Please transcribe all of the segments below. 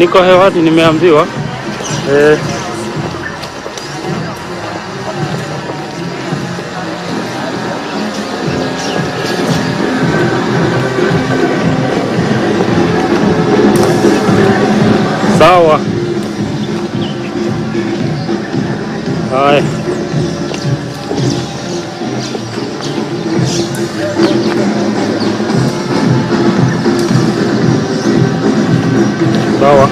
Niko hewani, nimeambiwa. Sawa. Haya. Sawa.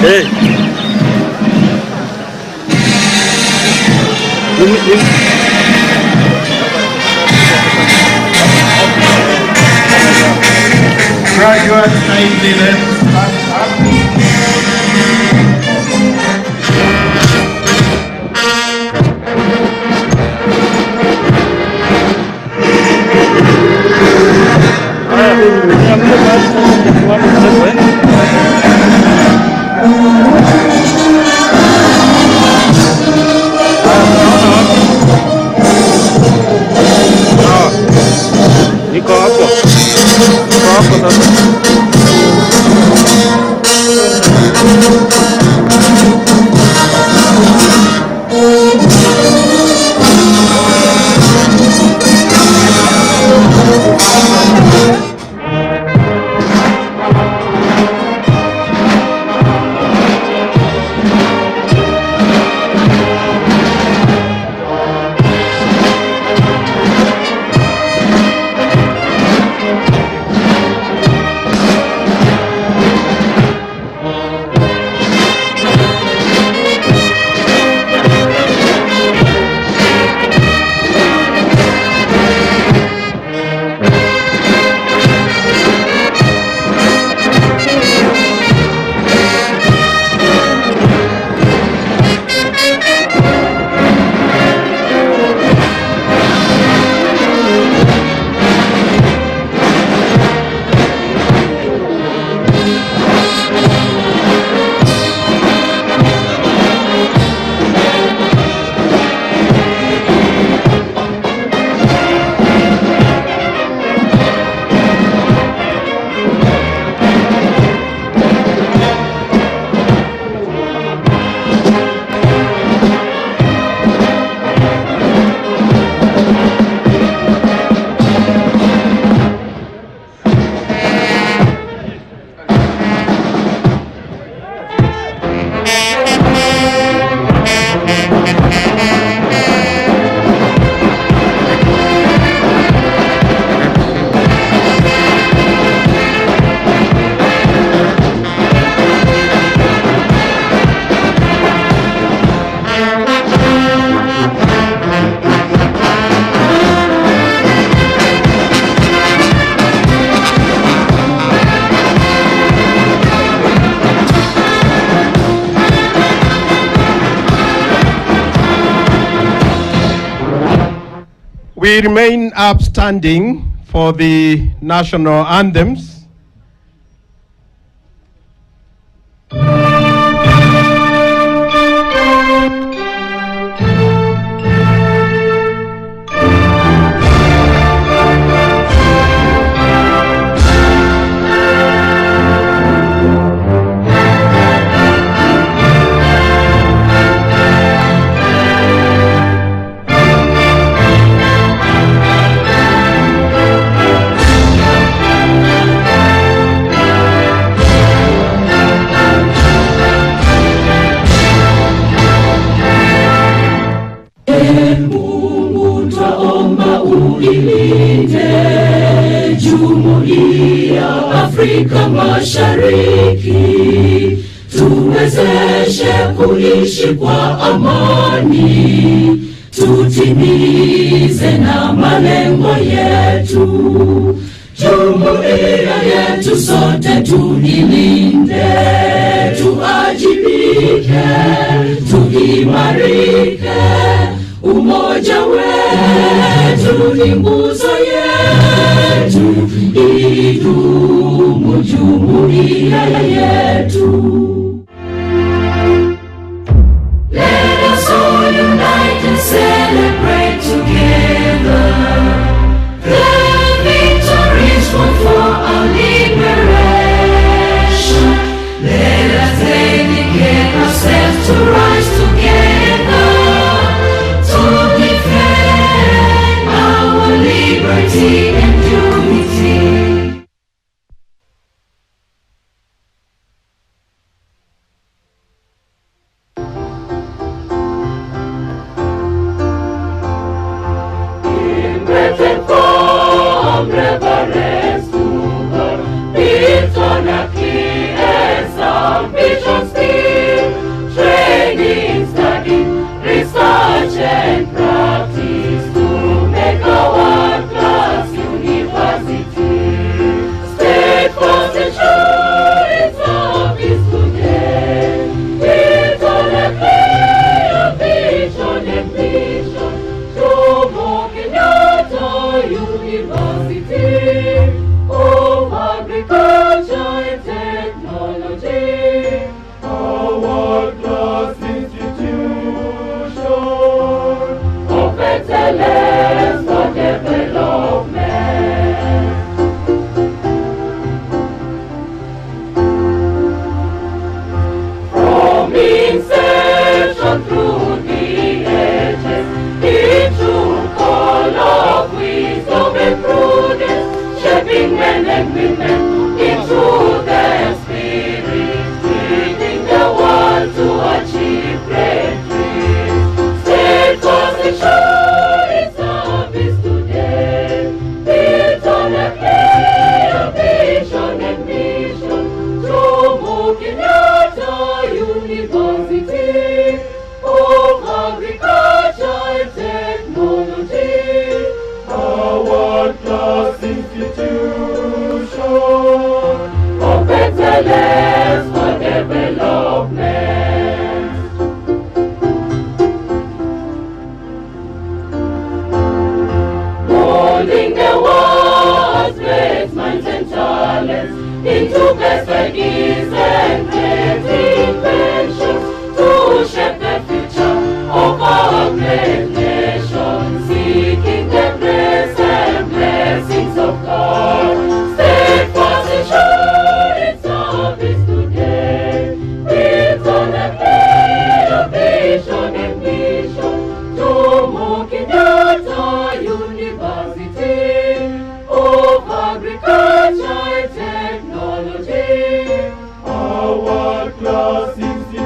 Hey. Graduate kindly let's stand up. Niko hapo sasa. We remain upstanding for the national anthems. ilinde Jumuiya Afrika Mashariki, tuwezeshe kuishi kwa amani, tutimize na malengo yetu. Jumuiya yetu sote tuilinde, tuajibike, tuimarike. Umoja wetu ni nguzo yetu, idumu jumuiya yetu. Let us all unite and celebrate together the victories won for our liberation. Let us dedicate ourselves to rise together to defend our liberty and unity. Reverence to God, built on a key and salvation still, training, study, research and practice to make our world-class university. Steadfast and sure in service today, built on a clear vision and mission, Jomo Kenyatta University of Agriculture and Technology, a world-class institution of excellence for development. From inception through the ages, in true call of wisdom and prudence, shaping men and women in truth and spirit, leading the world to achieve great dreams. Steadfast and sure in service today, built on a clear vision and mission, Jomo Kenyatta University of Agriculture and Technology, a world-class institution of excellence for development. Molding the world's great minds and talents into best ideas and great inventions to shape the future of our great nation, seeking the grace and blessings of God. Steadfast and sure in service today, built on a clear vision and mission, Jomo Kenyatta University of Agriculture and Technology, a world-class institution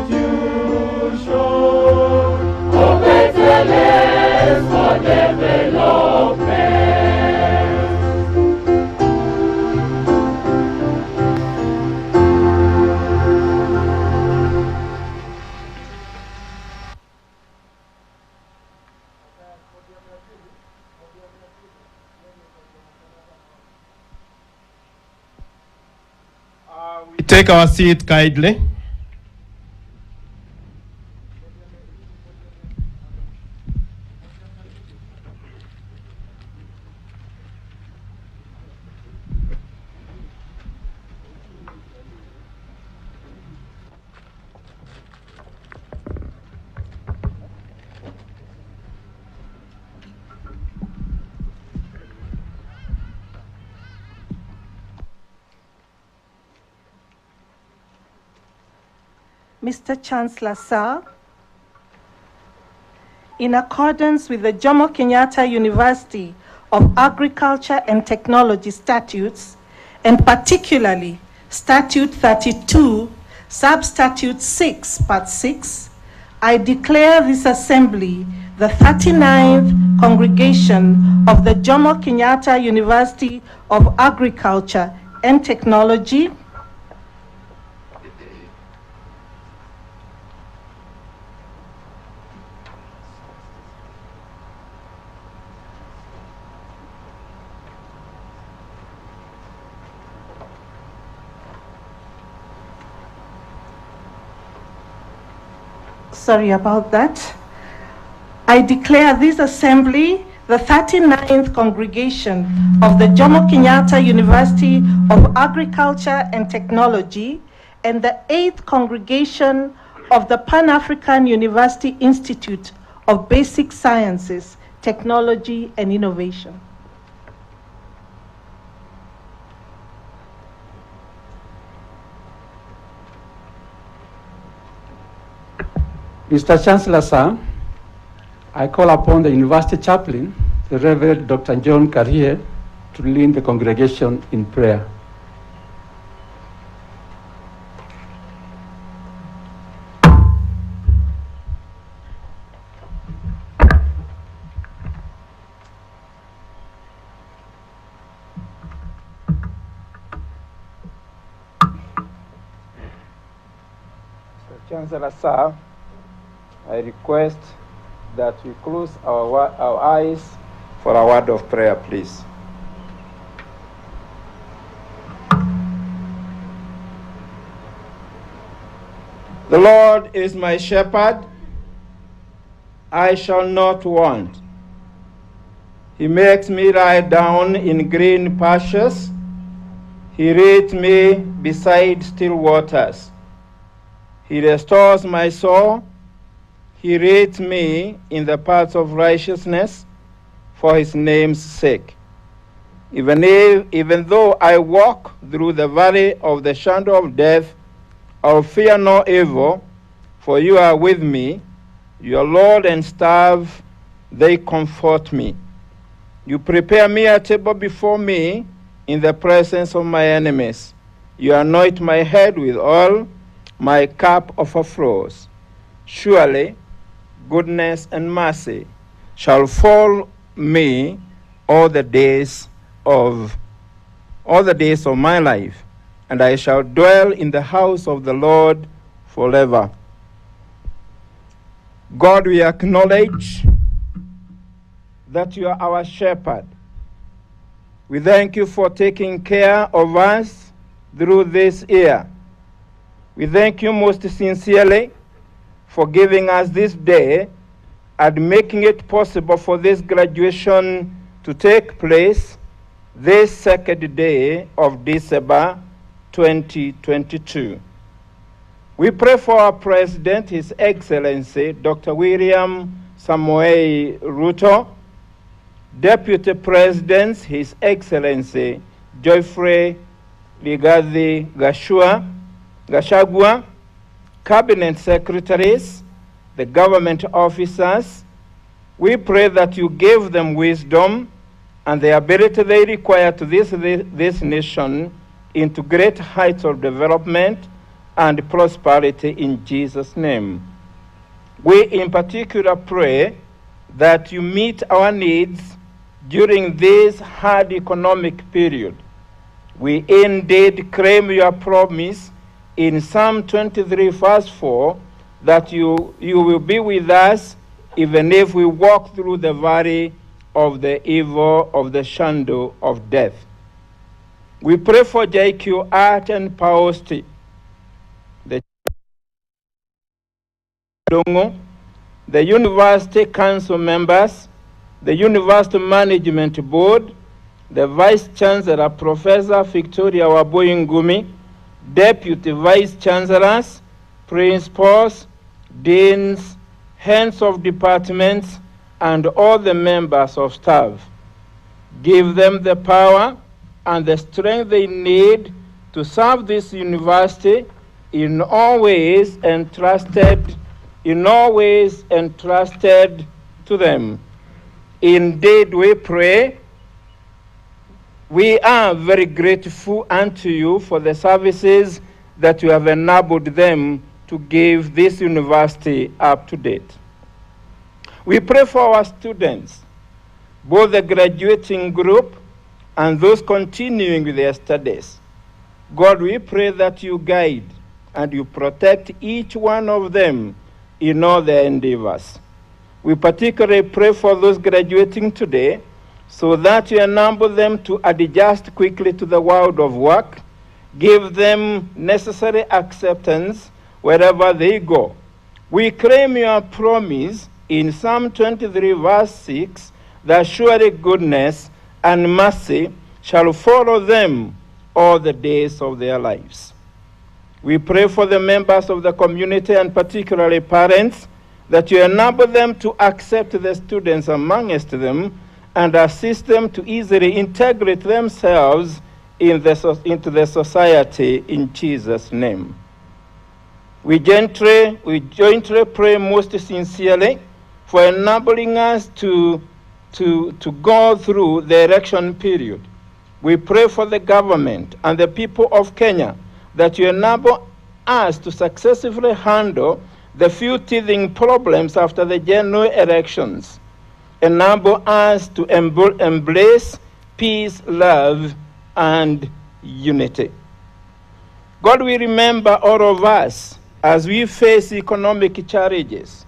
of excellence for development. We take our seat kindly. Mr. Chancellor, sir, in accordance with the Jomo Kenyatta University of Agriculture and Technology statutes, and particularly Statute 32, Substatute 6, Part 6, I declare this assembly the 39th congregation of the Jomo Kenyatta University of Agriculture and Technology, sorry about that. I declare this assembly the 39th congregation of the Jomo Kenyatta University of Agriculture and Technology and the 8th congregation of the Pan-African University Institute of Basic Sciences, Technology and Innovation. Mr. Chancellor, sir, I call upon the University Chaplain, the Reverend Dr. John Carrier, to lead the congregation in prayer. Mr. Chancellor, sir, I request that we close our eyes for a word of prayer, please. The Lord is my shepherd, I shall not want. He makes me lie down in green pastures. He leads me beside still waters. He restores my soul. He leads me in the paths of righteousness for his name's sake. Even though I walk through the valley of the shadow of death, I'll fear no evil, for you are with me. Your Lord and staff, they comfort me. You prepare me a table before me in the presence of my enemies. You anoint my head with oil, my cup overflows. Surely, goodness and mercy shall follow me all the days of my life, and I shall dwell in the house of the Lord forever. God, we acknowledge that you are our shepherd. We thank you for taking care of us through this year. We thank you most sincerely for giving us this day and making it possible for this graduation to take place this second day of December 2022. We pray for our President, His Excellency, Dr. William Samoei Ruto, Deputy Presidents, His Excellency, Geoffrey Ligathi Gachagua, Cabinet Secretaries, the government officers. We pray that you give them wisdom and the ability they require to this nation into great heights of development and prosperity in Jesus' name. We in particular pray that you meet our needs during this hard economic period. We indeed claim your promise in Psalm 23, verse 4, that you will be with us even if we walk through the valley of the evil of the shadow of death. We pray for Jkuat and Paosti, the University Council members, the University Management Board, the Vice Chancellor, Professor Victoria Waboyingumi, Deputy Vice Chancellors, Principals, Deans, Heads of Departments, and all the members of staff. Give them the power and the strength they need to serve this university in all ways entrusted to them. Indeed, we pray. We are very grateful unto you for the services that you have enabled them to give this university up to date. We pray for our students, both the graduating group and those continuing with their studies. God, we pray that you guide and you protect each one of them in all their endeavors. We particularly pray for those graduating today so that you enable them to adjust quickly to the world of work, give them necessary acceptance wherever they go. We claim your promise in Psalm 23, verse 6, that surely goodness and mercy shall follow them all the days of their lives. We pray for the members of the community and particularly parents that you enable them to accept the students amongst them and assist them to easily integrate themselves into the society in Jesus' name. We jointly pray most sincerely for enabling us to go through the election period. We pray for the government and the people of Kenya that you enable us to successfully handle the few teething problems after the general elections. Enable us to embrace peace, love, and unity. God, we remember all of us as we face economic challenges,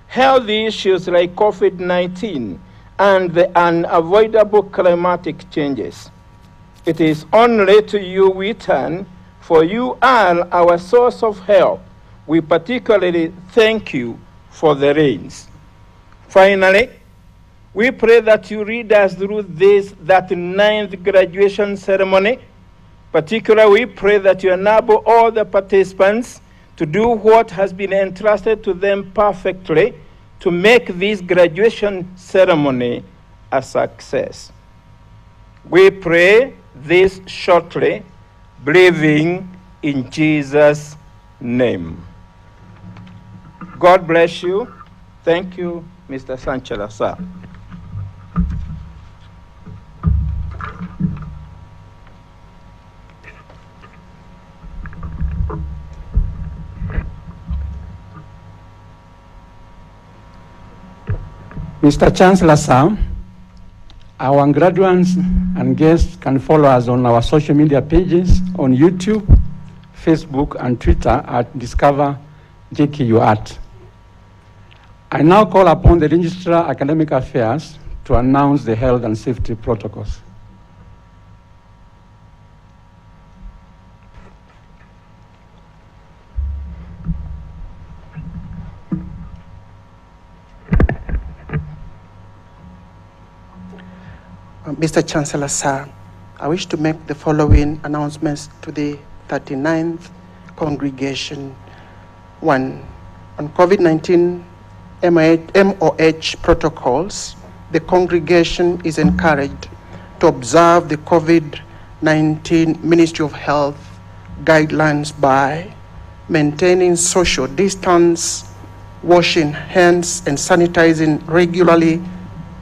health issues like COVID-19, and the unavoidable climatic changes. It is only to you we turn, for you are our source of help. We particularly thank you for the rains. Finally, we pray that you lead us through that 9th graduation ceremony. Particularly, we pray that you enable all the participants to do what has been entrusted to them perfectly to make this graduation ceremony a success. We pray this shortly, believing in Jesus' name. God bless you. Thank you, Mr. Chancellor, sir. Mr. Chancellor, sir, our graduates and guests can follow us on our social media pages on YouTube, Facebook, and Twitter at Discover Jkuat. I now call upon the Registrar Academic Affairs to announce the health and safety protocols. Mr. Chancellor, sir, I wish to make the following announcements to the 39th congregation. 1. On COVID-19 MOH protocols, the congregation is encouraged to observe the COVID-19 Ministry of Health guidelines by maintaining social distance, washing hands, and sanitizing regularly.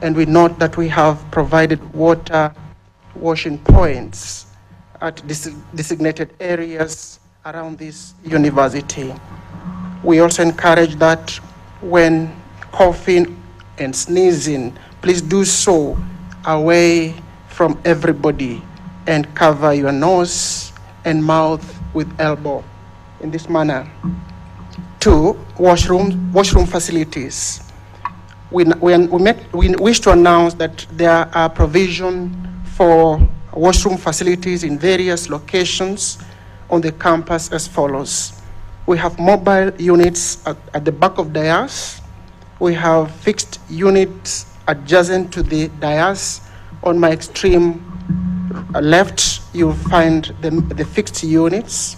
And we note that we have provided water washing points at designated areas around this university. We also encourage that when coughing and sneezing, please do so away from everybody and cover your nose and mouth with elbow in this manner. 2, washroom facilities. We wish to announce that there are provision for washroom facilities in various locations on the campus as follows. We have mobile units at the back of dais. We have fixed units adjacent to the dais. On my extreme left, you'll find the fixed units.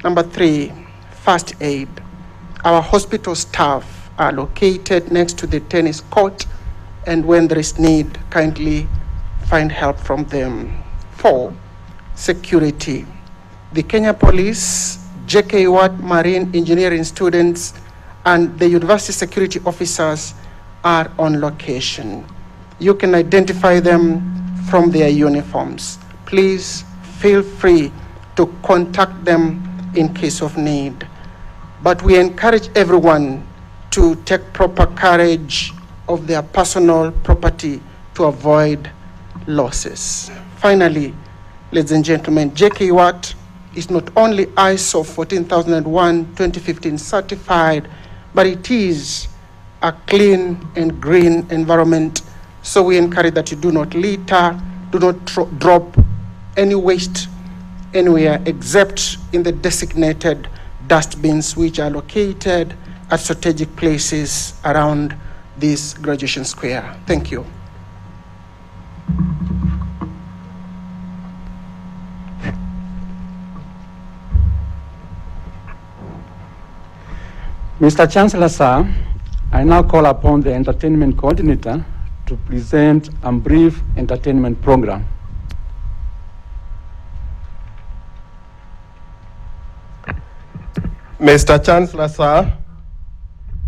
Number 3, first aid. Our hospital staff are located next to the tennis court, and when there is need, kindly find help from them. 4, security. The Kenya Police, Jkuat Marine Engineering students, and the university security officers are on location. You can identify them from their uniforms. Please feel free to contact them in case of need. But we encourage everyone to take proper courage of their personal property to avoid losses. Finally, ladies and gentlemen, Jkuat is not only ISO 14001:2015 certified, but it is a clean and green environment. So we encourage that you do not litter, do not drop any waste anywhere except in the designated dustbins which are located at strategic places around this graduation square. Thank you. Mr. Chancellor, sir, I now call upon the entertainment coordinator to present a brief entertainment program. Mr. Chancellor, sir,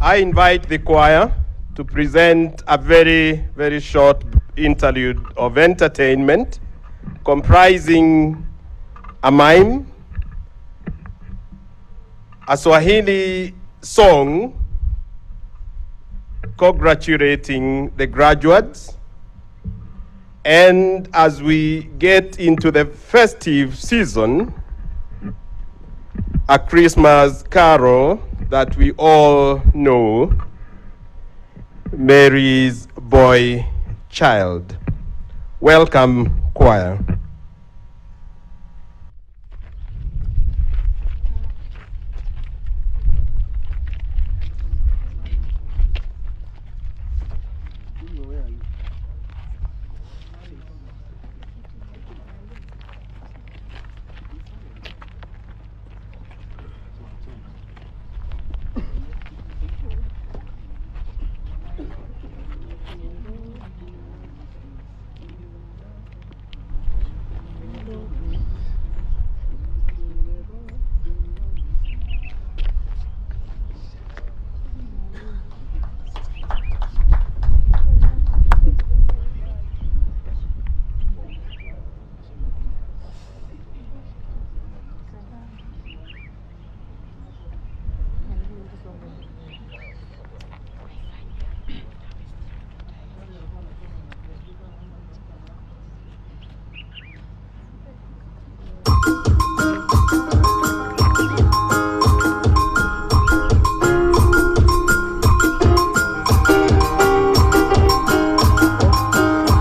I invite the choir to present a very, very short interlude of entertainment comprising a mime, a Swahili song congratulating the graduates, and as we get into the festive season, a Christmas carol that we all know, Mary's Boy Child. Welcome, choir.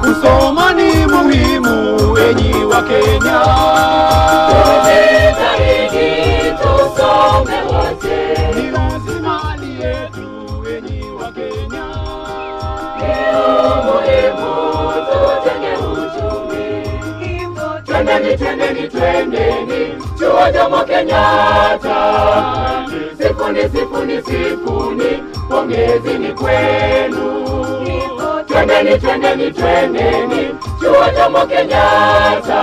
Kusoma ni muhimu enyi wa Kenya. Tujitahidi tusome wote. Ni rasilimali yetu enyi wa Kenya. Ni muhimu tujenge uchumi. Twendeni, twendeni, chuo Jomo Kenyatta. Sifuni, pongezi ni kwenu. Twendeni, chuo Jomo Kenyatta.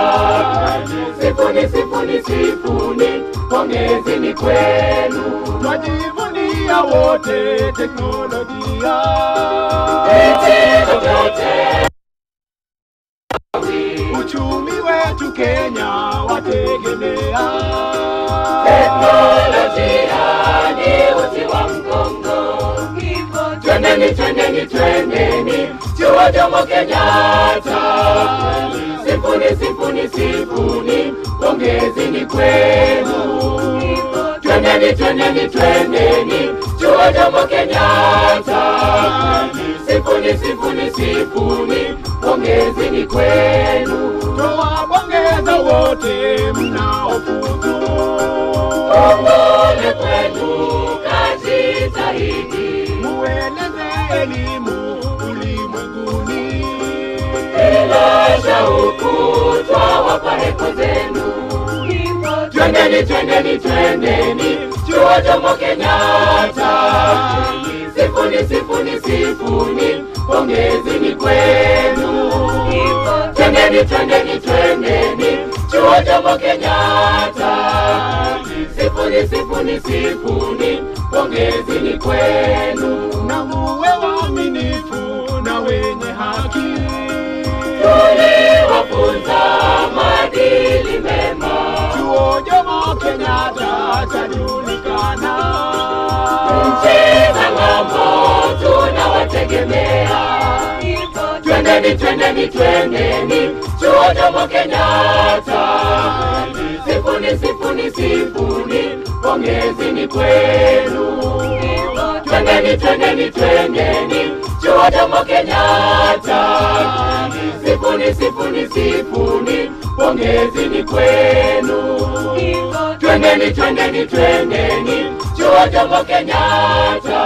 Sifuni, pongezi ni kwenu. Twajivunia wote teknolojia. Vitivo vyote. Uchumi wetu Kenya wategemea. Teknolojia ni uti wa mgongo. Twendeni, chuo Jomo Kenyatta. Sifuni, pongezi ni kwenu. Twendeni, chuo Jomo Kenyatta. Sifuni, pongezi ni kwenu. Twawapongeza wote mnaofuzu. Pongole kwenu, kajitahidi. Mueneze elimu ulimwenguni. Bila shauku twawapa heko zenu. Twendeni, chuo Jomo Kenyatta. Sifuni, pongezi ni kwenu. Twendeni, chuo Jomo Kenyatta. Sifuni, pongezi ni kwenu. Na muwe waaminifu na wenye haki. Tuliwafunza maadili mema. Chuo Jomo Kenyatta chajulikana. Nchi Uongo tunawategemea. Twendeni, twendeni, twendeni chuo Jomo Kenyatta. Sifuni, sifuni, sifuni, pongezi ni kwenu. Twendeni, twendeni, twendeni chuo Jomo Kenyatta. Sifuni, sifuni, sifuni, pongezi ni kwenu. Twendeni, twendeni, twendeni chuo Jomo Kenyatta.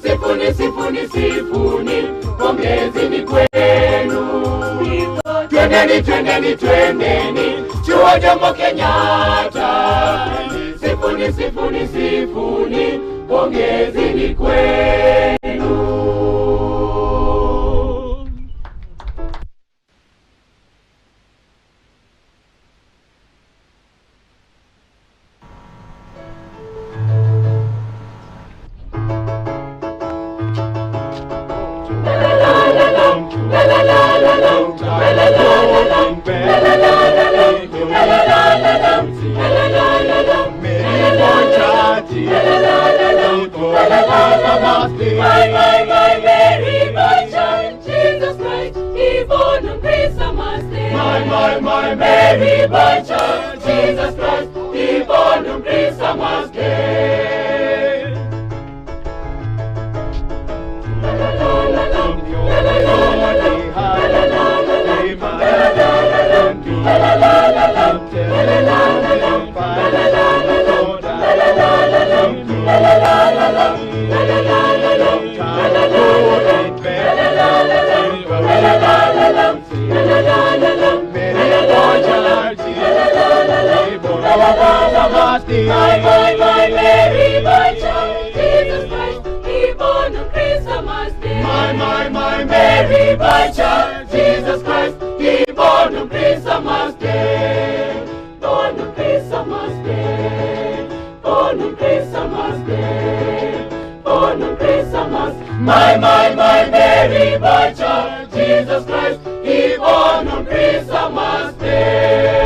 Sifuni, sifuni, sifuni, pongezi ni kwenu. Twendeni, twendeni, twendeni chuo Jomo Kenyatta. Sifuni, sifuni, sifuni, pongezi ni kwenu. My Mary Butcher, Jesus Christ, He born on Christmas Day. La la la la la, la la la la la, la la la la la, la la la la la, la la la la la, la la la la la, la la la la la, la la la la la, la la la la la, la la la la la, la la la la la, la la la la la, la la la la la. My Mary Butcher, Jesus Christ, He born on Christmas Day. My Mary Butcher, Jesus Christ, He born on Christmas Day. Born on Christmas Day. Born on Christmas Day. Born on Christmas. My Mary Butcher, Jesus Christ, He born on Christmas Day.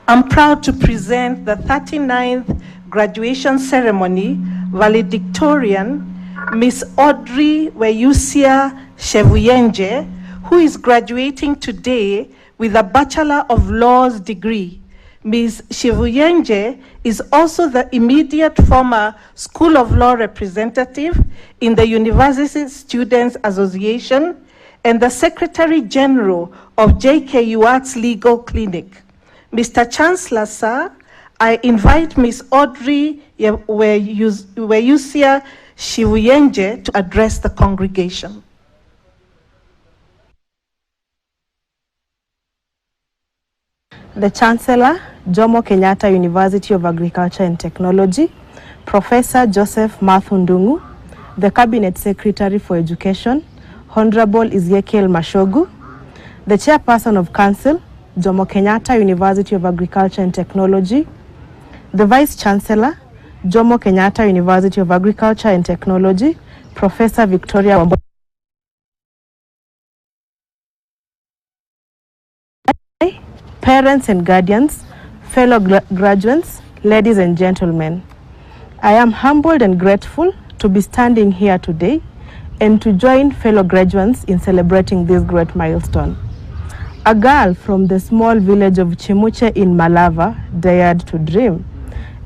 I'm proud to present the 39th graduation ceremony valedictorian, Miss Audrey Weyusia Shevuyenje, who is graduating today with a Bachelor of Laws degree. Ms. Shevuyenje is also the immediate former School of Law representative in the University Students Association and the Secretary General of Jkuat's Legal Clinic. Mr. Chancellor, sir, I invite Ms. Audrey Weyusia Shevuyenje to address the congregation. The Chancellor, Jomo Kenyatta University of Agriculture and Technology, Professor Joseph Mathundungu, the Cabinet Secretary for Education, Honorable Ezekiel Mashogu, the Chairperson of Council, Jomo Kenyatta University of Agriculture and Technology, the Vice Chancellor, Jomo Kenyatta University of Agriculture and Technology, Professor Victoria Wambo. Parents and guardians, fellow graduates, ladies and gentlemen, I am humbled and grateful to be standing here today and to join fellow graduates in celebrating this great milestone. A girl from the small village of Chimuche in Malava dared to dream,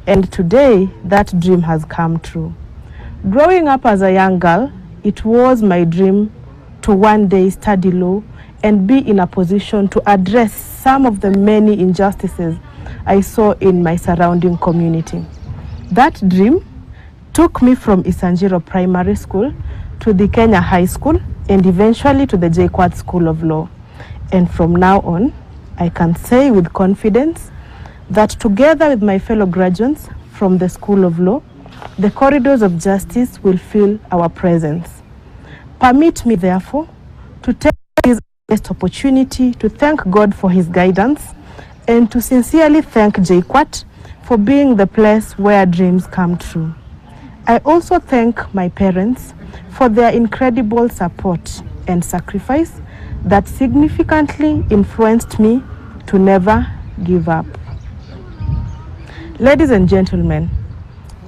and today that dream has come true. Growing up as a young girl, it was my dream to one day study law and be in a position to address some of the many injustices I saw in my surrounding community. That dream took me from Isanjiro Primary School to the Kenya High School and eventually to the Jkuat School of Law. And from now on, I can say with confidence that together with my fellow graduates from the School of Law, the corridors of justice will fill our presence. Permit me, therefore, to take this this opportunity to thank God for his guidance and to sincerely thank Jkuat for being the place where dreams come true. I also thank my parents for their incredible support and sacrifice that significantly influenced me to never give up. Ladies and gentlemen,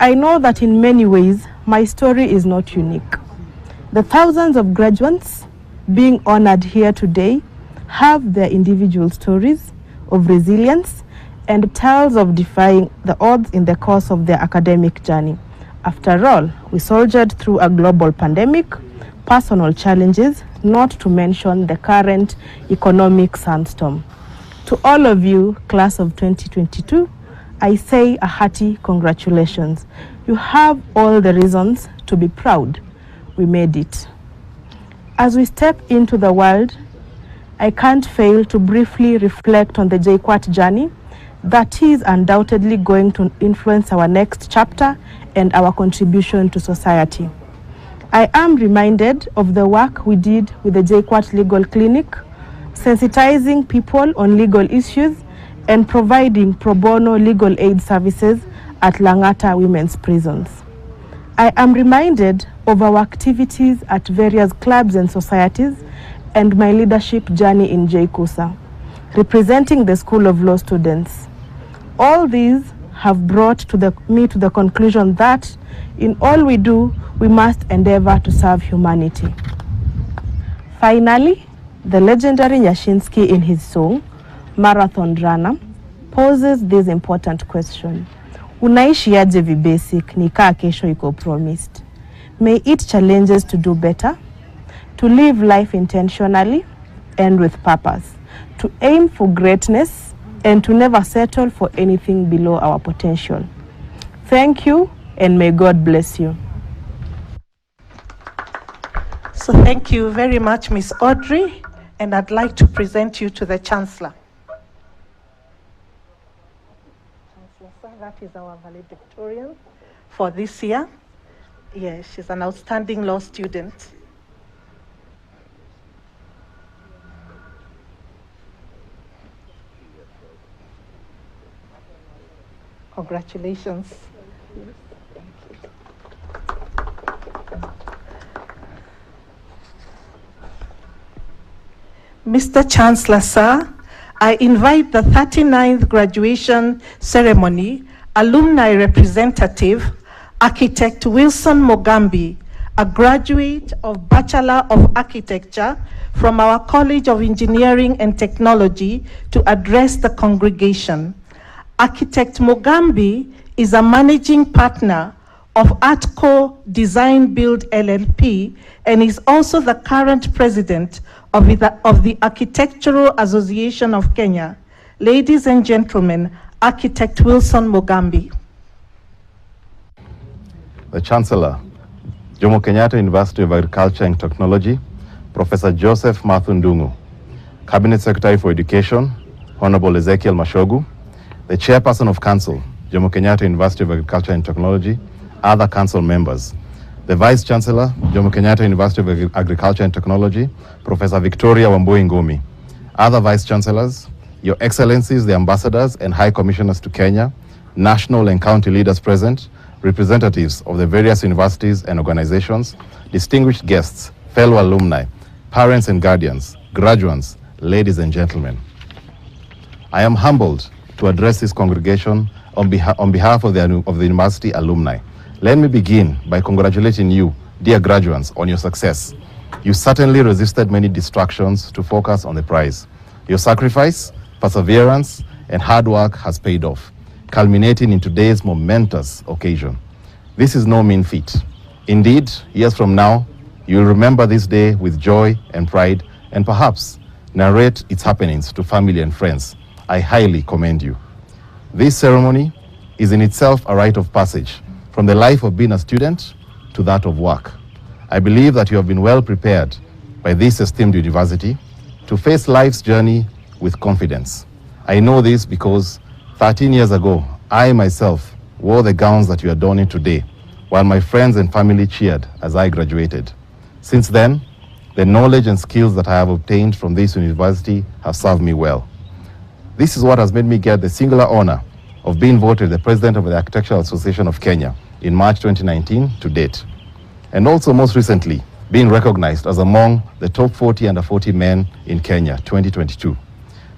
I know that in many ways my story is not unique. The thousands of graduates being honored here today have their individual stories of resilience and tales of defying the odds in the course of their academic journey. After all, we soldiered through a global pandemic, personal challenges, not to mention the current economic sandstorm. To all of you, class of 2022, I say a hearty congratulations. You have all the reasons to be proud. We made it. As we step into the world, I can't fail to briefly reflect on the Jkuat journey that is undoubtedly going to influence our next chapter and our contribution to society. I am reminded of the work we did with the Jkuat Legal Clinic, sensitizing people on legal issues and providing pro bono legal aid services at Langata women's prisons. I am reminded of our activities at various clubs and societies and my leadership journey in JKUSA, representing the School of Law students. All these have brought me to the conclusion that in all we do, we must endeavor to serve humanity. Finally, the legendary Nyashinsky in his song, Marathon Runner, poses this important question. Unaishi aje vibasic ni kaa kesho iko promised. May it challenges to do better, to live life intentionally and with purpose, to aim for greatness and to never settle for anything below our potential. Thank you and may God bless you. So thank you very much, Ms. Audrey, and I'd like to present you to the Chancellor. Chancellor, that is our valedictorian for this year. Yes, she's an outstanding law student. Congratulations. Mr. Chancellor, sir, I invite the 39th graduation ceremony alumni representative, Architect Wilson Mogambi, a graduate of Bachelor of Architecture from our College of Engineering and Technology, to address the congregation. Architect Mogambi is a managing partner of Atco Design Build LLP and is also the current president of the Architectural Association of Kenya. Ladies and gentlemen, Architect Wilson Mogambi. The Chancellor, Jomo Kenyatta University of Agriculture and Technology, Professor Joseph Mathundungu, Cabinet Secretary for Education, Honorable Ezekiel Mashogu, the Chairperson of Council, Jomo Kenyatta University of Agriculture and Technology, other council members, the Vice Chancellor, Jomo Kenyatta University of Agriculture and Technology, Professor Victoria Wambui Ngumi, other Vice Chancellors, Your Excellencies, the Ambassadors and High Commissioners to Kenya, national and county leaders present, representatives of the various universities and organizations, distinguished guests, fellow alumni, parents and guardians, graduates, ladies and gentlemen. I am humbled to address this congregation on behalf of the university alumni. Let me begin by congratulating you, dear graduates, on your success. You certainly resisted many distractions to focus on the prize. Your sacrifice, perseverance, and hard work has paid off, culminating in today's momentous occasion. This is no mean feat. Indeed, years from now, you will remember this day with joy and pride, and perhaps narrate its happenings to family and friends. I highly commend you. This ceremony is in itself a rite of passage from the life of being a student to that of work. I believe that you have been well prepared by this esteemed university to face life's journey with confidence. I know this because 13 years ago, I myself wore the gowns that you are donning today, while my friends and family cheered as I graduated. Since then, The knowledge and skills that I have obtained from this university have served me well. This is what has made me get the singular honor of being voted the President of the Architectural Association of Kenya in March 2019 to date. And also most recently, being recognized as among the top 40 under 40 men in Kenya 2022.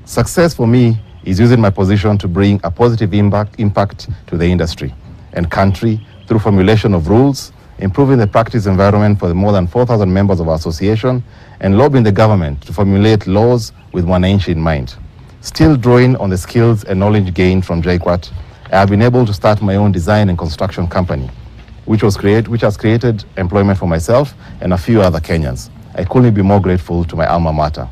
Success for me is using my position to bring a positive impact to the industry and country through formulation of rules, improving the practice environment for the more than 4,000 members of our association, and lobbying the government to formulate laws with Mwananchi in mind. Still drawing on the skills and knowledge gained from Jkuat, I have been able to start my own design and construction company, which has created employment for myself and a few other Kenyans. I couldn't be more grateful to my alma mater.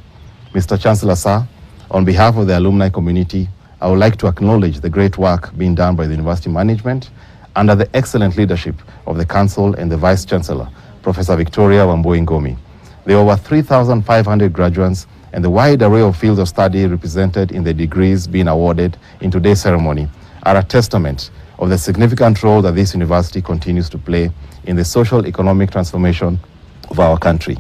Mr. Chancellor, sir, on behalf of the alumni community, I would like to acknowledge the great work being done by the university management under the excellent leadership of the Council and the Vice Chancellor, Professor Victoria Wambui-Ngomi. There are over 3,500 graduates and the wide array of fields of study represented in the degrees being awarded in today's ceremony are a testament of the significant role that this university continues to play in the social economic transformation of our country.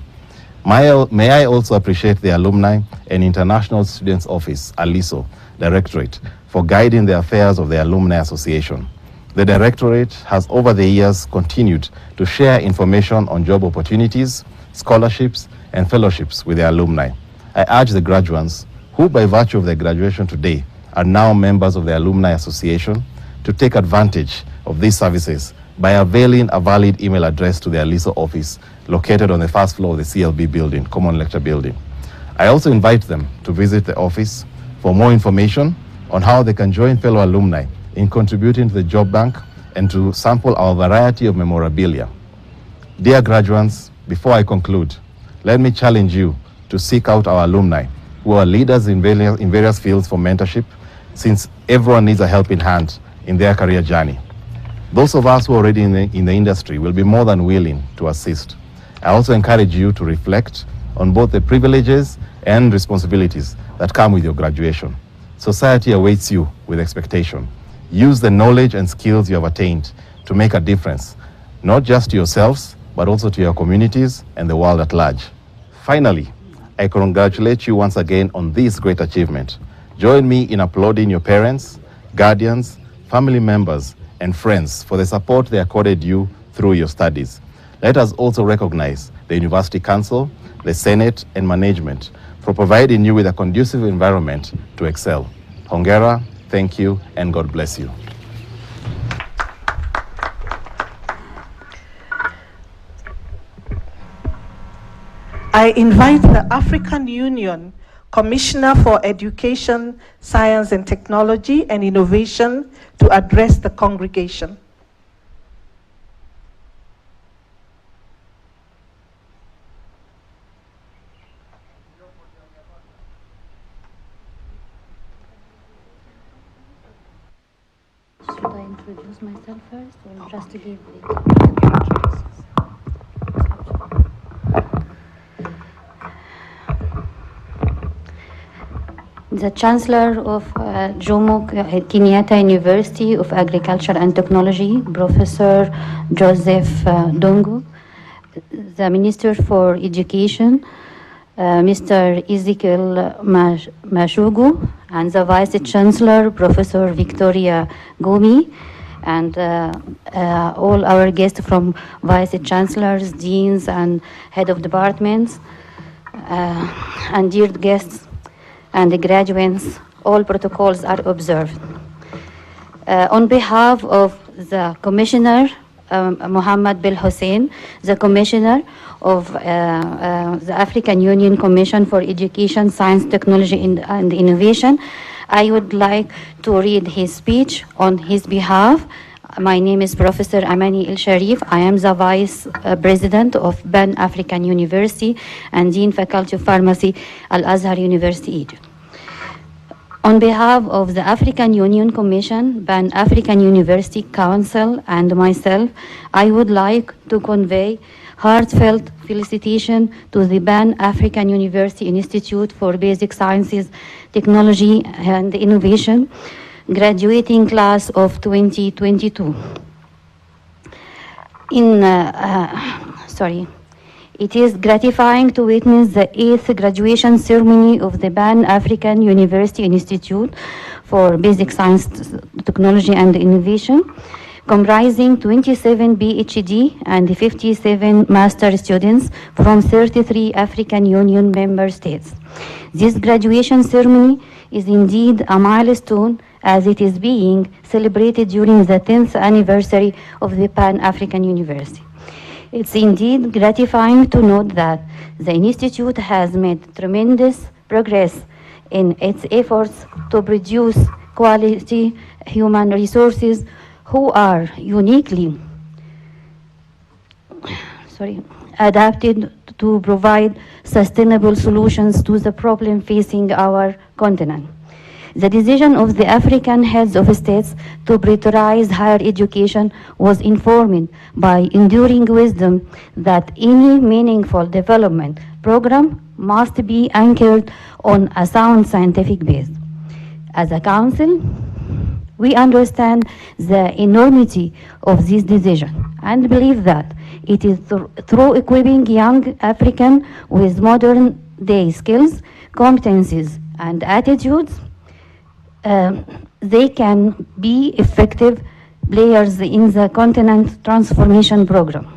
May I also appreciate the Alumni and International Students Office, ALISO, Directorate, for guiding the affairs of the Alumni Association. The Directorate has over the years continued to share information on job opportunities, scholarships, and fellowships with the alumni. I urge the graduates, who by virtue of their graduation today are now members of the Alumni Association, to take advantage of these services by availing a valid email address to the ALISO office located on the first floor of the CLB building, Common Lecture Building. I also invite them to visit the office for more information on how they can join fellow alumni in contributing to the job bank and to sample our variety of memorabilia. Dear graduates, before I conclude, let me challenge you to seek out our alumni who are leaders in various fields for mentorship, since everyone needs a helping hand in their career journey. Those of us who are already in the industry will be more than willing to assist. I also encourage you to reflect on both the privileges and responsibilities that come with your graduation. Society awaits you with expectation. Use the knowledge and skills you have attained to make a difference, not just to yourselves, but also to your communities and the world at large. Finally, I congratulate you once again on this great achievement. Join me in applauding your parents, guardians, family members, and friends for the support they accorded you through your studies. Let us also recognize the University Council, the Senate, and management for providing you with a conducive environment to excel. Hongera, thank you, and God bless you. I invite the African Union Commissioner for Education, Science and Technology and Innovation to address the congregation. Should I introduce myself first or just to give the The Chancellor of Jomo Kenyatta University of Agriculture and Technology, Professor Joseph Dongo, the Minister for Education, Mr. Ezekiel Mashugu, and the Vice Chancellor, Professor Victoria Gomi, and all our guests from Vice Chancellors, Deans, and Head of Departments, and dear guests, and the graduates, all protocols are observed. On behalf of the Commissioner, Mohammed Bil Hussein, the Commissioner of the African Union Commission for Education, Science, Technology, and Innovation, I would like to read his speech on his behalf. My name is Professor Amani El Sharif. I am the Vice President of Pan African University and Dean Faculty of Pharmacy, Al-Azhar University, Egypt. On behalf of the African Union Commission, Pan African University Council, and myself, I would like to convey heartfelt felicitation to the Pan African University Institute for Basic Sciences, Technology, and Innovation, graduating class of 2022. In It is gratifying to witness the 8th graduation ceremony of the Pan-African University Institute for Basic Science, Technology and Innovation, comprising 27 PhD and 57 master students from 33 African Union member states. This graduation ceremony is indeed a milestone, as it is being celebrated during the 10th anniversary of the Pan-African University. It's indeed gratifying to note that the Institute has made tremendous progress in its efforts to produce quality human resources who are uniquely adapted to provide sustainable solutions to the problem facing our continent. The decision of the African heads of states to prioritize higher education was informed by enduring wisdom that any meaningful development program must be anchored on a sound scientific base. As a council, we understand the enormity of this decision and believe that it is through equipping young Africans with modern day skills, competencies, and attitudes they can be effective players in the continent transformation program.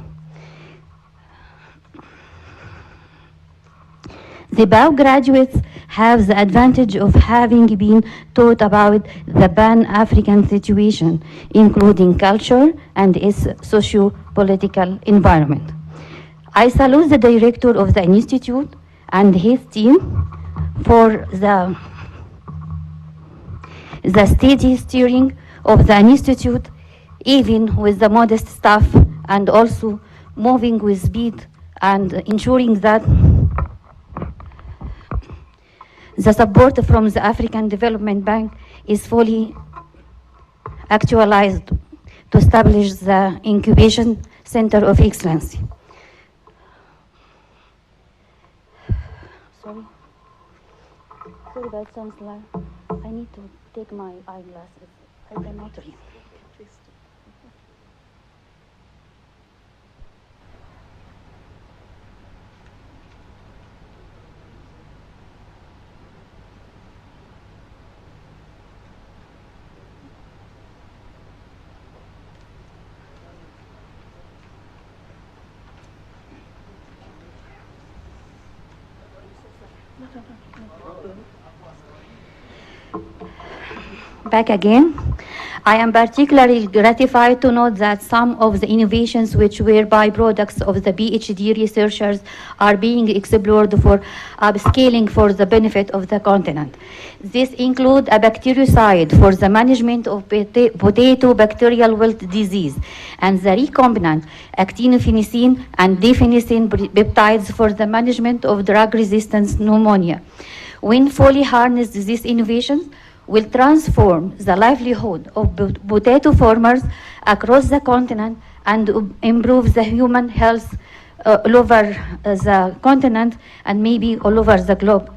The BAU graduates have the advantage of having been taught about the Pan-African situation, including culture and its socio-political environment. I salute the director of the Institute and his team for the steady steering of the Institute, even with the modest staff, and also moving with speed and ensuring that the support from the African Development Bank is fully actualized to establish the Incubation Center of Excellence. Sorry, that sounds like I need to take my eyeglasses. I cannot read. Back again. I am particularly gratified to note that some of the innovations which were byproducts of the PhD researchers are being explored for upscaling for the benefit of the continent. This includes a bactericide for the management of potato bacterial wilt disease and the recombinant actinophenicin and defenicin peptides for the management of drug-resistant pneumonia. When fully harnessed, these innovations will transform the livelihood of potato farmers across the continent and improve the human health all over the continent and maybe all over the globe.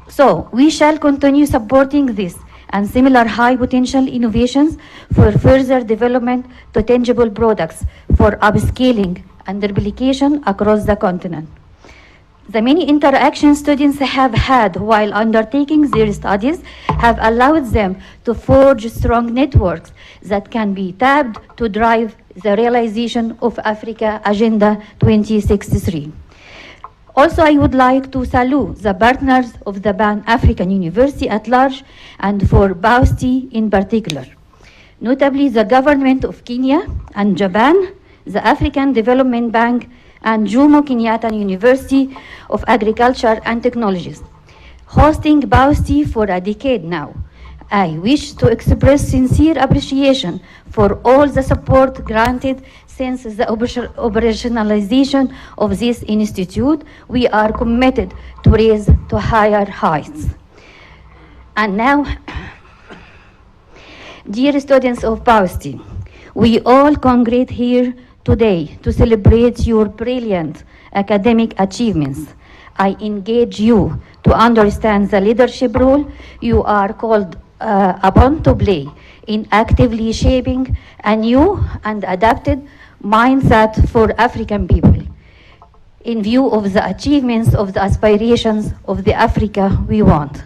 So we shall continue supporting this and similar high potential innovations for further development to tangible products for upscaling and replication across the continent. The many interactions students have had while undertaking their studies have allowed them to forge strong networks that can be tapped to drive the realization of Africa Agenda 2063. Also, I would like to salute the partners of the Pan-African University at large and for BAUSTI in particular, notably the government of Kenya and Japan, the African Development Bank, and Jomo Kenyatta University of Agriculture and Technologies, hosting BAUSTI for a decade now. I wish to express sincere appreciation for all the support granted since the operationalization of this institute. We are committed to raise to higher heights. And now, dear students of BAUSTI, we all congregate here today to celebrate your brilliant academic achievements. I engage you to understand the leadership role you are called upon to play in actively shaping a new and adapted mindset for African people. in view of the achievements of the aspirations of the Africa we want.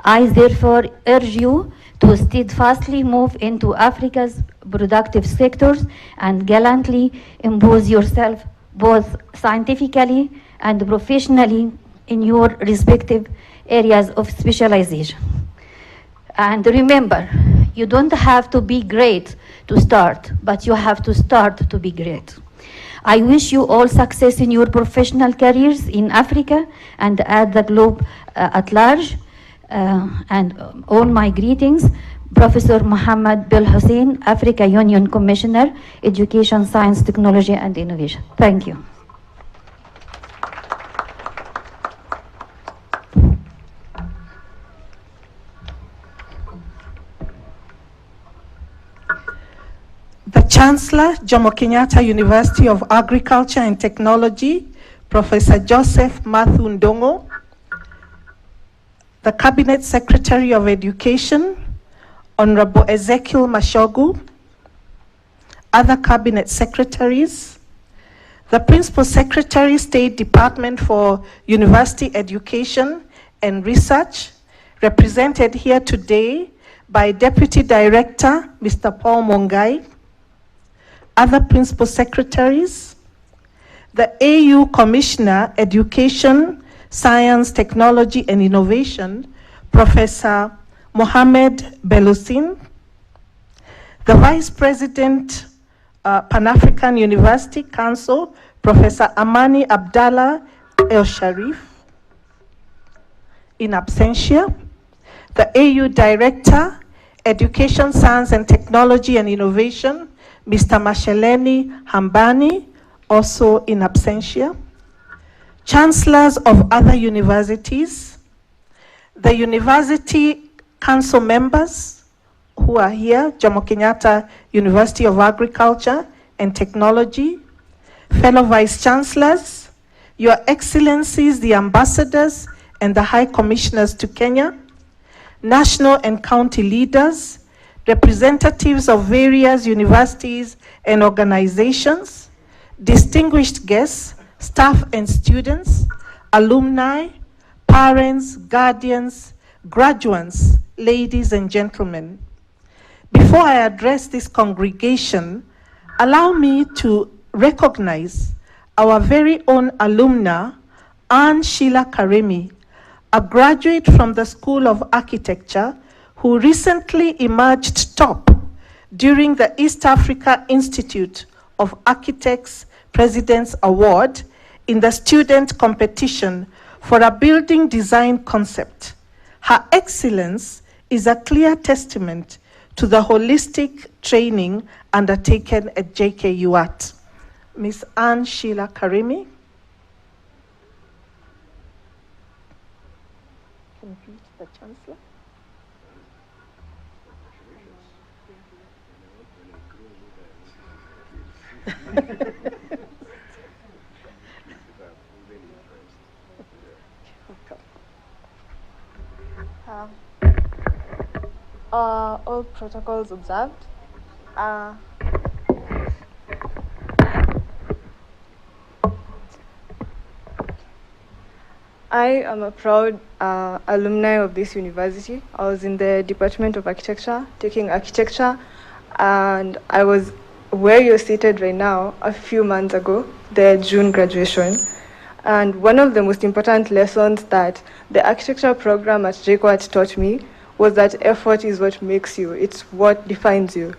I therefore urge you to steadfastly move into Africa's productive sectors and gallantly impose yourself both scientifically and professionally in your respective areas of specialization. And remember, you don't have to be great to start, but you have to start to be great. I wish you all success in your professional careers in Africa and at the globe at large. And all my greetings, Professor Mohammed Bil Hussein, Africa Union Commissioner, Education, Science, Technology and Innovation. Thank you. The Chancellor, Jomo Kenyatta University of Agriculture and Technology, Professor Joseph Mathu Ndongo, the Cabinet Secretary of Education, Honorable Ezekiel Mashogu, other Cabinet Secretaries, the Principal Secretary, State Department for University Education and Research, represented here today by Deputy Director, Mr. Paul Mongai, other Principal Secretaries, the AU Commissioner, Education, Science, Technology and Innovation, Professor Mohammed Belousin, the Vice President, Pan-African University Council, Professor Amani Abdallah El Sharif, in absentia, the AU Director, Education, Science and Technology and Innovation, Mr. Masheleni Hambani, also in absentia, Chancellors of other universities, the University Council members who are here, Jomo Kenyatta University of Agriculture and Technology, fellow Vice Chancellors, Your Excellencies, the Ambassadors and the High Commissioners to Kenya, national and county leaders, representatives of various universities and organizations, distinguished guests, staff and students, alumni, parents, guardians, graduates, ladies and gentlemen. Before I address this congregation, allow me to recognize our very own alumna, Anne Sheila Karemi, a graduate from the School of Architecture who recently emerged top during the East Africa Institute of Architects President's Award in the student competition for a building design concept. Her excellence is a clear testament to the holistic training undertaken at Jkuat. Ms. Anne Sheila Karemi. Can you greet the Chancellor? All protocols observed. I am a proud alumni of this university. I was in the Department of Architecture, taking architecture, and I was where you're seated right now a few months ago, the June graduation. And one of the most important lessons that the architecture program at Jkuat taught me was that effort is what makes you, it's what defines you.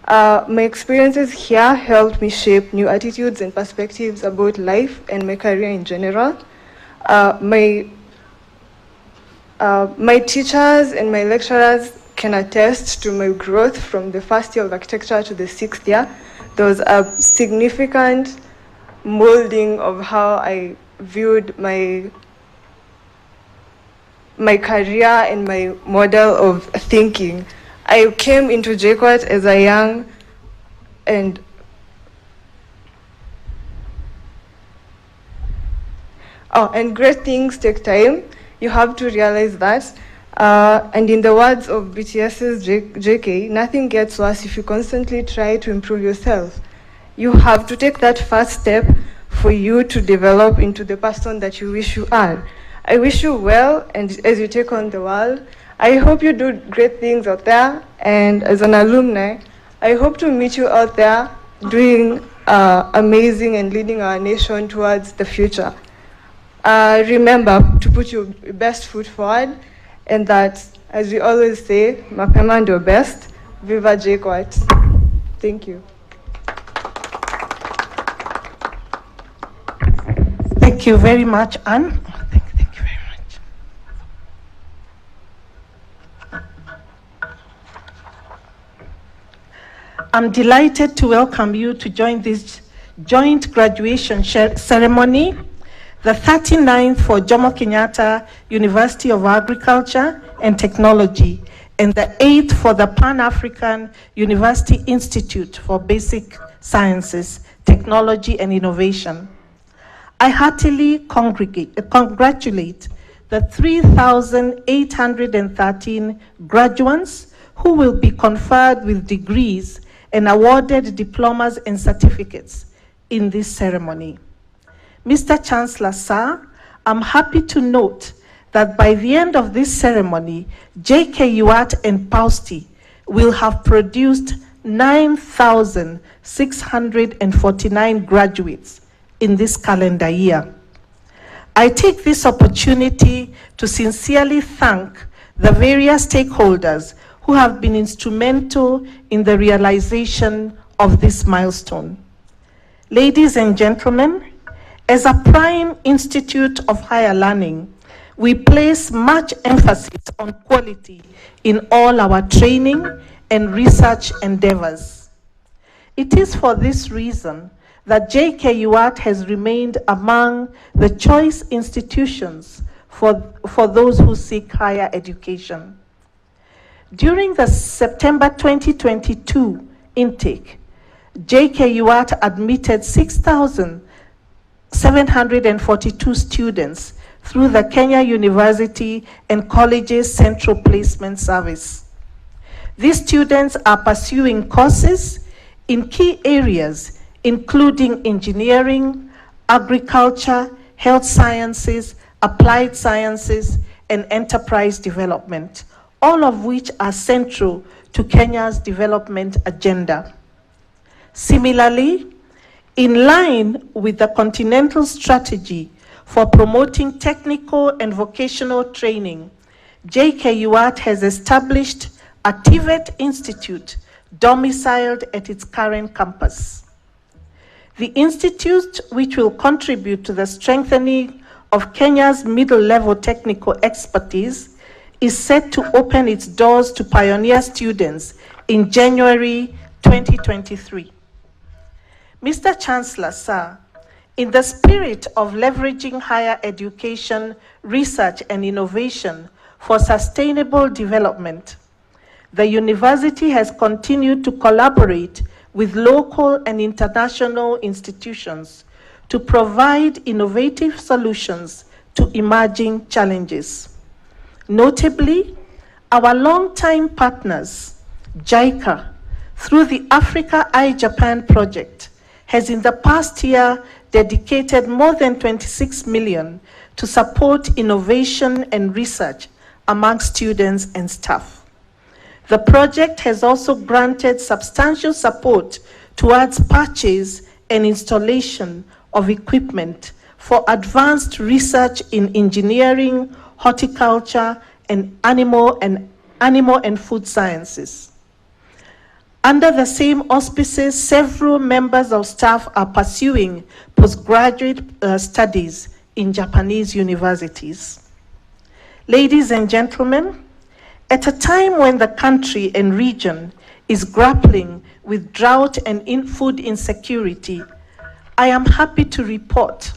My experiences here helped me shape new attitudes and perspectives about life and my career in general. My teachers and my lecturers can attest to my growth from the first year of architecture to the 6th year. There was a significant molding of how I viewed my career and my model of thinking. I came into Jkuat as a young and great things take time. You have to realize that. And in the words of BTS's JK, nothing gets worse if you constantly try to improve yourself. You have to take that first step for you to develop into the person that you wish you are. I wish you well, and as you take on the world, I hope you do great things out there, and as an alumni, I hope to meet you out there doing amazing and leading our nation towards the future. Remember to put your best foot forward, and that, as we always say, mapema ndio best. Viva Jkuat. Thank you. Thank you very much, Anne. Thank you very much. I'm delighted to welcome you to join this joint graduation ceremony, the 39th for Jomo Kenyatta University of Agriculture and Technology, and the 8th for the Pan-African University Institute for Basic Sciences, Technology and Innovation. I heartily congratulate the 3,813 graduates who will be conferred with degrees and awarded diplomas and certificates in this ceremony. Mr. Chancellor, sir, I'm happy to note that by the end of this ceremony, Jkuat and Pausti will have produced 9,649 graduates in this calendar year. I take this opportunity to sincerely thank the various stakeholders who have been instrumental in the realization of this milestone. Ladies and gentlemen, as a prime institute of higher learning, we place much emphasis on quality in all our training and research endeavors. It is for this reason that Jkuat has remained among the choice institutions for those who seek higher education. During the September 2022 intake, Jkuat admitted 6,742 students through the Kenya University and Colleges Central Placement Service. These students are pursuing courses in key areas including engineering, agriculture, health sciences, applied sciences, and enterprise development, all of which are central to Kenya's development agenda. Similarly, in line with the continental strategy for promoting technical and vocational training, Jkuat has established a TVET Institute domiciled at its current campus. The institute, which will contribute to the strengthening of Kenya's middle-level technical expertise, is set to open its doors to pioneer students in January 2023. Mr. Chancellor, sir, in the spirit of leveraging higher education, research, and innovation for sustainable development, the university has continued to collaborate with local and international institutions to provide innovative solutions to emerging challenges. Notably, our longtime partners, JICA, through the Africa I-Japan project, has in the past year dedicated more than 26 million to support innovation and research among students and staff. The project has also granted substantial support towards purchase and installation of equipment for advanced research in engineering, horticulture, and animal and food sciences. Under the same auspices, several members of staff are pursuing postgraduate studies in Japanese universities. Ladies and gentlemen, at a time when the country and region is grappling with drought and food insecurity, I am happy to report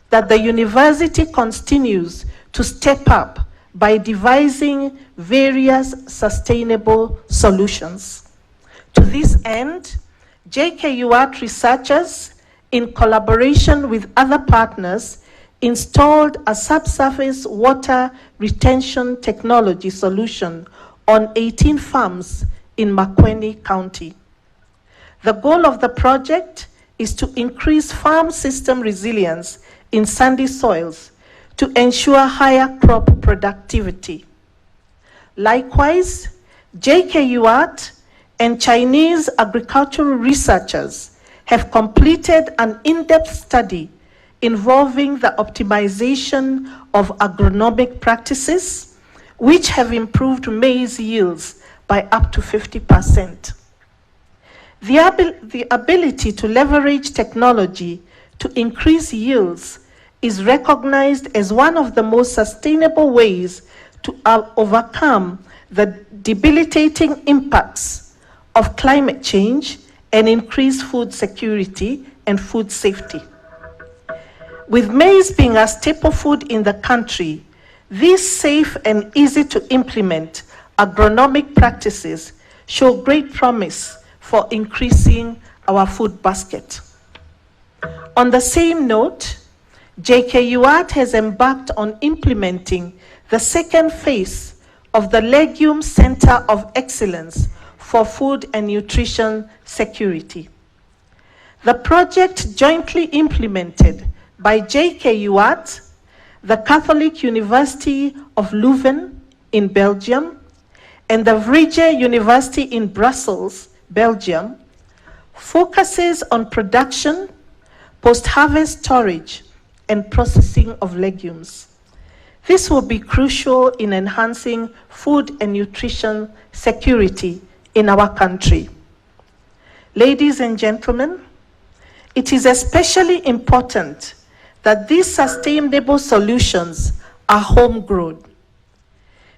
that the university continues to step up by devising various sustainable solutions. To this end, Jkuat researchers, in collaboration with other partners, installed a subsurface water retention technology solution on 18 farms in Makueni County. The goal of the project is to increase farm system resilience in sandy soils to ensure higher crop productivity. Likewise, Jkuat and Chinese agricultural researchers have completed an in-depth study involving the optimization of agronomic practices, which have improved maize yields by up to 50%. The ability to leverage technology to increase yields is recognized as one of the most sustainable ways to overcome the debilitating impacts of climate change and increase food security and food safety. With maize being a staple food in the country, these safe and easy to implement agronomic practices show great promise for increasing our food basket. On the same note, Jkuat has embarked on implementing the second phase of the Legume Center of Excellence for Food and Nutrition Security. The project jointly implemented by Jkuat, the Catholic University of Leuven in Belgium, and the Vrije University in Brussels, Belgium, focuses on production, post-harvest storage, and processing of legumes. This will be crucial in enhancing food and nutrition security in our country. Ladies and gentlemen, it is especially important that these sustainable solutions are homegrown.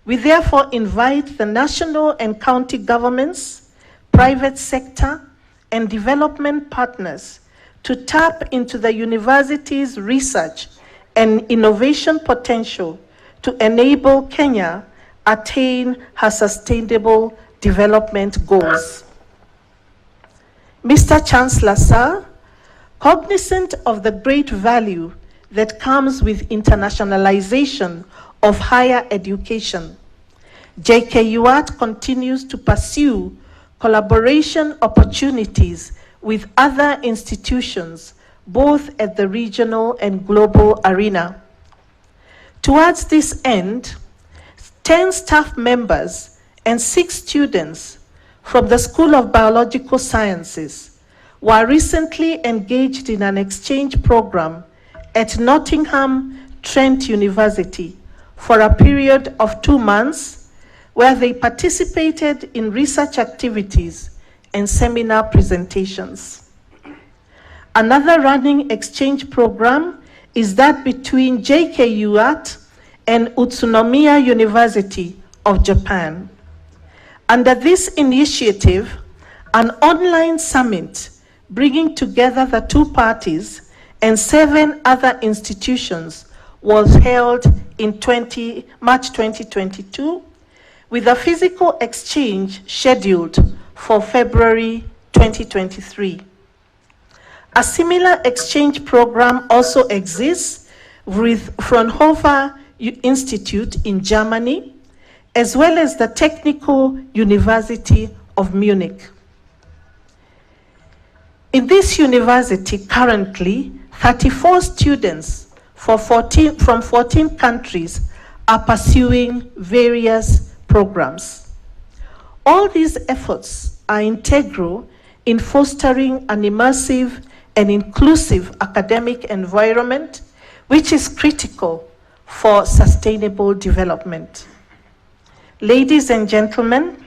We therefore invite the national and county governments, private sector, and development partners to tap into the university's research and innovation potential to enable Kenya attain her sustainable development goals. Mr. Chancellor, sir, cognizant of the great value that comes with internationalization of higher education, Jkuat continues to pursue collaboration opportunities with other institutions, both at the regional and global arena. Towards this end, 10 staff members and 6 students from the School of Biological Sciences were recently engaged in an exchange program at Nottingham Trent University for a period of 2 months, where they participated in research activities and seminar presentations. Another running exchange program is that between Jkuat and Utsunomiya University of Japan. Under this initiative, an online summit bringing together the two parties and 7 other institutions was held in March 2022, with a physical exchange scheduled for February 2023. A similar exchange program also exists with Fraunhofer Institute in Germany, as well as the Technical University of Munich. In this university, currently, 34 students from 14 countries are pursuing various programs. All these efforts are integral in fostering an immersive and inclusive academic environment, which is critical for sustainable development. Ladies and gentlemen,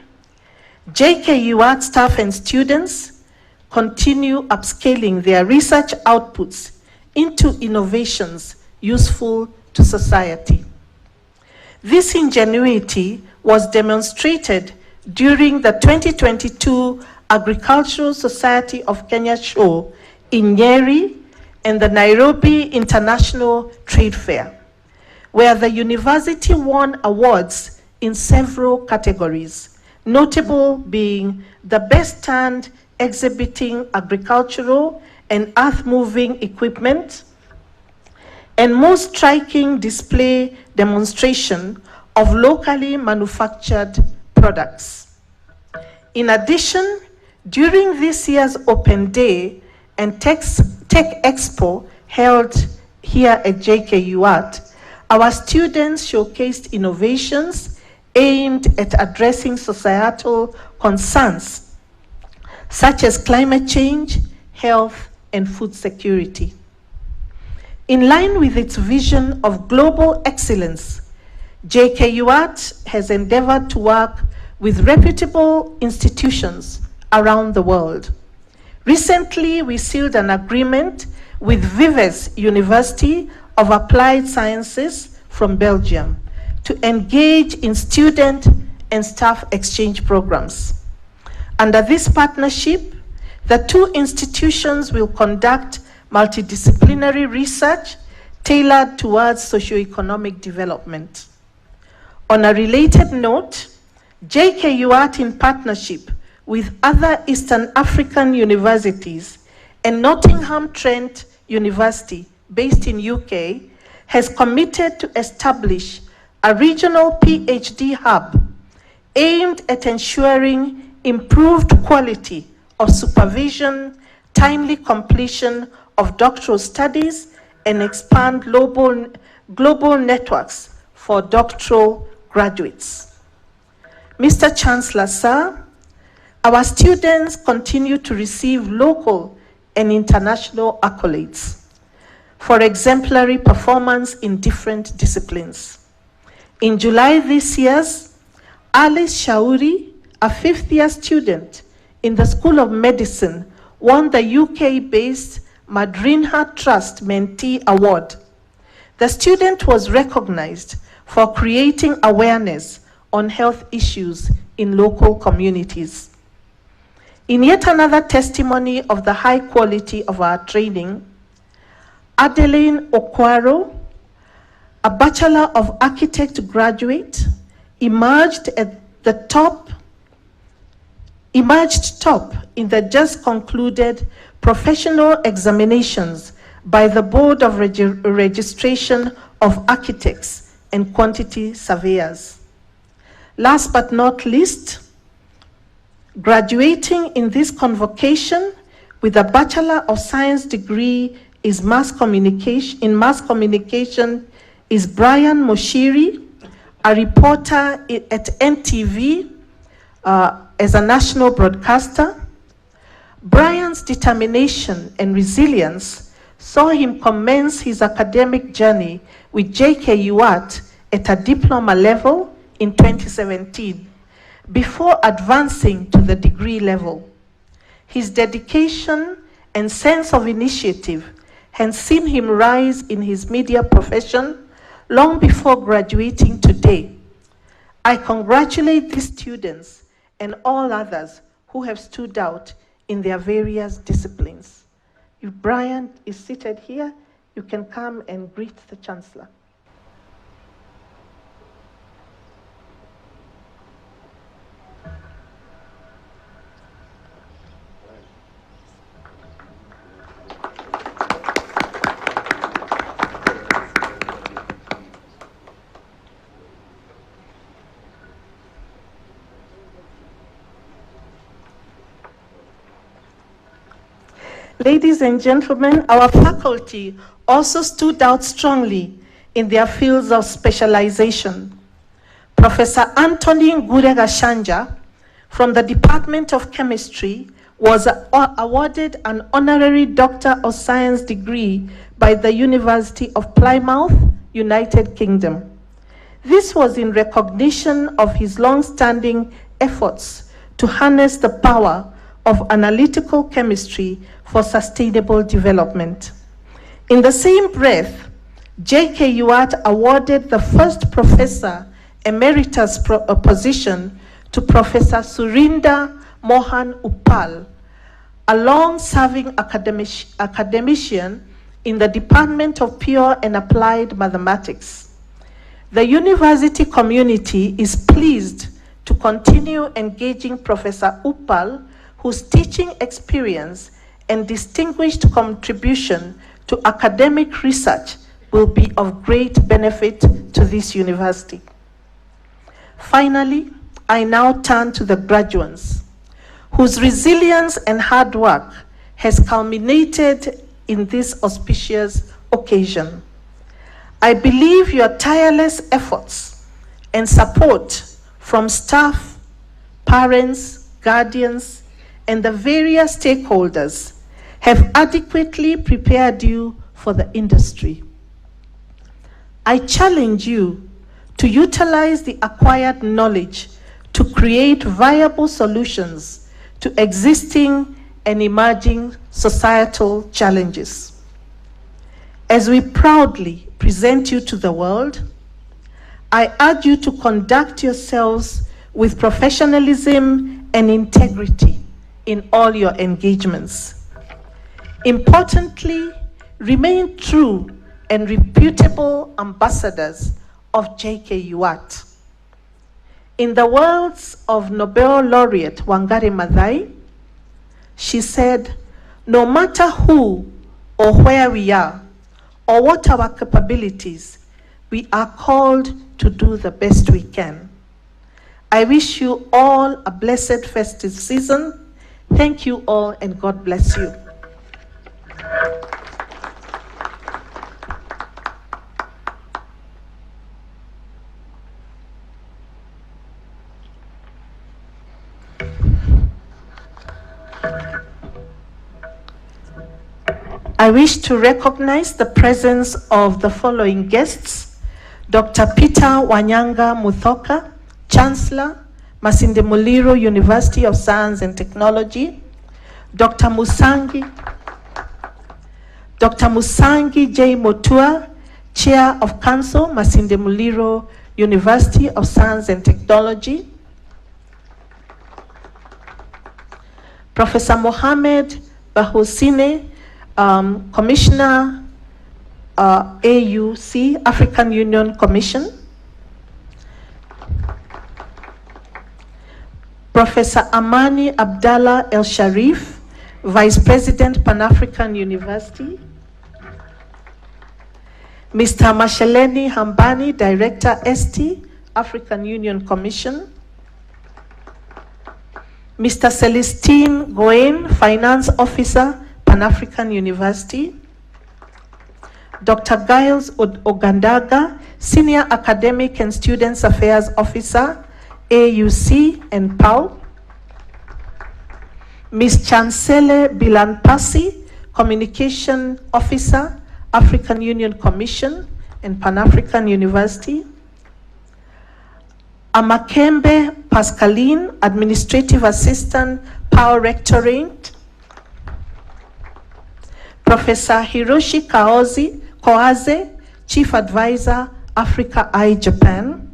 Jkuat staff and students continue upscaling their research outputs into innovations useful to society. This ingenuity was demonstrated during the 2022 Agricultural Society of Kenya show in Nyeri and the Nairobi International Trade Fair, where the university won awards in several categories, notable being the best stand exhibiting agricultural and earth-moving equipment, and most striking display demonstration of locally manufactured products. In addition, during this year's Open Day and Tech Expo held here at Jkuat, our students showcased innovations aimed at addressing societal concerns such as climate change, health, and food security. In line with its vision of global excellence, Jkuat has endeavored to work with reputable institutions around the world. Recently, we sealed an agreement with Vives University of Applied Sciences from Belgium to engage in student and staff exchange programs. Under this partnership, the two institutions will conduct multidisciplinary research tailored towards socioeconomic development. On a related note, Jkuat, in partnership with other Eastern African universities and Nottingham Trent University, based in UK, has committed to establish a regional PhD hub aimed at ensuring improved quality of supervision, timely completion of doctoral studies, and expand global networks for doctoral graduates. Mr. Chancellor, sir, our students continue to receive local and international accolades for exemplary performance in different disciplines. In July this year, Alice Shauri, a fifth-year student in the School of Medicine, won the UK-based Madrinha Trust Mentee Award. The student was recognized for creating awareness on health issues in local communities. In yet another testimony of the high quality of our training, Adeline Okwaro, a Bachelor of Architect graduate, emerged top in the just concluded professional examinations by the Board of Registration of Architects and Quantity Surveyors. Last but not least, graduating in this convocation with a Bachelor of Science degree in mass communication is Brian Moshiri, a reporter at NTV as a national broadcaster. Brian's determination and resilience saw him commence his academic journey with Jkuat at a diploma level in 2017, before advancing to the degree level. His dedication and sense of initiative has seen him rise in his media profession long before graduating today. I congratulate these students and all others who have stood out in their various disciplines. If Brian is seated here, you can come and greet the Chancellor. Ladies and gentlemen, our faculty also stood out strongly in their fields of specialization. Professor Anthony Ngure-Gashanja from the Department of Chemistry was awarded an honorary Doctor of Science degree by the University of Plymouth, United Kingdom. This was in recognition of his long-standing efforts to harness the power of analytical chemistry for sustainable development. In the same breath, Jkuat awarded the first Professor Emeritus position to Professor Surinder Mohan Uppal, a long-serving academician in the Department of Pure and Applied Mathematics. The university community is pleased to continue engaging Professor Uppal, whose teaching experience and distinguished contribution to academic research will be of great benefit to this university. Finally, I now turn to the graduates, whose resilience and hard work has culminated in this auspicious occasion. I believe your tireless efforts and support from staff, parents, guardians, and the various stakeholders have adequately prepared you for the industry. I challenge you to utilize the acquired knowledge to create viable solutions to existing and emerging societal challenges. As we proudly present you to the world, I urge you to conduct yourselves with professionalism and integrity in all your engagements. Importantly, remain true and reputable ambassadors of Jkuat. In the words of Nobel laureate Wangari Maathai, she said, "No matter who or where we are, or what our capabilities, we are called to do the best we can." I wish you all a blessed festive season. Thank you all, and God bless you. I wish to recognize the presence of the following guests: Dr. Peter Wanyanga Muthoka, Chancellor, Masinde Muliro University of Science and Technology; Dr. Musangi J. Motua, Chair of Council, Masinde Muliro University of Science and Technology; Professor Mohamed Bahusine, Commissioner, AUC, African Union Commission; Professor Amani Abdallah El Sharif, Vice President, Pan-African University; Mr. Masheleni Hambani, Director, ST, African Union Commission; Mr. Celestine Goen, Finance Officer, Pan-African University; Dr. Giles Ogandaga, Senior Academic and Students Affairs Officer, AUC and PAU; Ms. Chancellor Bilanpasi, Communication Officer, African Union Commission and Pan-African University; Amakembe Pascaline, Administrative Assistant, PAU Rectorate; Professor Hiroshi Koaze, Chief Advisor, Africa Eye Japan;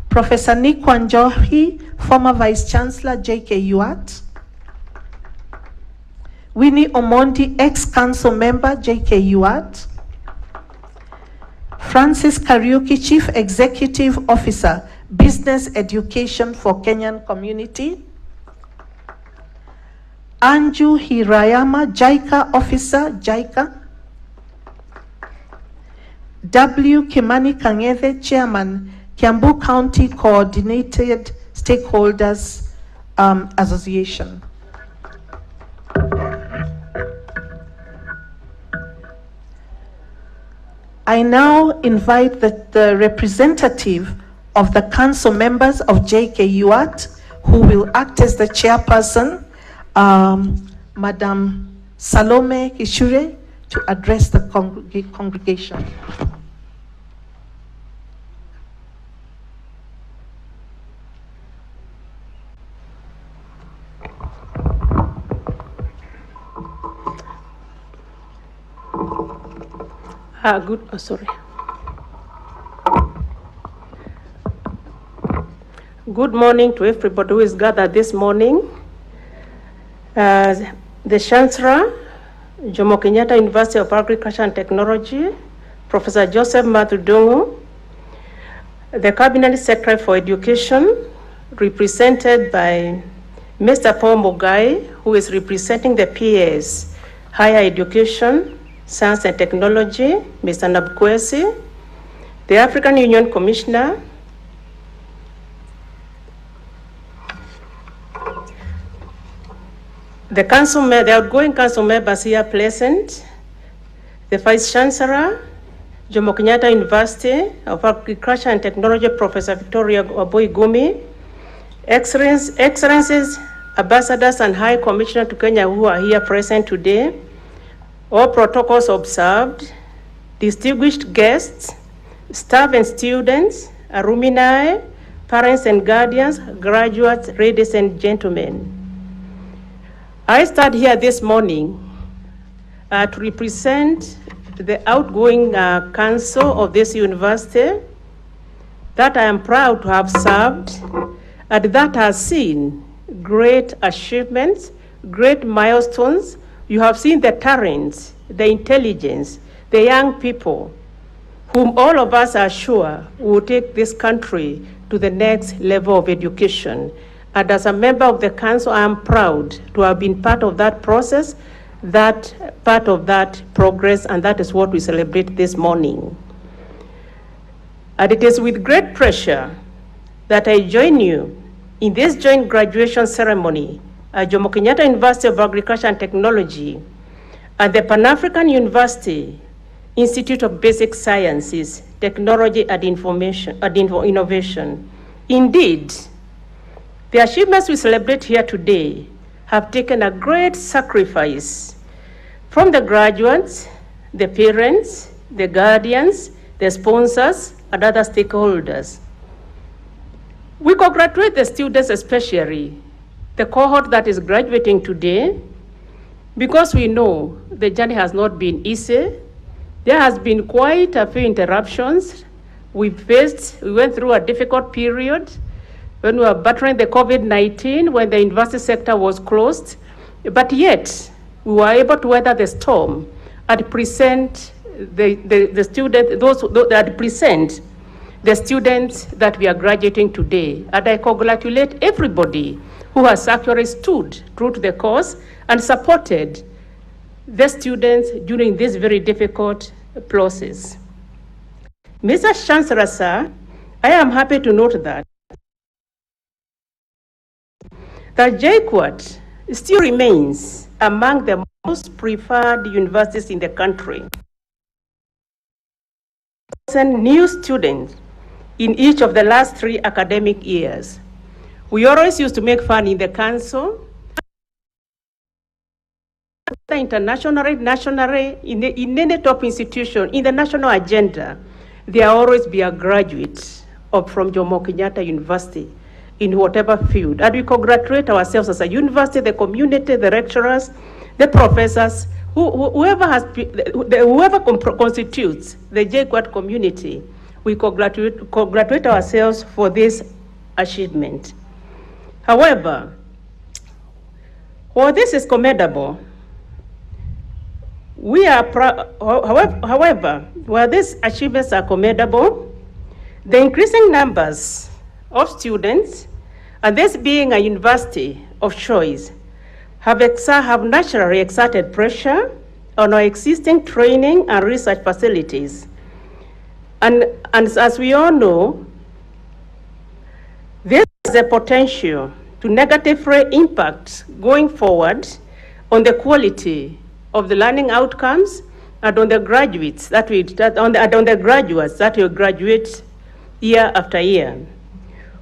Professor Nikwa Njohi, former Vice Chancellor, Jkuat; Winnie Omondi, ex-council member, Jkuat; Francis Kariuki, Chief Executive Officer, Business Education for Kenyan Community; Anju Hirayama, JICA Officer, JICA; W. Kimani Kang'ethe, Chairman, Kiambu County Coordinated Stakeholders Association. I now invite the representative of the council members of Jkuat, who will act as the chairperson, Madam Salome Kishure, to address the congregation. Good morning to everybody who is gathered this morning. The Chancellor, Jomo Kenyatta University of Agriculture and Technology, Professor Joseph Matudungu, the Cabinet Secretary for Education, represented by Mr. Paul Mugai, who is representing the PAs, Higher Education, Science and Technology, Mr. Nabkwesi, the African Union Commissioner, the outgoing council members here present, the Vice Chancellor, Jomo Kenyatta University of Agriculture and Technology, Professor Victoria Gumi, Excellencies, Ambassadors and High Commissioner to Kenya who are here present today, all protocols observed, distinguished guests, staff and students, alumni, parents and guardians, graduates, ladies and gentlemen. I stand here this morning to represent the outgoing council of this university that I am proud to have served and that has seen great achievements, great milestones. You have seen the talents, the intelligence, the young people, whom all of us are sure will take this country to the next level of education. And as a member of the council, I am proud to have been part of that process, that part of that progress, and that is what we celebrate this morning. And it is with great pleasure that I join you in this joint graduation ceremony at Jomo Kenyatta University of Agriculture and Technology and the Pan-African University Institute of Basic Sciences, Technology and Innovation. Indeed, the achievements we celebrate here today have taken a great sacrifice from the graduates, the parents, the guardians, the sponsors, and other stakeholders. We congratulate the students, especially the cohort that is graduating today, because we know the journey has not been easy. There has been quite a few interruptions. We went through a difficult period when we were battling the COVID-19, when the university sector was closed, but yet we were able to weather the storm and present the students that we are graduating today. And I congratulate everybody who has actually stood true to the cause and supported the students during this very difficult process. Mr. Chancellor, sir, I am happy to note that Jkuat still remains among the most preferred universities in the country. New students in each of the last 3 academic years. We always used to make fun in the council. Internationally, nationally, in any top institution, in the national agenda, there always be a graduate from Jomo Kenyatta University in whatever field. And we congratulate ourselves as a university, the community, the lecturers, the professors, whoever constitutes the Jkuat community. We congratulate ourselves for this achievement. However, while this is commendable, however, while these achievements are commendable, the increasing numbers of students, and this being a university of choice, have naturally exerted pressure on our existing training and research facilities. And as we all know, there is a potential to negatively impact going forward on the quality of the learning outcomes and on the graduates that will graduate year after year.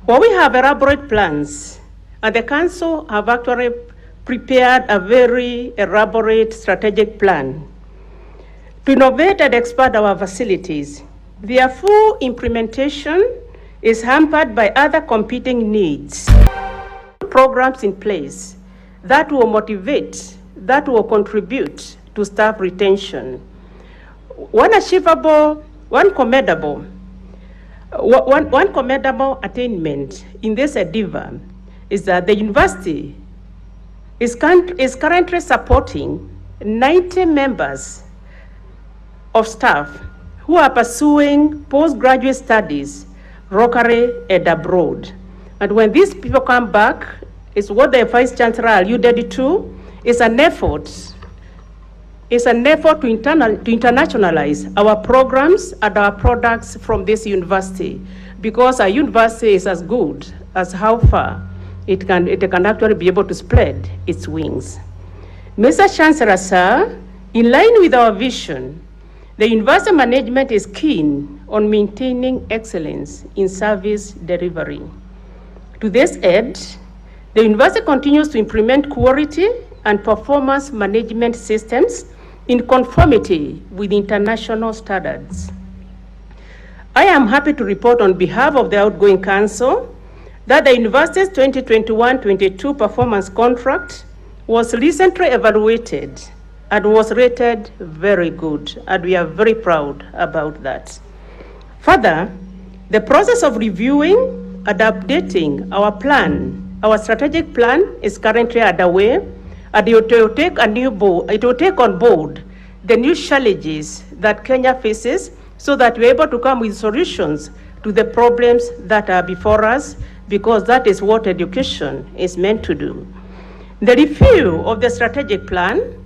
Well, we have elaborate plans, and the council have actually prepared a very elaborate strategic plan to innovate and expand our facilities. Their full implementation is hampered by other competing needs. Programs in place that will motivate, that will contribute to staff retention. One commendable attainment in this endeavor is that the university is currently supporting 90 members of staff who are pursuing postgraduate studies locally and abroad. And when these people come back, it's what the Vice Chancellor alluded to, is an effort to internationalize our programs and our products from this university, because our university is as good as how far it can actually be able to spread its wings. Mr. Chancellor, sir, in line with our vision, the university management is keen on maintaining excellence in service delivery. To this end, the university continues to implement quality and performance management systems in conformity with international standards. I am happy to report on behalf of the outgoing council that the university's 2021-22 performance contract was recently evaluated and was rated very good, and we are very proud about that. Further, the process of reviewing and updating our strategic plan is currently underway, and it will take on board the new challenges that Kenya faces so that we're able to come with solutions to the problems that are before us, because that is what education is meant to do. The review of the strategic plan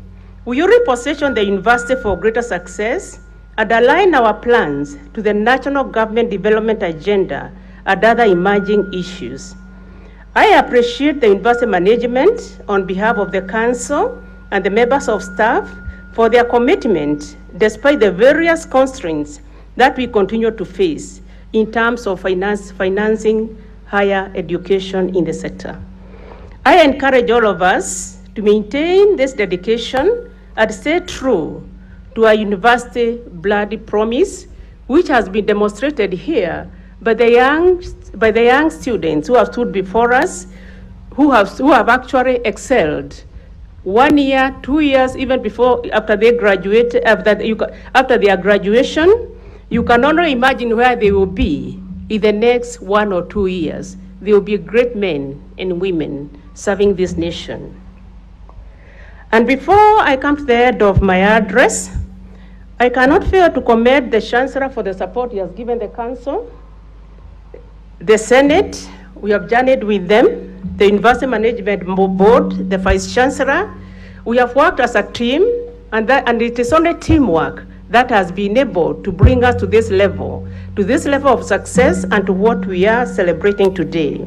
will reposition the university for greater success and align our plans to the national government development agenda and other emerging issues. I appreciate the university management on behalf of the council and the members of staff for their commitment despite the various constraints that we continue to face in terms of financing higher education in the sector. I encourage all of us to maintain this dedication and stay true to our university bloody promise, which has been demonstrated here by the young students who have stood before us, who have actually excelled 1 year, 2 years, even before, after they graduate, after their graduation. You can only imagine where they will be in the next 1 or 2 years. They will be great men and women serving this nation. And before I come to the end of my address, I cannot fail to commend the Chancellor for the support he has given the Council, the Senate. We have journeyed with them, the University Management Board, the Vice Chancellor. We have worked as a team, and it is only teamwork that has been able to bring us to this level of success and to what we are celebrating today.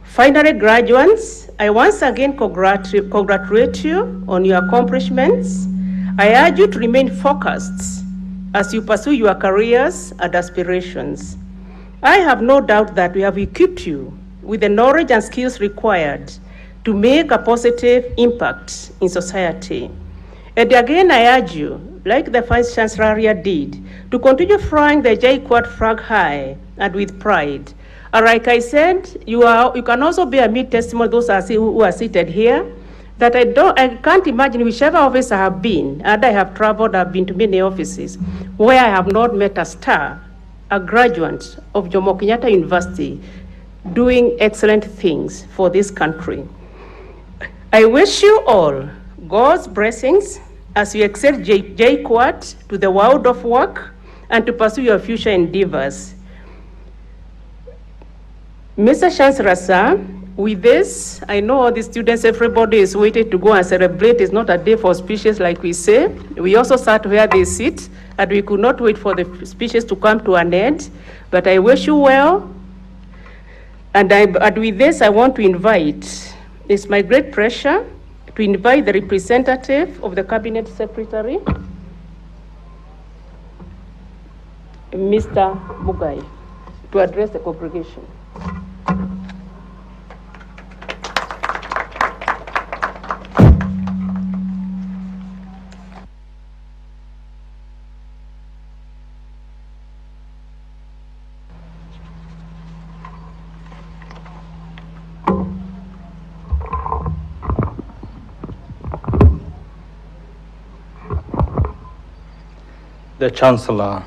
Finally, graduates, I once again congratulate you on your accomplishments. I urge you to remain focused as you pursue your careers and aspirations. I have no doubt that we have equipped you with the knowledge and skills required to make a positive impact in society. And again, I urge you, like the Vice Chancellor did, to continue flying the Jkuat flag high and with pride. And like I said, you can also bear me testimony, those who are seated here, that I can't imagine whichever office I have been, and I have traveled, I've been to many offices, where I have not met a star, a graduate of Jomo Kenyatta University, doing excellent things for this country. I wish you all God's blessings as you excel Jkuat to the world of work and to pursue your future endeavors. Mr. Chancellor, sir, with this, I know all the students, everybody is waiting to go and celebrate. It's not a day for speeches like we say. We also sat where they sit, and we could not wait for the speeches to come to an end. But I wish you well. And with this, I want to invite, it's my great pleasure to invite the representative of the Cabinet Secretary, Mr. Mugai, to address the congregation. The Chancellor,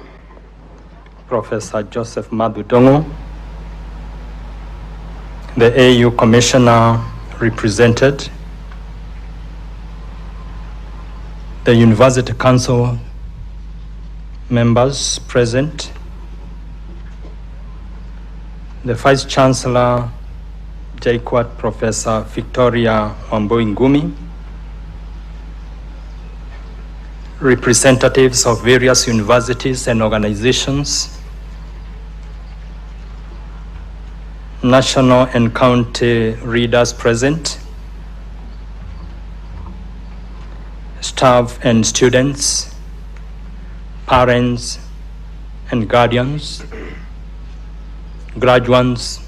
Professor Joseph Madudongo, the AU Commissioner represented, the University Council members present, the Vice Chancellor, Jkuat Professor Victoria Wambui-Ngumi, representatives of various universities and organizations, national and county readers present, staff and students, parents and guardians, graduates,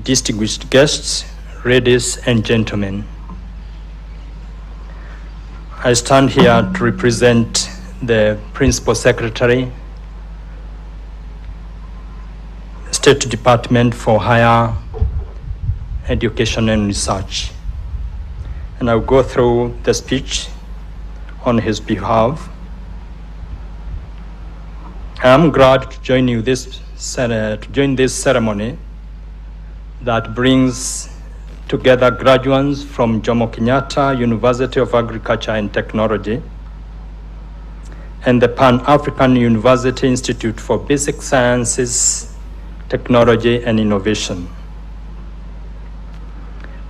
distinguished guests, ladies and gentlemen. I stand here to represent the Principal Secretary, State Department for Higher Education and Research. And I'll go through the speech on his behalf. I am glad to join you this ceremony that brings together graduates from Jomo Kenyatta University of Agriculture and Technology and the Pan-African University Institute for Basic Sciences, Technology and Innovation.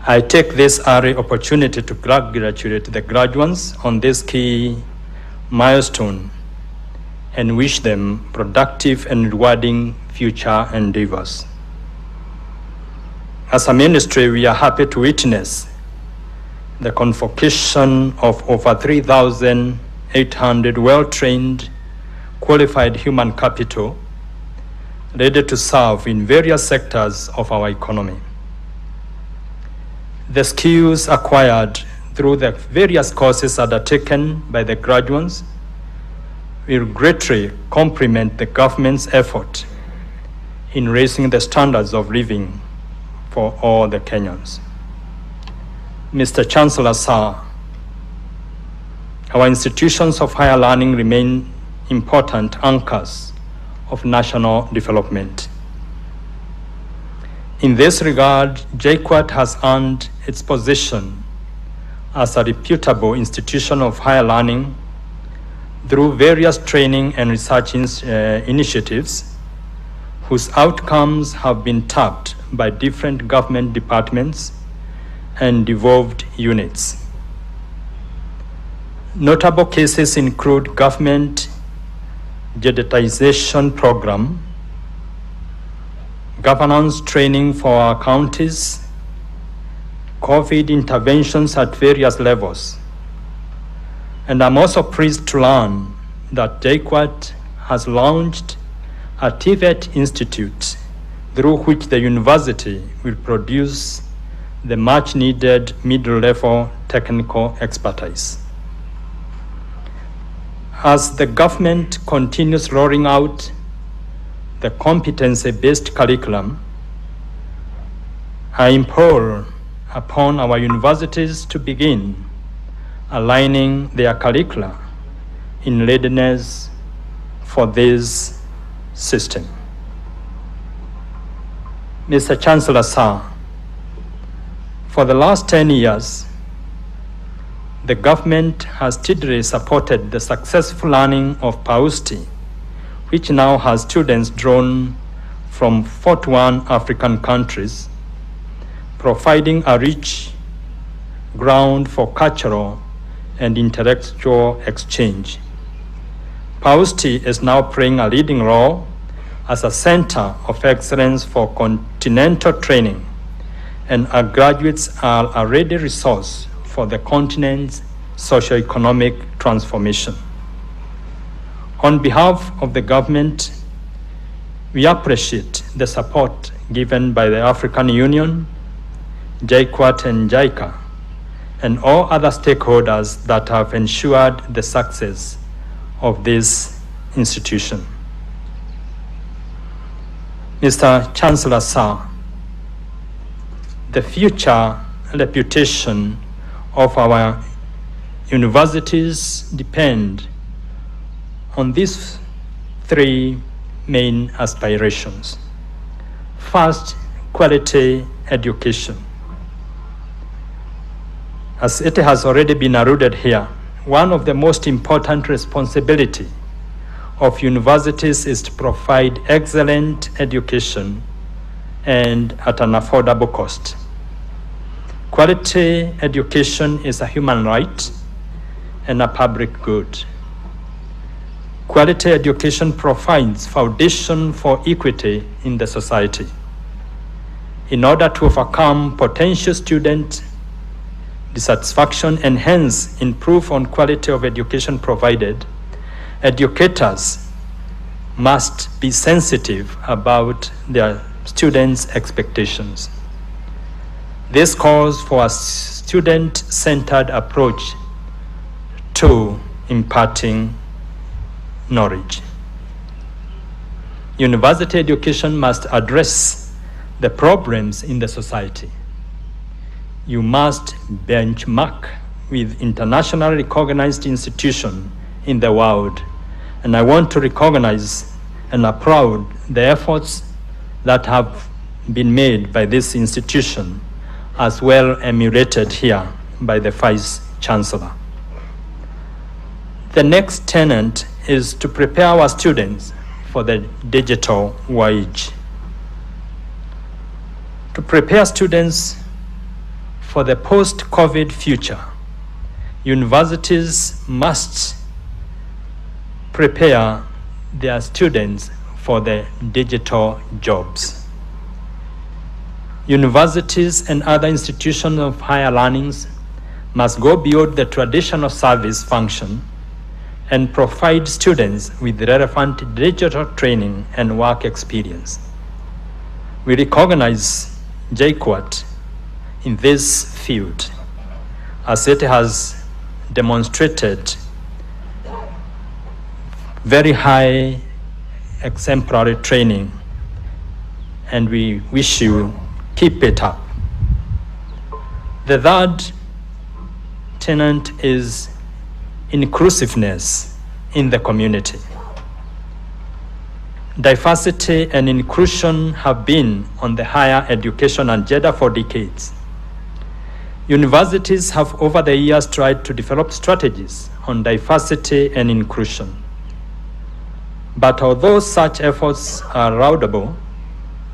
I take this early opportunity to congratulate the graduates on this key milestone and wish them productive and rewarding future endeavors. As a ministry, we are happy to witness the convocation of over 3,800 well-trained, qualified human capital ready to serve in various sectors of our economy. The skills acquired through the various courses undertaken by the graduates will greatly complement the government's effort in raising the standards of living for all the Kenyans. Mr. Chancellor, sir, our institutions of higher learning remain important anchors of national development. In this regard, Jkuat has earned its position as a reputable institution of higher learning through various training and research initiatives whose outcomes have been tapped by different government departments and devolved units. Notable cases include government digitization program, governance training for our counties, COVID interventions at various levels. And I'm also pleased to learn that Jkuat has launched a TVET Institute through which the university will produce the much needed middle-level technical expertise. As the government continues rolling out the competency-based curriculum, I implore upon our universities to begin aligning their curricula in readiness for this system. Mr. Chancellor, sir, for the last 10 years, the government has steadily supported the successful learning of PAUSTI, which now has students drawn from 41 African countries, providing a rich ground for cultural and intellectual exchange. PAUSTI is now playing a leading role as a center of excellence for continental training, and our graduates are a ready resource for the continent's socio-economic transformation. On behalf of the government, we appreciate the support given by the African Union, Jkuat and JICA, and all other stakeholders that have ensured the success of this institution. Mr. Chancellor, sir, the future reputation of our universities depend on these three main aspirations. First, quality education. As it has already been alluded here, one of the most important responsibilities of universities is to provide excellent education and at an affordable cost. Quality education is a human right and a public good. Quality education provides foundation for equity in the society. In order to overcome potential student dissatisfaction, and hence improve on quality of education provided, educators must be sensitive about their students' expectations. This calls for a student-centered approach to imparting knowledge. University education must address the problems in the society. You must benchmark with internationally recognized institutions in the world. And I want to recognize and applaud the efforts that have been made by this institution, as well emulated here by the Vice Chancellor. The next tenet is to prepare our students for the digital age. To prepare students for the post-COVID future, universities must prepare their students for the digital jobs. Universities and other institutions of higher learnings must go beyond the traditional service function and provide students with relevant digital training and work experience. We recognize Jkuat in this field, as it has demonstrated very high exemplary training, and we wish you keep it up. The third tenet is inclusiveness in the community. Diversity and inclusion have been on the higher education agenda for decades. Universities have over the years tried to develop strategies on diversity and inclusion. But although such efforts are laudable,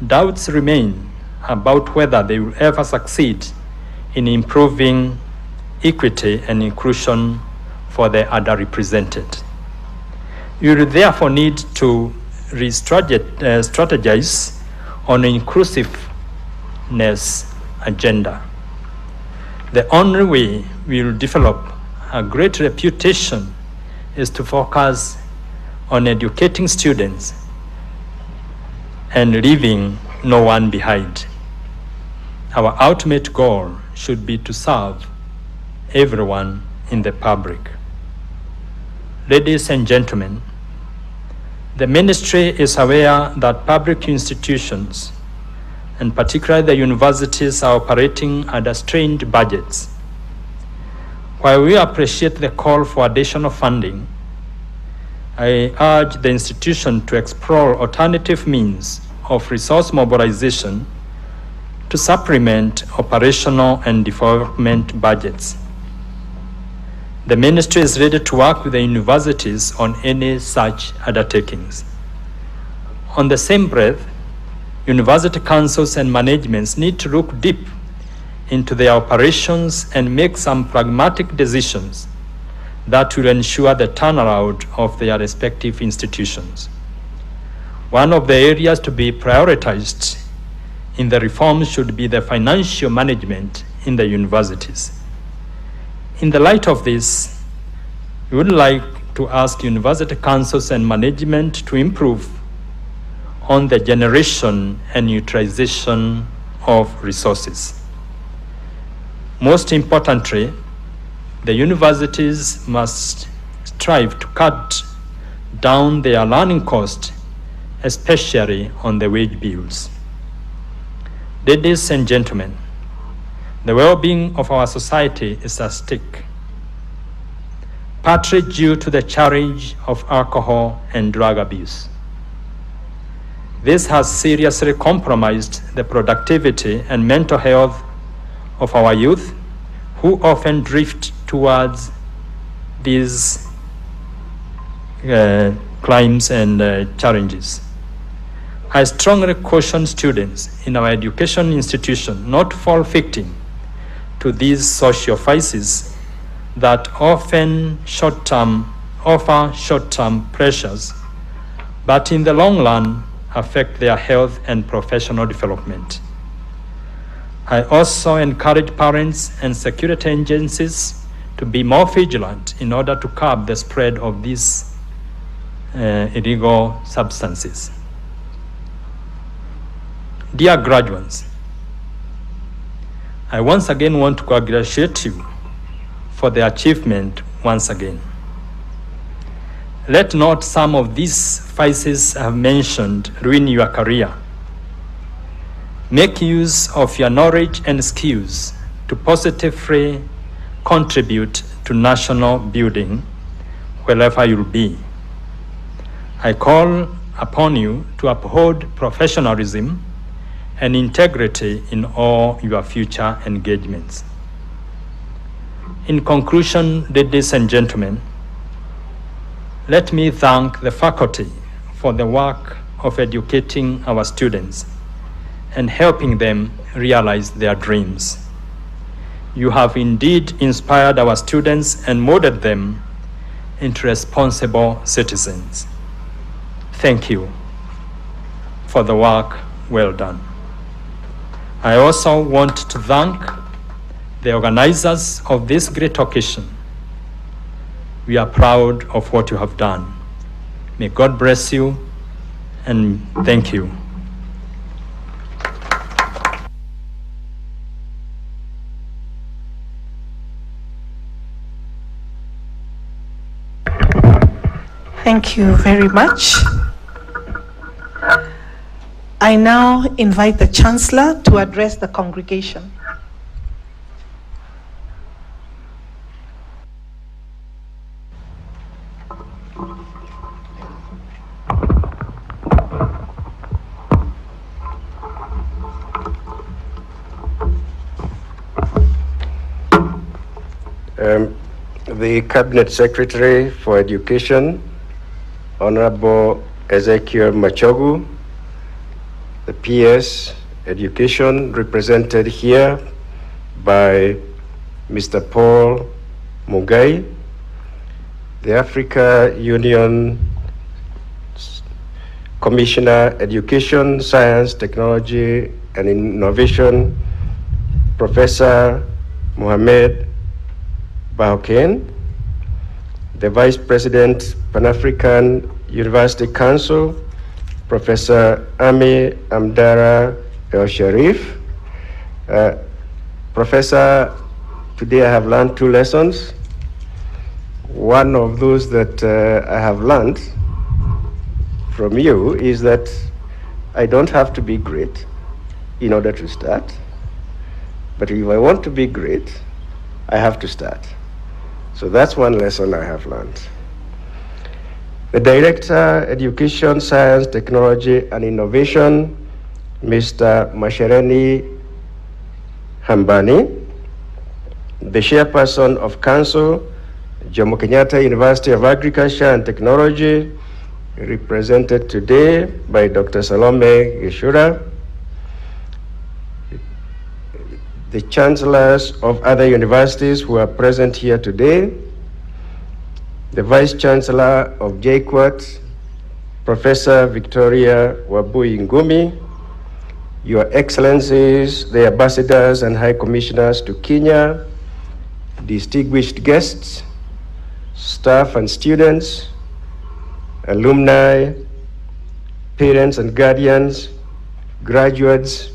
doubts remain about whether they will ever succeed in improving equity and inclusion for the underrepresented. You will therefore need to strategize on an inclusiveness agenda. The only way we will develop a great reputation is to focus on educating students and leaving no one behind. Our ultimate goal should be to serve everyone in the public. Ladies and gentlemen, the ministry is aware that public institutions, and particularly the universities, are operating under strained budgets. While we appreciate the call for additional funding, I urge the institution to explore alternative means of resource mobilization to supplement operational and development budgets. The ministry is ready to work with the universities on any such undertakings. On the same breath, university councils and managements need to look deep into their operations and make some pragmatic decisions that will ensure the turnaround of their respective institutions. One of the areas to be prioritized in the reform should be the financial management in the universities. In the light of this, we would like to ask university councils and management to improve on the generation and utilization of resources. Most importantly, the universities must strive to cut down their learning costs, especially on the wage bills. Ladies and gentlemen, the well-being of our society is at stake, partly due to the challenge of alcohol and drug abuse. This has seriously compromised the productivity and mental health of our youth, who often drift towards these crimes and challenges. I strongly caution students in our education institution not to fall victim to these social vices that offer short-term pressures, but in the long run affect their health and professional development. I also encourage parents and security agencies to be more vigilant in order to curb the spread of these illegal substances. Dear graduates, I once again want to congratulate you for the achievement once again. Let not some of these vices I have mentioned ruin your career. Make use of your knowledge and skills to positively contribute to national building wherever you'll be. I call upon you to uphold professionalism and integrity in all your future engagements. In conclusion, ladies and gentlemen, let me thank the faculty for the work of educating our students and helping them realize their dreams. You have indeed inspired our students and molded them into responsible citizens. Thank you for the work well done. I also want to thank the organizers of this great occasion. We are proud of what you have done. May God bless you, and thank you. Thank you very much. I now invite the Chancellor to address the congregation. The Cabinet Secretary for Education, Honorable Ezekiel Machogu, the PS Education represented here by Mr. Paul Mugai, the Africa Union Commissioner, Education, Science, Technology, and Innovation, Professor Mohamed Bahoken, the Vice President, Pan-African University Council, Professor Ami Amdara El Sharif. Professor, today I have learned 2 lessons. One of those that I have learned from you is that I don't have to be great in order to start. But if I want to be great, I have to start. So that's one lesson I have learned. The Director, Education, Science, Technology, and Innovation, Mr. Mashereni Hambani, the Chairperson of Council, Jomo Kenyatta University of Agriculture and Technology, represented today by Dr. Salome Gishura, the Chancellors of other universities who are present here today, the Vice Chancellor of Jkuat, Professor Victoria Wabui Ngumi, Your Excellencies, the Ambassadors and High Commissioners to Kenya, distinguished guests, staff and students, alumni, parents and guardians, graduates,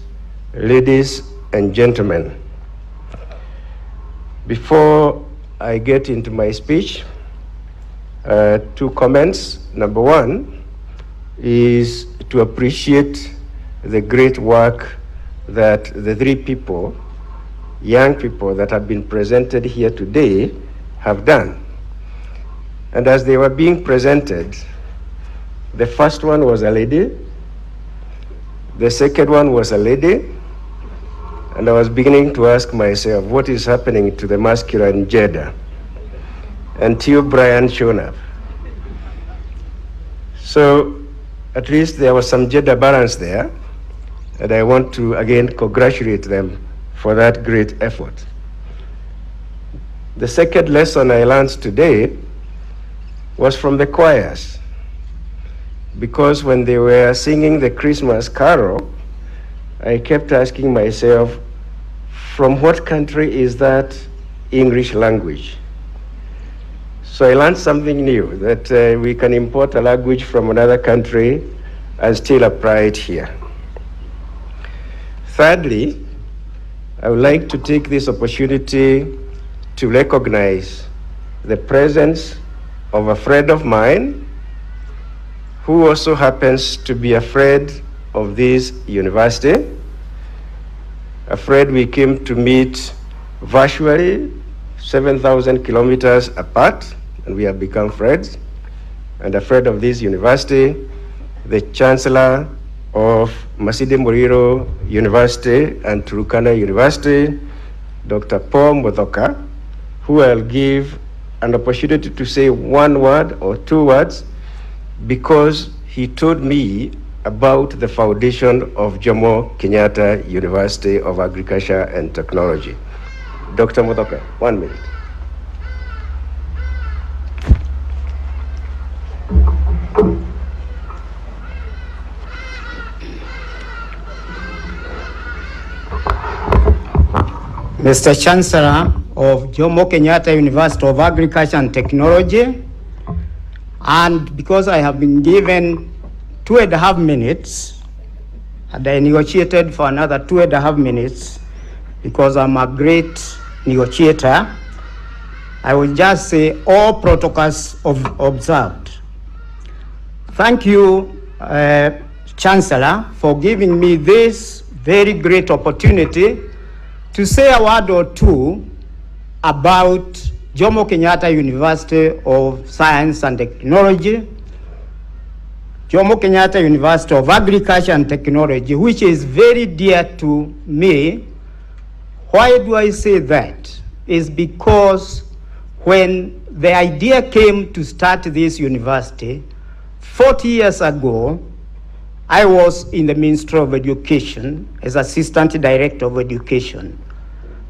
ladies and gentlemen. Before I get into my speech, 2 comments. Number 1 is to appreciate the great work that the 3 people, young people that have been presented here today have done. And as they were being presented, the first one was a lady, the second one was a lady, and I was beginning to ask myself, what is happening to the masculine gender? Until Brian showed up. So at least there was some gender balance there, and I want to again congratulate them for that great effort. The second lesson I learned today was from the choirs, because when they were singing the Christmas carol, I kept asking myself, from what country is that English language? So I learned something new, that we can import a language from another country and still apply it here. Thirdly, I would like to take this opportunity to recognize the presence of a friend of mine who also happens to be a friend of this university, a friend we came to meet virtually 7,000 kilometers apart, and we have become friends, and a friend of this university, the Chancellor of Masinde Muliro University and Turkana University, Dr. Paul Muthoka, who I'll give an opportunity to say one word or two words because he told me about the foundation of Jomo Kenyatta University of Agriculture and Technology. Dr. Muthoka, 1 minute. Mr. Chancellor of Jomo Kenyatta University of Agriculture and Technology, and because I have been given 2.5 minutes, and I negotiated for another 2.5 minutes because I'm a great negotiator, I will just say all protocols observed. Thank you, Chancellor, for giving me this very great opportunity to say a word or two about Jomo Kenyatta University of Science and Technology, Jomo Kenyatta University of Agriculture and Technology, which is very dear to me. Why do I say that? Is because when the idea came to start this university 40 years ago, I was in the Ministry of Education as Assistant Director of Education.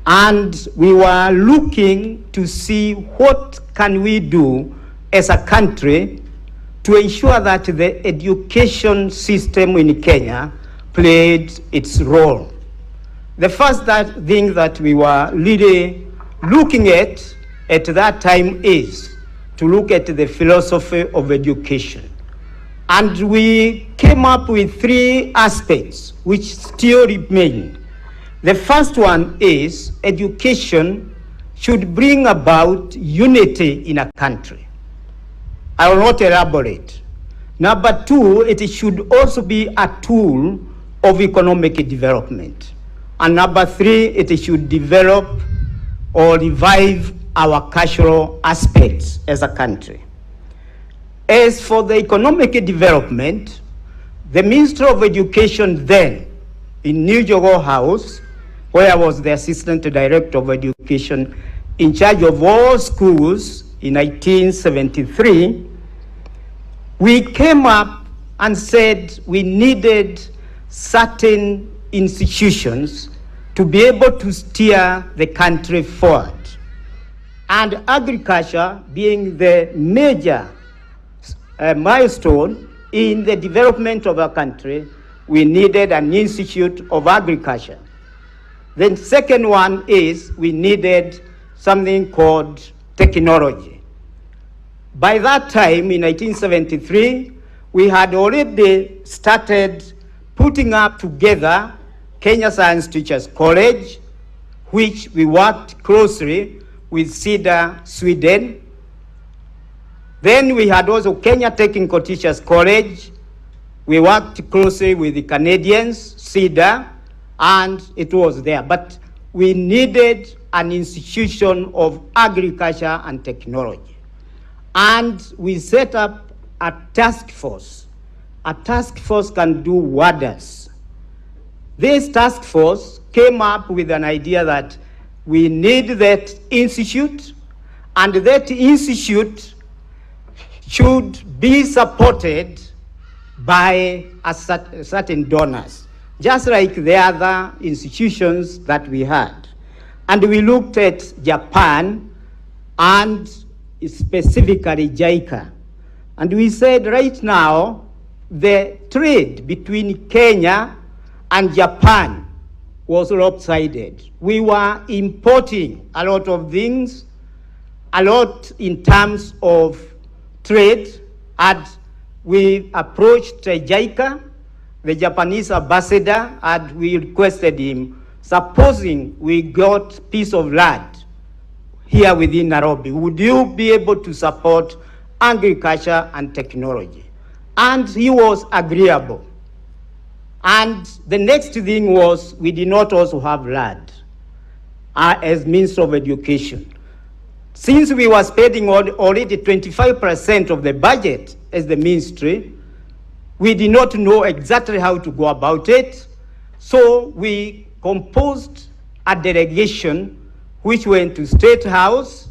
And we were looking to see what can we do as a country to ensure that the education system in Kenya played its role. The first thing that we were really looking at that time is to look at the philosophy of education. And we came up with 3 aspects which still remain. The first one is education should bring about unity in a country. I will not elaborate. Number 2, it should also be a tool of economic development. And number 3, it should develop or revive our cultural aspects as a country. As for the economic development, the Minister of Education then, in New Jogo House, where I was the Assistant Director of Education in charge of all schools in 1973, we came up and said we needed certain institutions to be able to steer the country forward. And agriculture being the major milestone in the development of our country, we needed an Institute of Agriculture. The second one is we needed something called technology. By that time, in 1973, we had already started putting up together Kenya Science Teachers College, which we worked closely with CEDA Sweden. Then we had also Kenya Technical Teachers College. We worked closely with the Canadians, CEDA, and it was there. But we needed an institution of agriculture and technology. And we set up a task force. A task force can do wonders. This task force came up with an idea that we need that institute, and that institute should be supported by certain donors, just like the other institutions that we had. And we looked at Japan and specifically JICA. And we said right now, the trade between Kenya and Japan was lopsided. We were importing a lot of things, a lot in terms of trade, and we approached JICA, the Japanese ambassador, and we requested him, supposing we got a piece of land here within Nairobi, would you be able to support agriculture and technology? And he was agreeable. And the next thing was, we did not also have land as means of education. Since we were spending already 25% of the budget as the ministry, we did not know exactly how to go about it. So we composed a delegation which went to State House,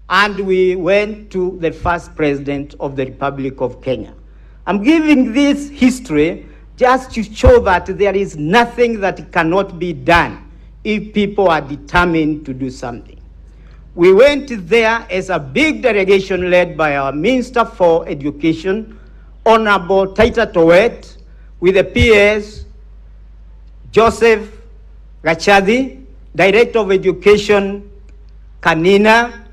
and we went to the first president of the Republic of Kenya. I'm giving this history just to show that there is nothing that cannot be done if people are determined to do something. We went there as a big delegation led by our Minister for Education, Honorable Taita Towet, with the PS, Joseph Gachadi, Director of Education, Kanina,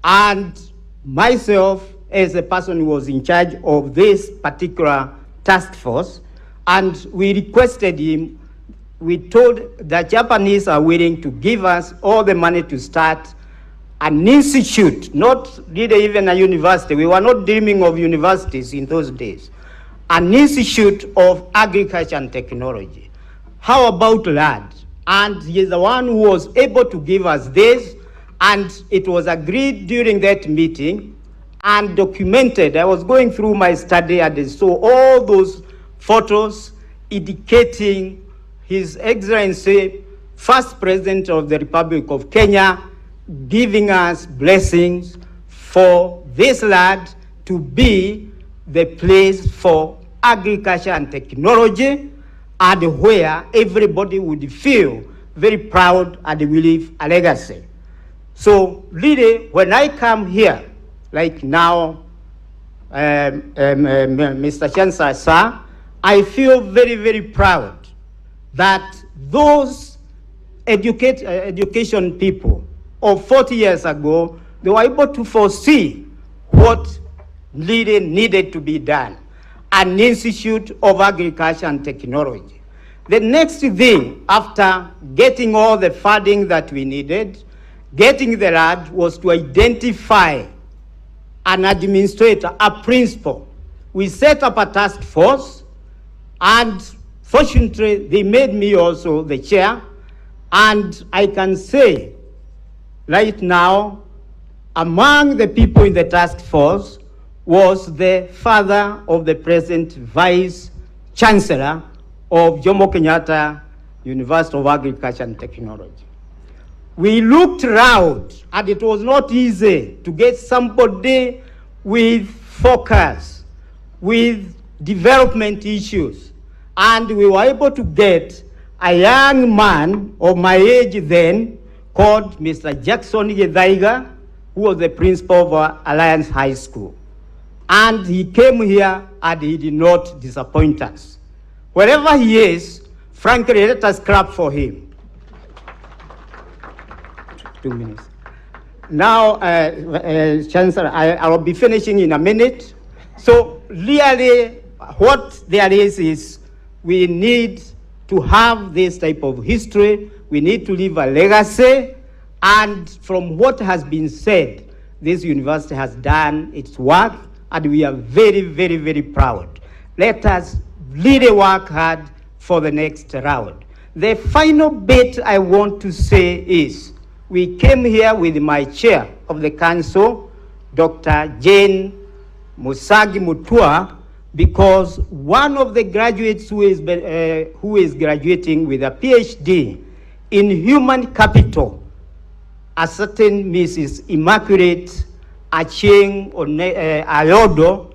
and myself as the person who was in charge of this particular task force. And we requested him, we told the Japanese are willing to give us all the money to start an institute, not really even a university. We were not dreaming of universities in those days. An institute of agriculture and technology. How about land? And he is the one who was able to give us this, and it was agreed during that meeting and documented. I was going through my study and I saw all those photos indicating His Excellency, First President of the Republic of Kenya, giving us blessings for this land to be the place for agriculture and technology, and where everybody would feel very proud and will leave a legacy. So really, when I come here, like now, Mr. Chancellor, sir, I feel very, very proud that those education people of 40 years ago, they were able to foresee what really needed to be done. An Institute of Agriculture and Technology. The next thing, after getting all the funding that we needed, getting the land, was to identify an administrator, a principal. We set up a task force, and fortunately, they made me also the chair, and I can say, right now, among the people in the task force was the father of the present Vice Chancellor of Jomo Kenyatta University of Agriculture and Technology. We looked around, and it was not easy to get somebody with focus, with development issues. And we were able to get a young man of my age then, called Mr. Jackson Gedaiga, who was the principal of Alliance High School. And he came here and he did not disappoint us. Wherever he is, frankly, let us clap for him. 2 minutes. Now, Chancellor, I will be finishing in a minute. So really, what there is we need to have this type of history. We need to leave a legacy. And from what has been said, this university has done its work, and we are very, very, very proud. Let us really work hard for the next round. The final bit I want to say is, we came here with my chair of the council, Dr. Jane Musagi Mutua, because one of the graduates who is graduating with a PhD in human capital, a certain Mrs. Immaculate Acheng Ayodo,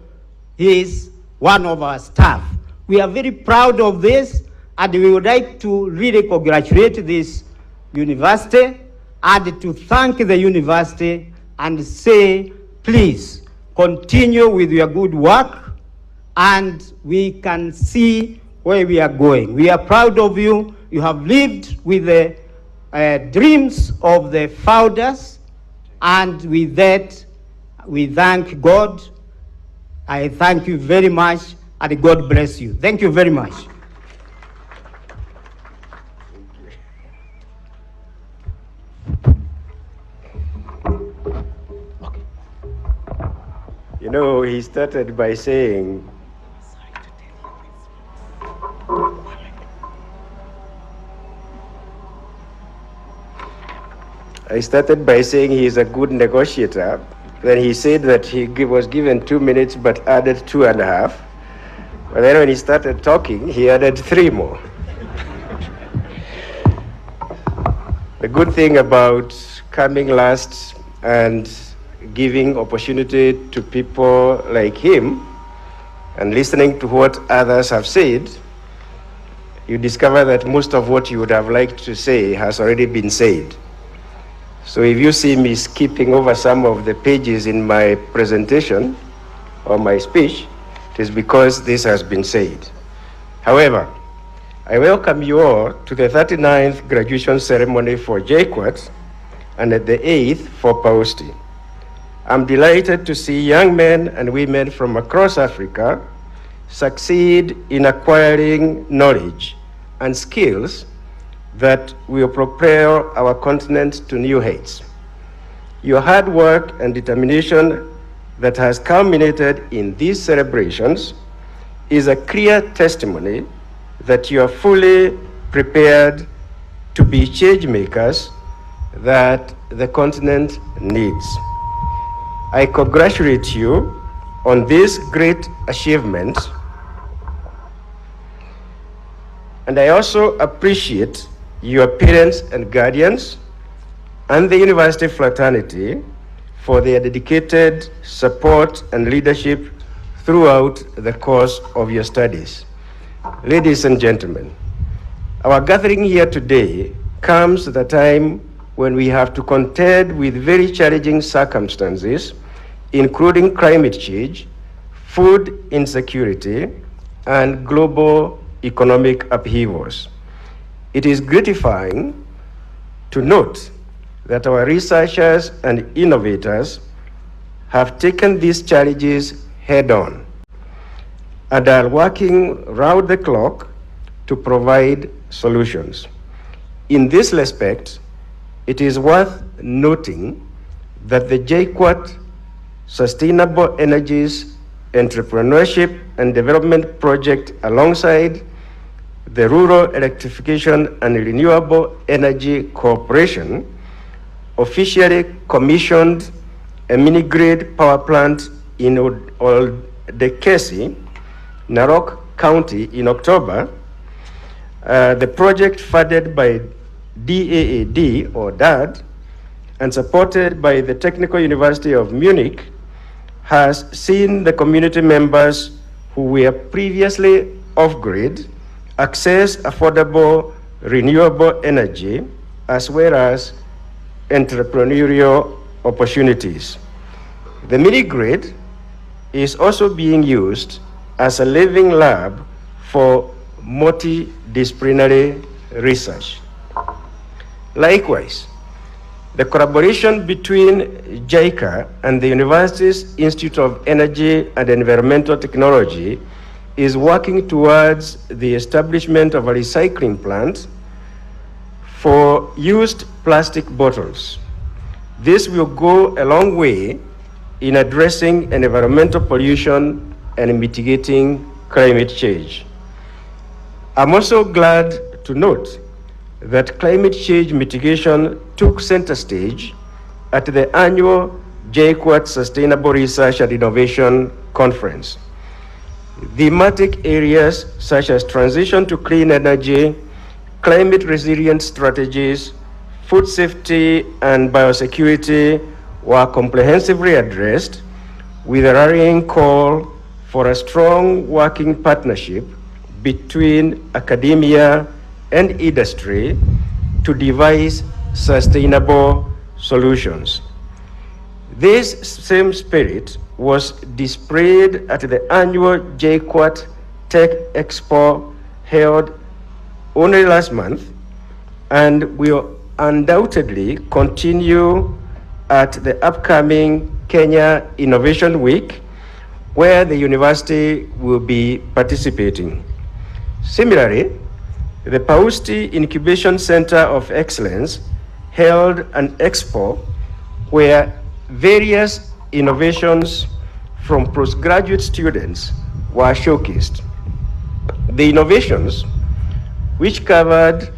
is one of our staff. We are very proud of this, and we would like to really congratulate this university and to thank the university and say, please continue with your good work, and we can see where we are going. We are proud of you. You have lived with the dreams of the founders, and with that, we thank God. I thank you very much, and God bless you. Thank you very much. You know, he started by saying, he is a good negotiator. Then he said that he was given 2 minutes but added 2.5. But then when he started talking, he added 3 more. The good thing about coming last and giving opportunity to people like him and listening to what others have said, you discover that most of what you would have liked to say has already been said. So if you see me skipping over some of the pages in my presentation or my speech, it is because this has been said. However, I welcome you all to the 39th graduation ceremony for Jkuat and at the 8th for Pausti. I'm delighted to see young men and women from across Africa succeed in acquiring knowledge and skills that will propel our continent to new heights. Your hard work and determination that has culminated in these celebrations is a clear testimony that you are fully prepared to be change makers that the continent needs. I congratulate you on this great achievement, and I also appreciate your parents and guardians and the university fraternity for their dedicated support and leadership throughout the course of your studies. Ladies and gentlemen, our gathering here today comes at a time when we have to contend with very challenging circumstances, including climate change, food insecurity, and global economic upheavals. It is gratifying to note that our researchers and innovators have taken these challenges head-on and are working round the clock to provide solutions. In this respect, it is worth noting that the Jkuat Sustainable Energies Entrepreneurship and Development Project, alongside the Rural Electrification and Renewable Energy Corporation, officially commissioned a mini-grid power plant in Oldekesi, Narok County in October. The project, funded by DAAD or DAD and supported by the Technical University of Munich, has seen the community members who were previously off-grid access affordable renewable energy as well as entrepreneurial opportunities. The mini-grid is also being used as a living lab for multidisciplinary research. Likewise, the collaboration between JICA and the university's Institute of Energy and Environmental Technology is working towards the establishment of a recycling plant for used plastic bottles. This will go a long way in addressing environmental pollution and mitigating climate change. I'm also glad to note that climate change mitigation took center stage at the annual Jkuat Sustainable Research and Innovation Conference. Thematic areas such as transition to clean energy, climate resilient strategies, food safety and biosecurity were comprehensively addressed, with a rallying call for a strong working partnership between academia and industry to devise sustainable solutions. This same spirit was displayed at the annual Jkuat Tech Expo held only last month and will undoubtedly continue at the upcoming Kenya Innovation Week, where the university will be participating. Similarly, the Pausti Incubation Center of Excellence held an expo where various innovations from postgraduate students were showcased. The innovations, which covered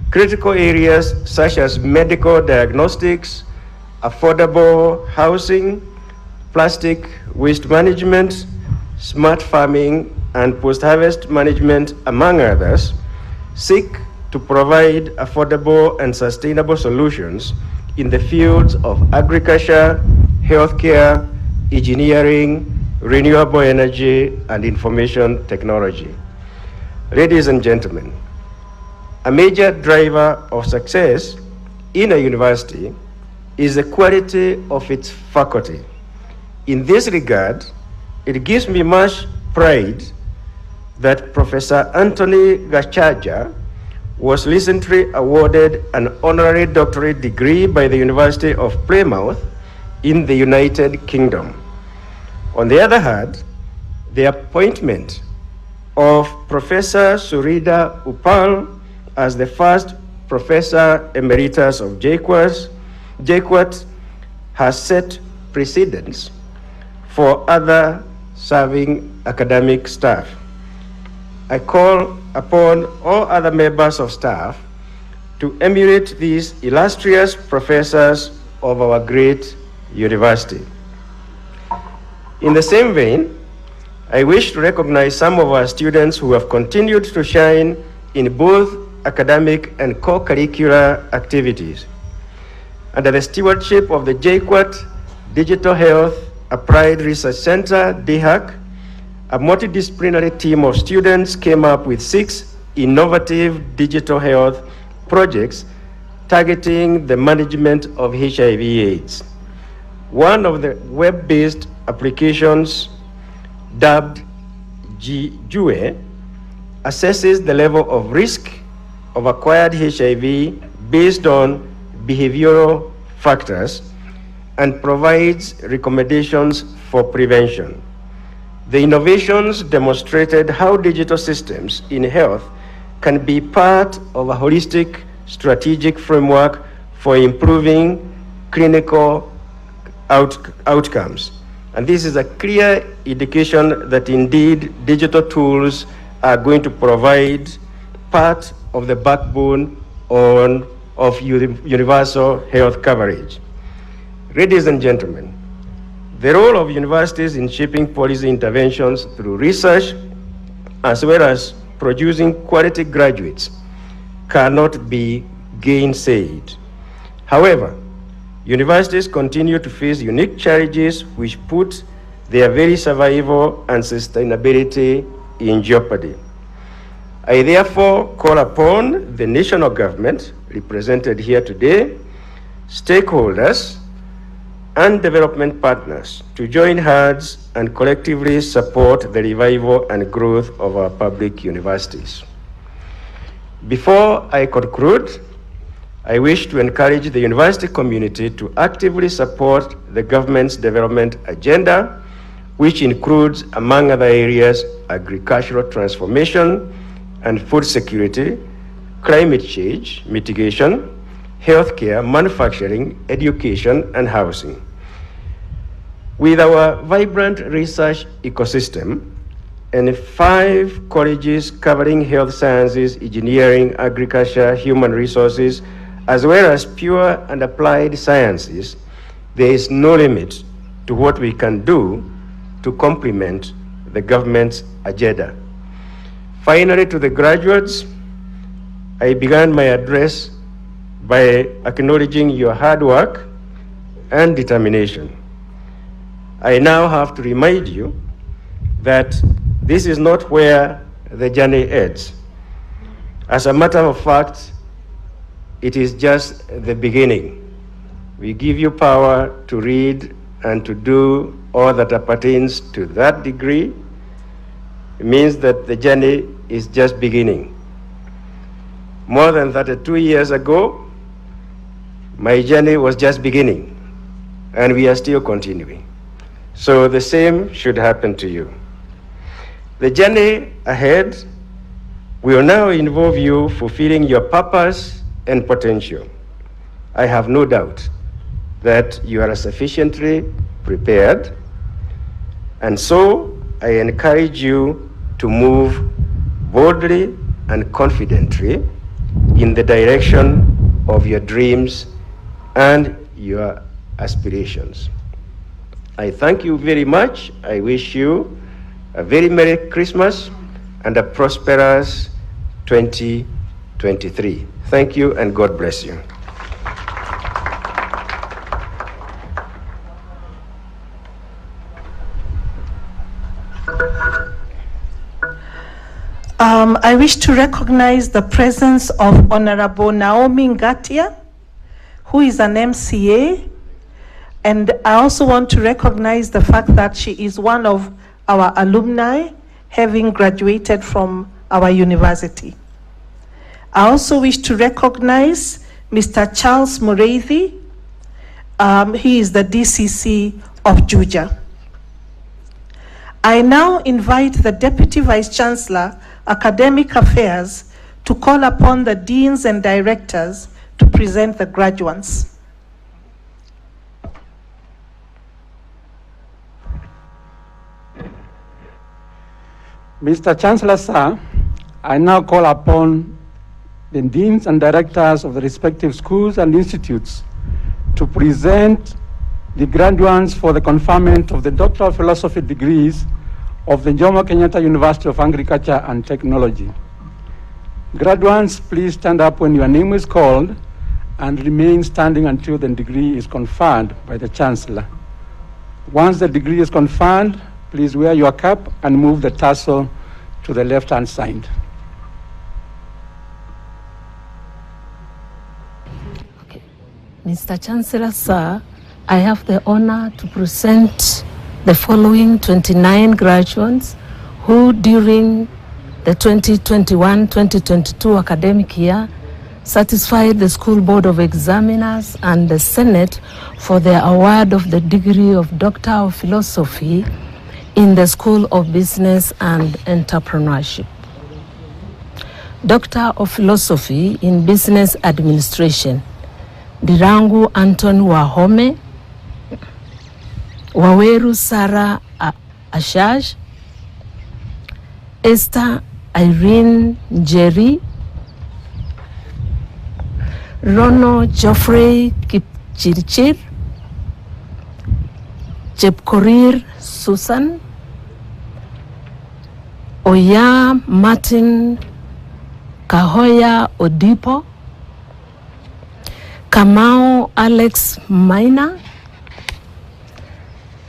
critical areas such as medical diagnostics, affordable housing, plastic waste management, smart farming, and post-harvest management, among others, seek to provide affordable and sustainable solutions in the fields of agriculture, healthcare, engineering, renewable energy, and information technology. Ladies and gentlemen, a major driver of success in a university is the quality of its faculty. In this regard, it gives me much pride that Professor Anthony Gachaja was recently awarded an honorary doctorate degree by the University of Plymouth in the United Kingdom. On the other hand, the appointment of Professor Surida Upal as the first Professor Emeritus of Jkuat has set precedents for other serving academic staff. I call upon all other members of staff to emulate these illustrious professors of our great university. In the same vein, I wish to recognize some of our students who have continued to shine in both academic and co-curricular activities. Under the stewardship of the Jkuat Digital Health Applied Research Center, DHAC, a multidisciplinary team of students came up with 6 innovative digital health projects targeting the management of HIV/AIDS. One of the web-based applications, dubbed Jkuat, assesses the level of risk of acquired HIV based on behavioral factors and provides recommendations for prevention. The innovations demonstrated how digital systems in health can be part of a holistic strategic framework for improving clinical outcomes. And this is a clear indication that indeed digital tools are going to provide part of the backbone of universal health coverage. Ladies and gentlemen, the role of universities in shaping policy interventions through research, as well as producing quality graduates, cannot be gainsaid. However, universities continue to face unique challenges which put their very survival and sustainability in jeopardy. I therefore call upon the national government, represented here today, stakeholders, and development partners to join hands and collectively support the revival and growth of our public universities. Before I conclude, I wish to encourage the university community to actively support the government's development agenda, which includes, among other areas, agricultural transformation and food security, climate change mitigation, healthcare, manufacturing, education, and housing. With our vibrant research ecosystem and 5 colleges covering health sciences, engineering, agriculture, human resources, as well as pure and applied sciences, there is no limit to what we can do to complement the government's agenda. Finally, to the graduates, I began my address by acknowledging your hard work and determination. I now have to remind you that this is not where the journey ends. As a matter of fact, it is just the beginning. We give you power to read and to do all that appertains to that degree. It means that the journey is just beginning. More than 32 years ago, my journey was just beginning, and we are still continuing. So the same should happen to you. The journey ahead will now involve you fulfilling your purpose and potential. I have no doubt that you are sufficiently prepared, and so I encourage you to move boldly and confidently in the direction of your dreams and your aspirations. I thank you very much. I wish you a very Merry Christmas and a prosperous 2023. Thank you and God bless you. I wish to recognize the presence of Honorable Naomi Ngatia, who is an MCA, and I also want to recognize the fact that she is one of our alumni, having graduated from our university. I also wish to recognize Mr. Charles Mureithi. He is the DCC of Juja. I now invite the Deputy Vice Chancellor, Academic Affairs, to call upon the deans and directors to present the graduates. Mr. Chancellor, sir, I now call upon the deans and directors of the respective schools and institutes to present the graduates for the conferment of the Doctor of Philosophy degrees of the Jomo Kenyatta University of Agriculture and Technology. Graduates, please stand up when your name is called and remain standing until the degree is conferred by the Chancellor. Once the degree is conferred, please wear your cap and move the tassel to the left-hand side. Okay. Mr. Chancellor, sir, I have the honor to present the following 29 graduates who during the 2021-2022 academic year satisfied the School Board of Examiners and the Senate for the award of the degree of Doctor of Philosophy in the School of Business and Entrepreneurship. Doctor of Philosophy in Business Administration, Dirangu Anton Wahome, Waweru Sarah Ashaj, Esther Irene Njeri, Rono Geoffrey Kipchirchir, Chepkorir Susan, Oya Martin Kahoya Odipo, Kamau Alex Maina,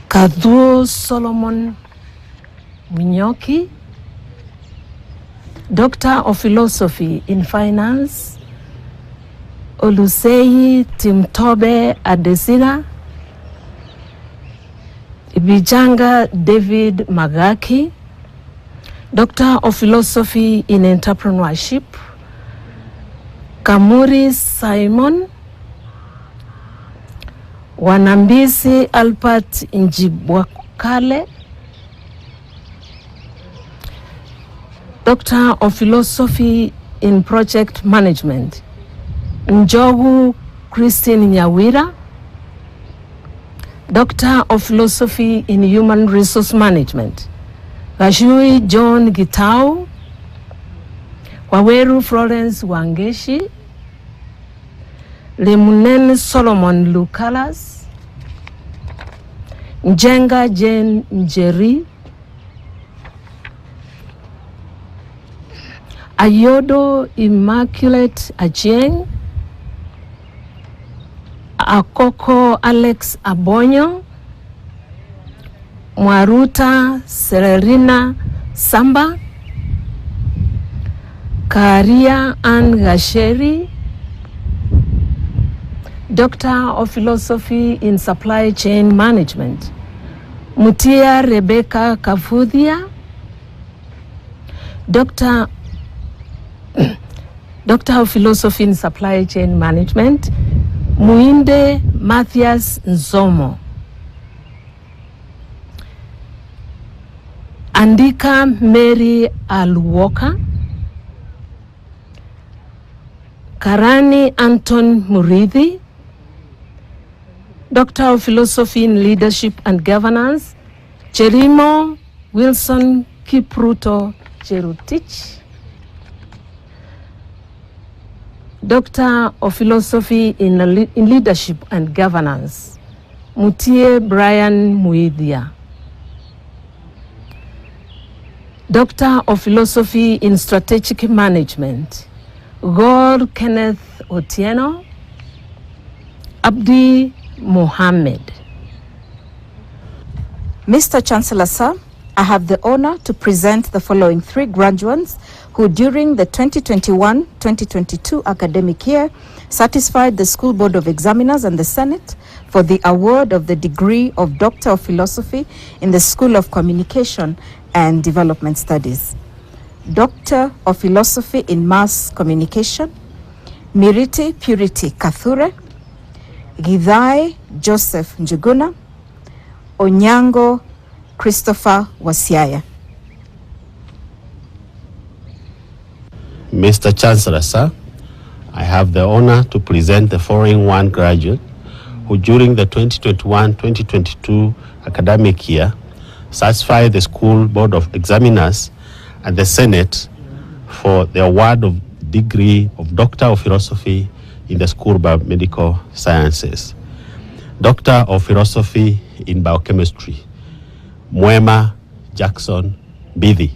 Kadhuo Solomon Munyoki, Doctor of Philosophy in Finance, Olusei Timtobe Adesina, Ibijanga David Magaki, Doctor of Philosophy in Entrepreneurship, Kamuri Simon, Wanambisi Albert Njibwakale, Doctor of Philosophy in Project Management, Njogu Christine Nyawira, Doctor of Philosophy in Human Resource Management, Gashui John Gitau, Waweru Florence Wangeshi, Lemunen Solomon Lukalas, Njenga Jane Njeri, Ayodo Immaculate Achieng, Akoko Alex Abonyo, Mwaruta Sererina Samba, Karia Ann Gasheri, Doctor of Philosophy in Supply Chain Management, Mutia Rebecca Kafudia, Doctor of Philosophy in Supply Chain Management, Muinde Mathias Nzomo. Andika Mary Alwoka, Karani Anton Muridhi, Doctor of Philosophy in Leadership and Governance, Cherimo Wilson Kipruto Cherutich, Doctor of Philosophy in Leadership and Governance, Mutie Brian Muidhia, Doctor of Philosophy in Strategic Management, Gor Kenneth Otieno, Abdi Mohammed. Mr. Chancellor, sir, I have the honor to present the following 3 graduates who during the 2021-2022 academic year satisfied the School Board of Examiners and the Senate for the award of the degree of Doctor of Philosophy in the School of Communication and Development Studies. Doctor of Philosophy in Mass Communication, Miriti Purity Kathure, Githai Joseph Njuguna, Onyango Christopher Wasiaya. Mr. Chancellor, sir, I have the honor to present the following 1 graduate who during the 2021-2022 academic year satisfied the School Board of Examiners and the Senate for the award of degree of Doctor of Philosophy in the School of Biomedical Sciences. Doctor of Philosophy in Biochemistry, Mwema Jackson Bithi.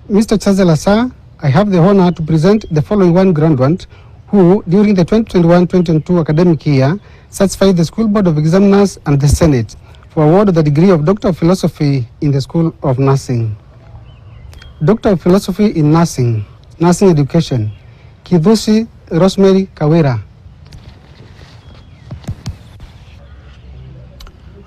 Mr. Chancellor, sir, I have the honor to present the following 1 graduate who, during the 2021-2022 academic year, satisfied the School Board of Examiners and the Senate for award of the degree of Doctor of Philosophy in the School of Nursing. Doctor of Philosophy in Nursing, Nursing Education, Kivusi Rosemary Kawera.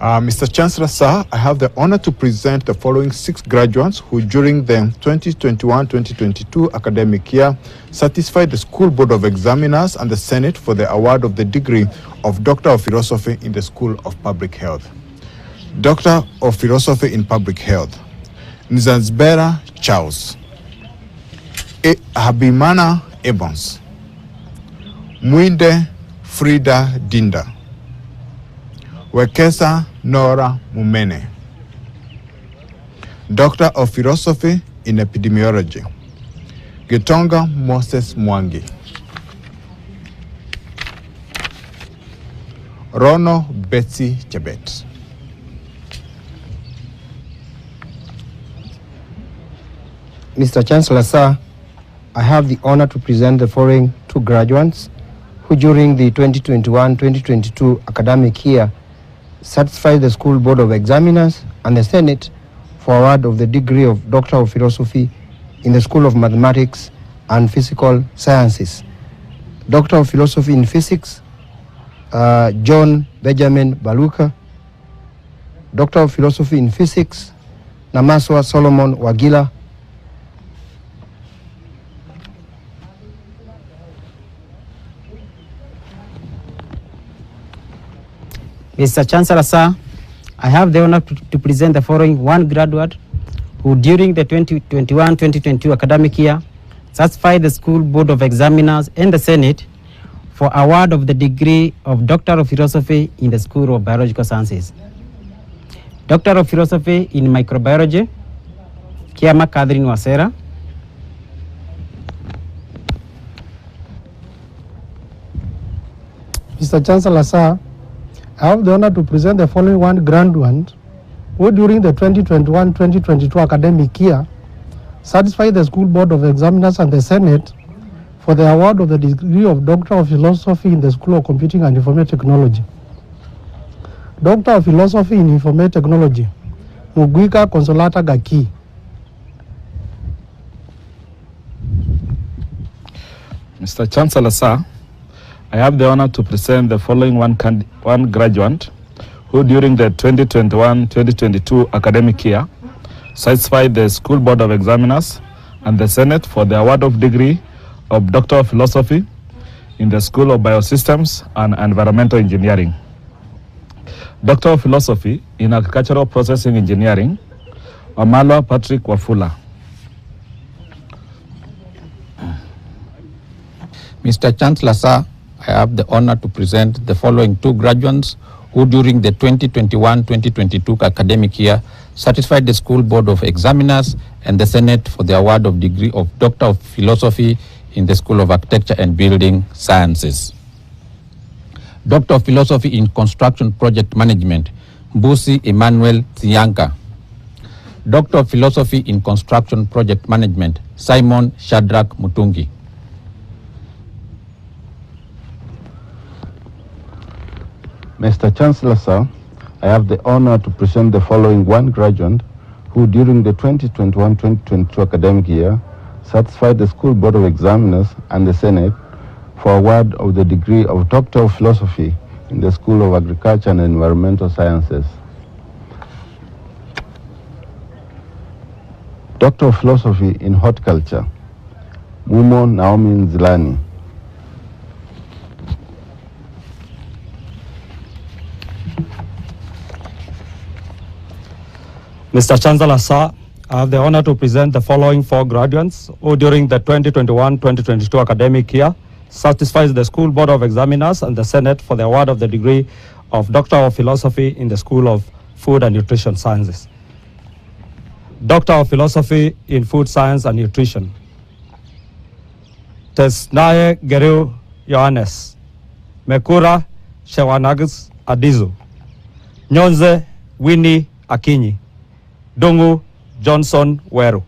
Mr. Chancellor, sir, I have the honor to present the following 6 graduates who during the 2021-2022 academic year satisfied the School Board of Examiners and the Senate for the award of the degree of Doctor of Philosophy in the School of Public Health. Doctor of Philosophy in Public Health, Nzanzbera Charles, Habimana Evans, Mwinde Frida Dinda, Wekesa Nora Mumene, Doctor of Philosophy in Epidemiology, Gitonga Moses Mwangi, Rono Betsy Chebet. Mr. Chancellor, sir, I have the honor to present the following 2 graduates who during the 2021-2022 academic year satisfied the School Board of Examiners and the Senate for award of the degree of Doctor of Philosophy in the School of Mathematics and Physical Sciences. Doctor of Philosophy in Physics, John Benjamin Baluka. Doctor of Philosophy in Physics, Namaswa Solomon Wagila. Mr. Chancellor, sir, I have the honor to present the following 1 graduate who during the 2021-2022 academic year satisfied the School Board of Examiners and the Senate for award of the degree of Doctor of Philosophy in the School of Biological Sciences. Doctor of Philosophy in Microbiology, Kiama Catherine Wasera. Mr. Chancellor, sir, I have the honor to present the following 1 graduate who during the 2021-2022 academic year satisfied the School Board of Examiners and the Senate for the award of the degree of Doctor of Philosophy in the School of Computing and Information Technology. Doctor of Philosophy in Information Technology, Mugwika Consolata Gaki. Mr. Chancellor, sir, I have the honor to present the following one graduate who during the 2021-2022 academic year satisfied the School Board of Examiners and the Senate for the award of degree of Doctor of Philosophy in the School of Biosystems and Environmental Engineering. Doctor of Philosophy in Agricultural Processing Engineering, Amalwa Patrick Wafula. Mr. Chancellor, sir, I have the honor to present the following two graduates who during the 2021-2022 academic year satisfied the School Board of Examiners and the Senate for the award of degree of Doctor of Philosophy in the School of Architecture and Building Sciences. Doctor of Philosophy in Construction Project Management, Mbusi Emmanuel Zianka. Doctor of Philosophy in Construction Project Management, Simon Shadrach Mutungi. Mr. Chancellor, sir, I have the honor to present the following one graduate who during the 2021-2022 academic year satisfied the School Board of Examiners and the Senate for award of the degree of Doctor of Philosophy in the School of Agriculture and Environmental Sciences. Doctor of Philosophy in Horticulture, Mumo Naomi Nzilani. Mr. Chancellor, sir, I have the honor to present the following four graduates who during the 2021-2022 academic year satisfies the School Board of Examiners and the Senate for the award of the degree of Doctor of Philosophy in the School of Food and Nutrition Sciences. Doctor of Philosophy in Food Science and Nutrition, Tesnaye Gereu Yohannes, Mekura Shewanagus Adizu, Nyonze Winnie Akinyi, Dungu Johnson Weru.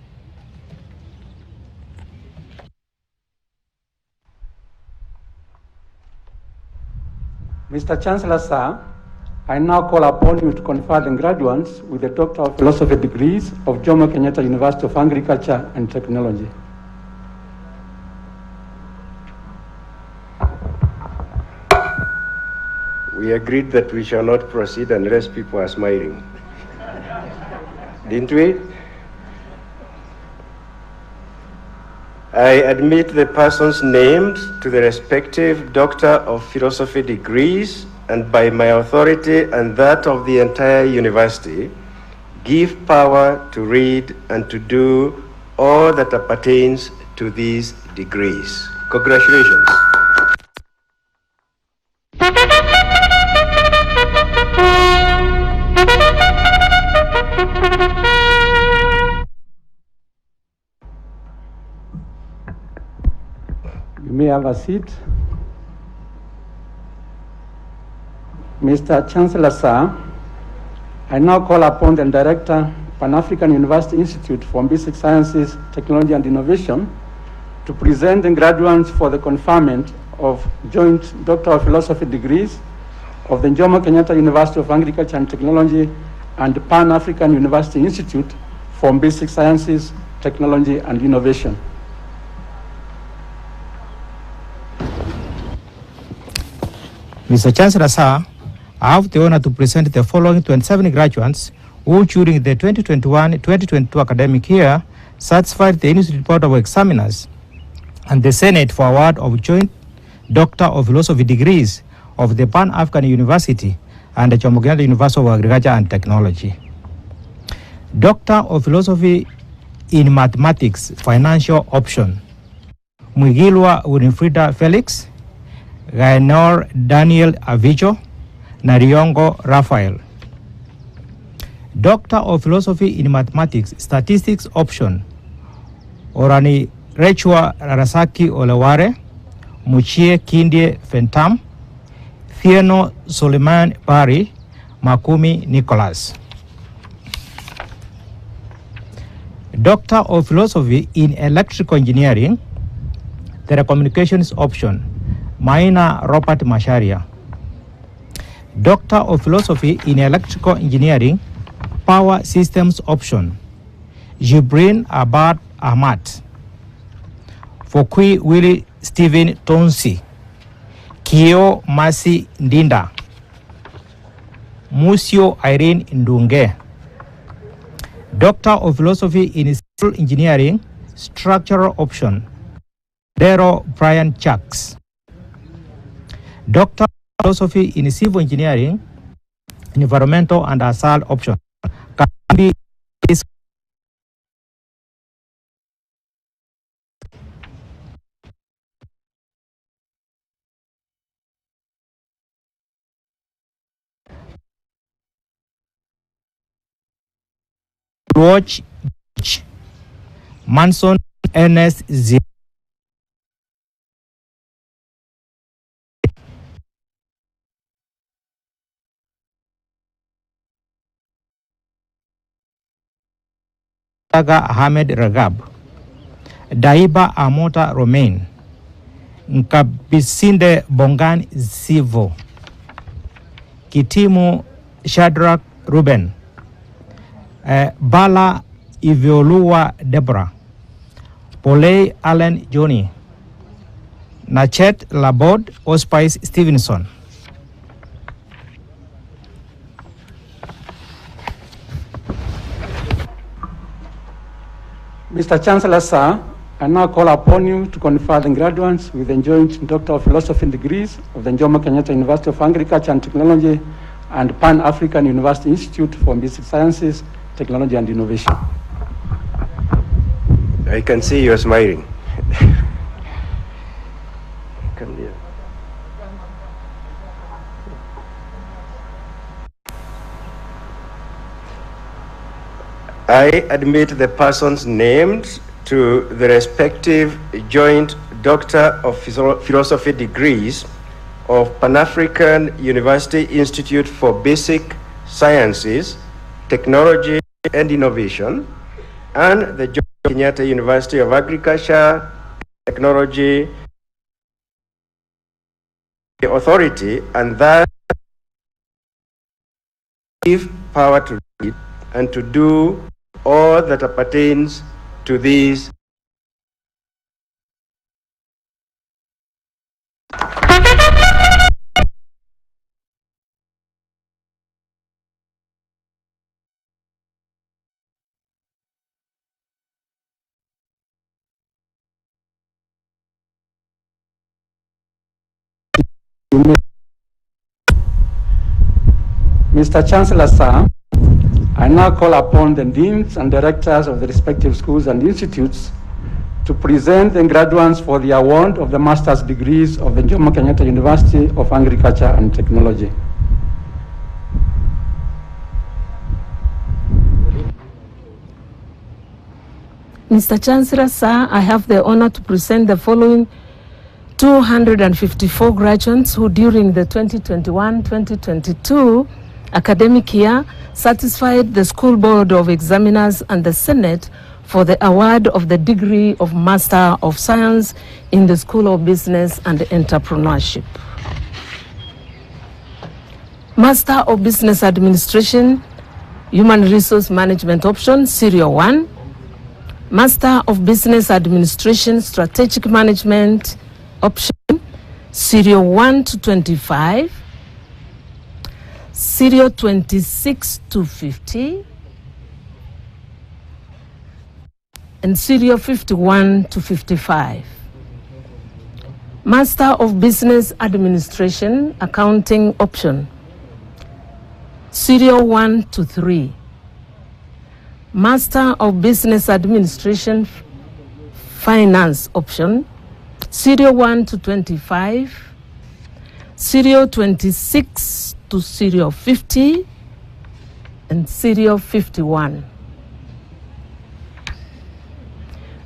Mr. Chancellor, sir, I now call upon you to confer the graduates with the Doctor of Philosophy degrees of Jomo Kenyatta University of Agriculture and Technology. We agreed that we shall not proceed unless people are smiling. Didn't we? I admit the persons named to the respective Doctor of Philosophy degrees, and by my authority and that of the entire university, give power to read and to do all that appertains to these degrees. Congratulations. You may have a seat. Mr. Chancellor, sir, I now call upon the Director, Pan-African University Institute for Basic Sciences, Technology and Innovation to present the graduates for the conferment of joint Doctor of Philosophy degrees of the Jomo Kenyatta University of Agriculture and Technology and the Pan-African University Institute for Basic Sciences, Technology and Innovation. Mr. Chancellor, sir, I have the honor to present the following 27 graduates who during the 2021-2022 academic year satisfied the Institute Board of Examiners and the Senate for award of joint Doctor of Philosophy degrees of the Pan-African University and the Jomo Kenyatta University of Agriculture and Technology. Doctor of Philosophy in Mathematics, Financial Option, Mwigilwa Winifrida Felix, Gaenor Daniel Avicho, Nariongo Raphael. Doctor of Philosophy in Mathematics, Statistics Option, Orani Rechwa Rasaki Oleware, Muchie Kindie Fentam, Fieno Suleiman Bari, Makumi Nicholas. Doctor of Philosophy in Electrical Engineering, Telecommunications Option, Maina Robert Masharia. Doctor of Philosophy in Electrical Engineering, Power Systems Option, Jibrin Abad Ahmad. Fokui Willie Stephen Tonsi, Kio Masi Ndinda. Musio Irene Ndunge. Doctor of Philosophy in Civil Engineering, Structural Option, Dero Brian Chucks. Doctor of Philosophy in Civil Engineering, Environmental and Asal Option, Kambi Watch Manson Ernest Z. Taga Ahmed Ragab, Daiba Amota Romain, Nkabisinde Bongan Sivo, Kitimu Shadrach Ruben, Bala Iviolua Deborah, Polei Allen Johnny, Nachet Labod Ospice Stevenson. Mr. Chancellor, sir, I now call upon you to confer the graduates with the joint Doctor of Philosophy degrees of the Jomo Kenyatta University of Agriculture and Technology and Pan-African University Institute for Basic Sciences, Technology and Innovation. I can see you're smiling. Come here. I admit the persons named to the respective joint Doctor of Philosophy degrees of Pan-African University Institute for Basic Sciences, Technology and Innovation, and the Jomo Kenyatta University of Agriculture, Technology Authority, and that give power to read and to do all that appertains to these. Mr. Chancellor, sir, I now call upon the deans and directors of the respective schools and institutes to present the graduates for the award of the master's degrees of the Jomo Kenyatta University of Agriculture and Technology. Mr. Chancellor, sir, I have the honor to present the following 254 graduates who during the 2021-2022 academic year satisfied the School Board of Examiners and the Senate for the award of the degree of Master of Science in the School of Business and Entrepreneurship. Master of Business Administration, Human Resource Management option, Serial 1. Master of Business Administration, Strategic Management option, Serial 1 to 25. Serial 26 to 50. And Serial 51 to 55. Master of Business Administration, Accounting option, Serial 1 to 3. Master of Business Administration, Finance option, Serial 1 to 25, Serial 26 to Serial 50, and Serial 51.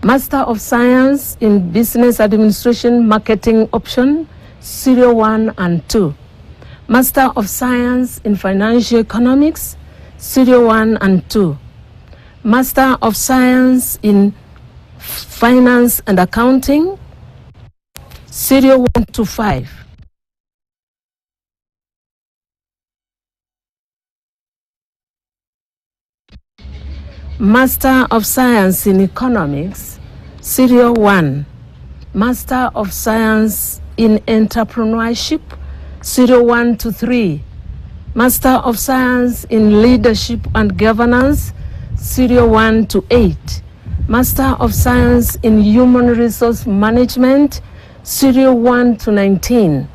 Master of Science in Business Administration, Marketing option, Serial 1 and 2. Master of Science in Financial Economics, Serial 1 and 2. Master of Science in Finance and Accounting, Serial 1 to 5. Master of Science in Economics, Serial 1. Master of Science in Entrepreneurship, Serial 1 to 3. Master of Science in Leadership and Governance, Serial 1 to 8. Master of Science in Human Resource Management, Serial 1 to 19.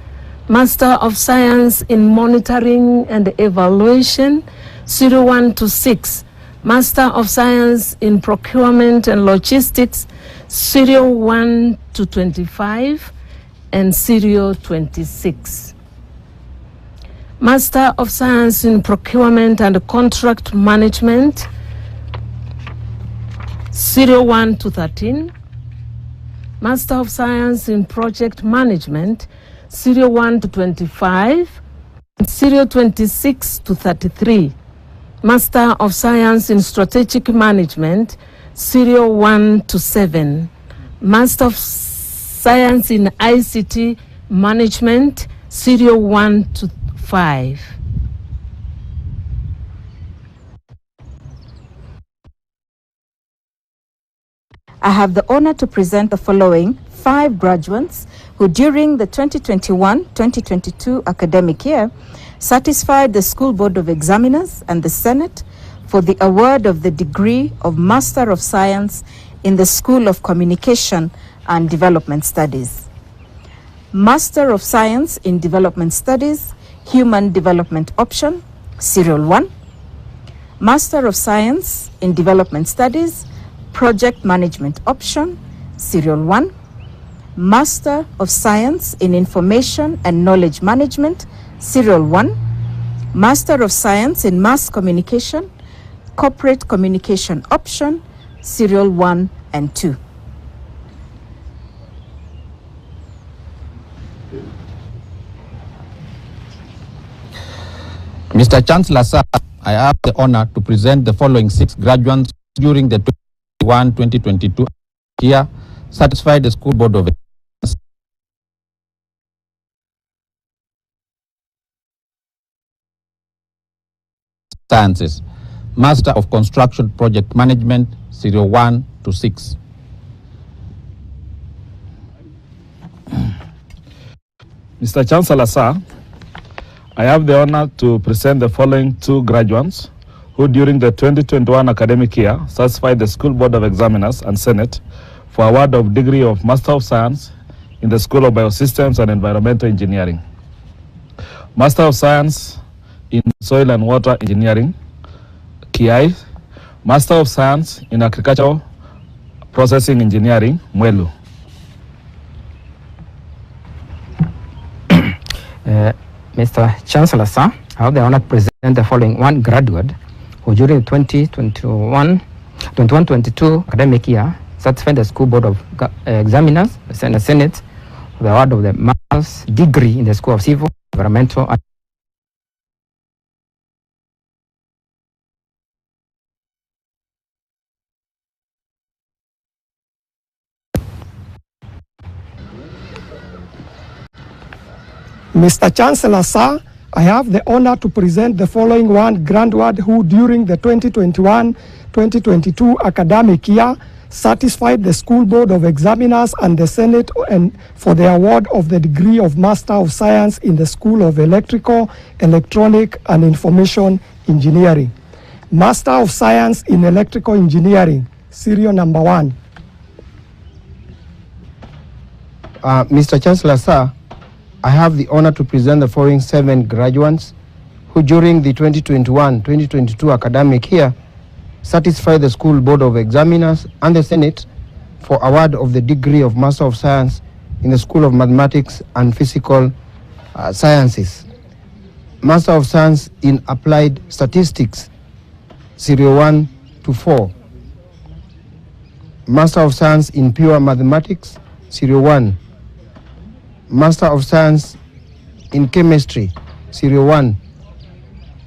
Master of Science in Monitoring and Evaluation, Serial 1 to 6. Master of Science in Procurement and Logistics, Serial 1 to 25 and Serial 26. Master of Science in Procurement and Contract Management, Serial 1 to 13. Master of Science in Project Management, Serial 1 to 25, and Serial 26 to 33. Master of Science in Strategic Management, Serial 1 to 7. Master of Science in ICT Management, Serial 1 to 5. I have the honor to present the following 5 graduates who during the 2021-2022 academic year satisfied the School Board of Examiners and the Senate for the award of the degree of Master of Science in the School of Communication and Development Studies. Master of Science in Development Studies, Human Development Option, Serial 1. Master of Science in Development Studies, Project Management Option, Serial 1. Master of Science in Information and Knowledge Management, Serial 1. Master of Science in Mass Communication, Corporate Communication Option, Serial 1 and 2. Mr. Chancellor, sir, I have the honor to present the following 6 graduates during the 2021-2022 year, satisfied the School Board of Sciences. Master of Construction Project Management, Serial 1 to 6. Mr. Chancellor, sir, I have the honor to present the following 2 graduates who during the 2021 academic year satisfied the School Board of Examiners and Senate for award of degree of Master of Science in the School of Biosystems and Environmental Engineering. Master of Science in Soil and Water Engineering, KI. Master of Science in Agricultural Processing Engineering, Mwelu. Mr. Chancellor, sir, I have the honor to present the following 1 graduate who during 2021-22 academic year satisfied the School Board of Examiners and the Senate for the award of the Master's degree in the School of Civil, Environmental and Mr. Chancellor, sir, I have the honor to present the following 1 graduate who during the 2021-2022 academic year satisfied the School Board of Examiners and the Senate and for the award of the degree of Master of Science in the School of Electrical, Electronic and Information Engineering. Master of Science in Electrical Engineering, Serial number 1. Mr. Chancellor, sir, I have the honor to present the following 7 graduates who during the 2021-2022 academic year satisfied the School Board of Examiners and the Senate for award of the degree of Master of Science in the School of Mathematics and Physical Sciences. Master of Science in Applied Statistics, Serial 1 to 4. Master of Science in Pure Mathematics, Serial 1. Master of Science in Chemistry, Serial 1.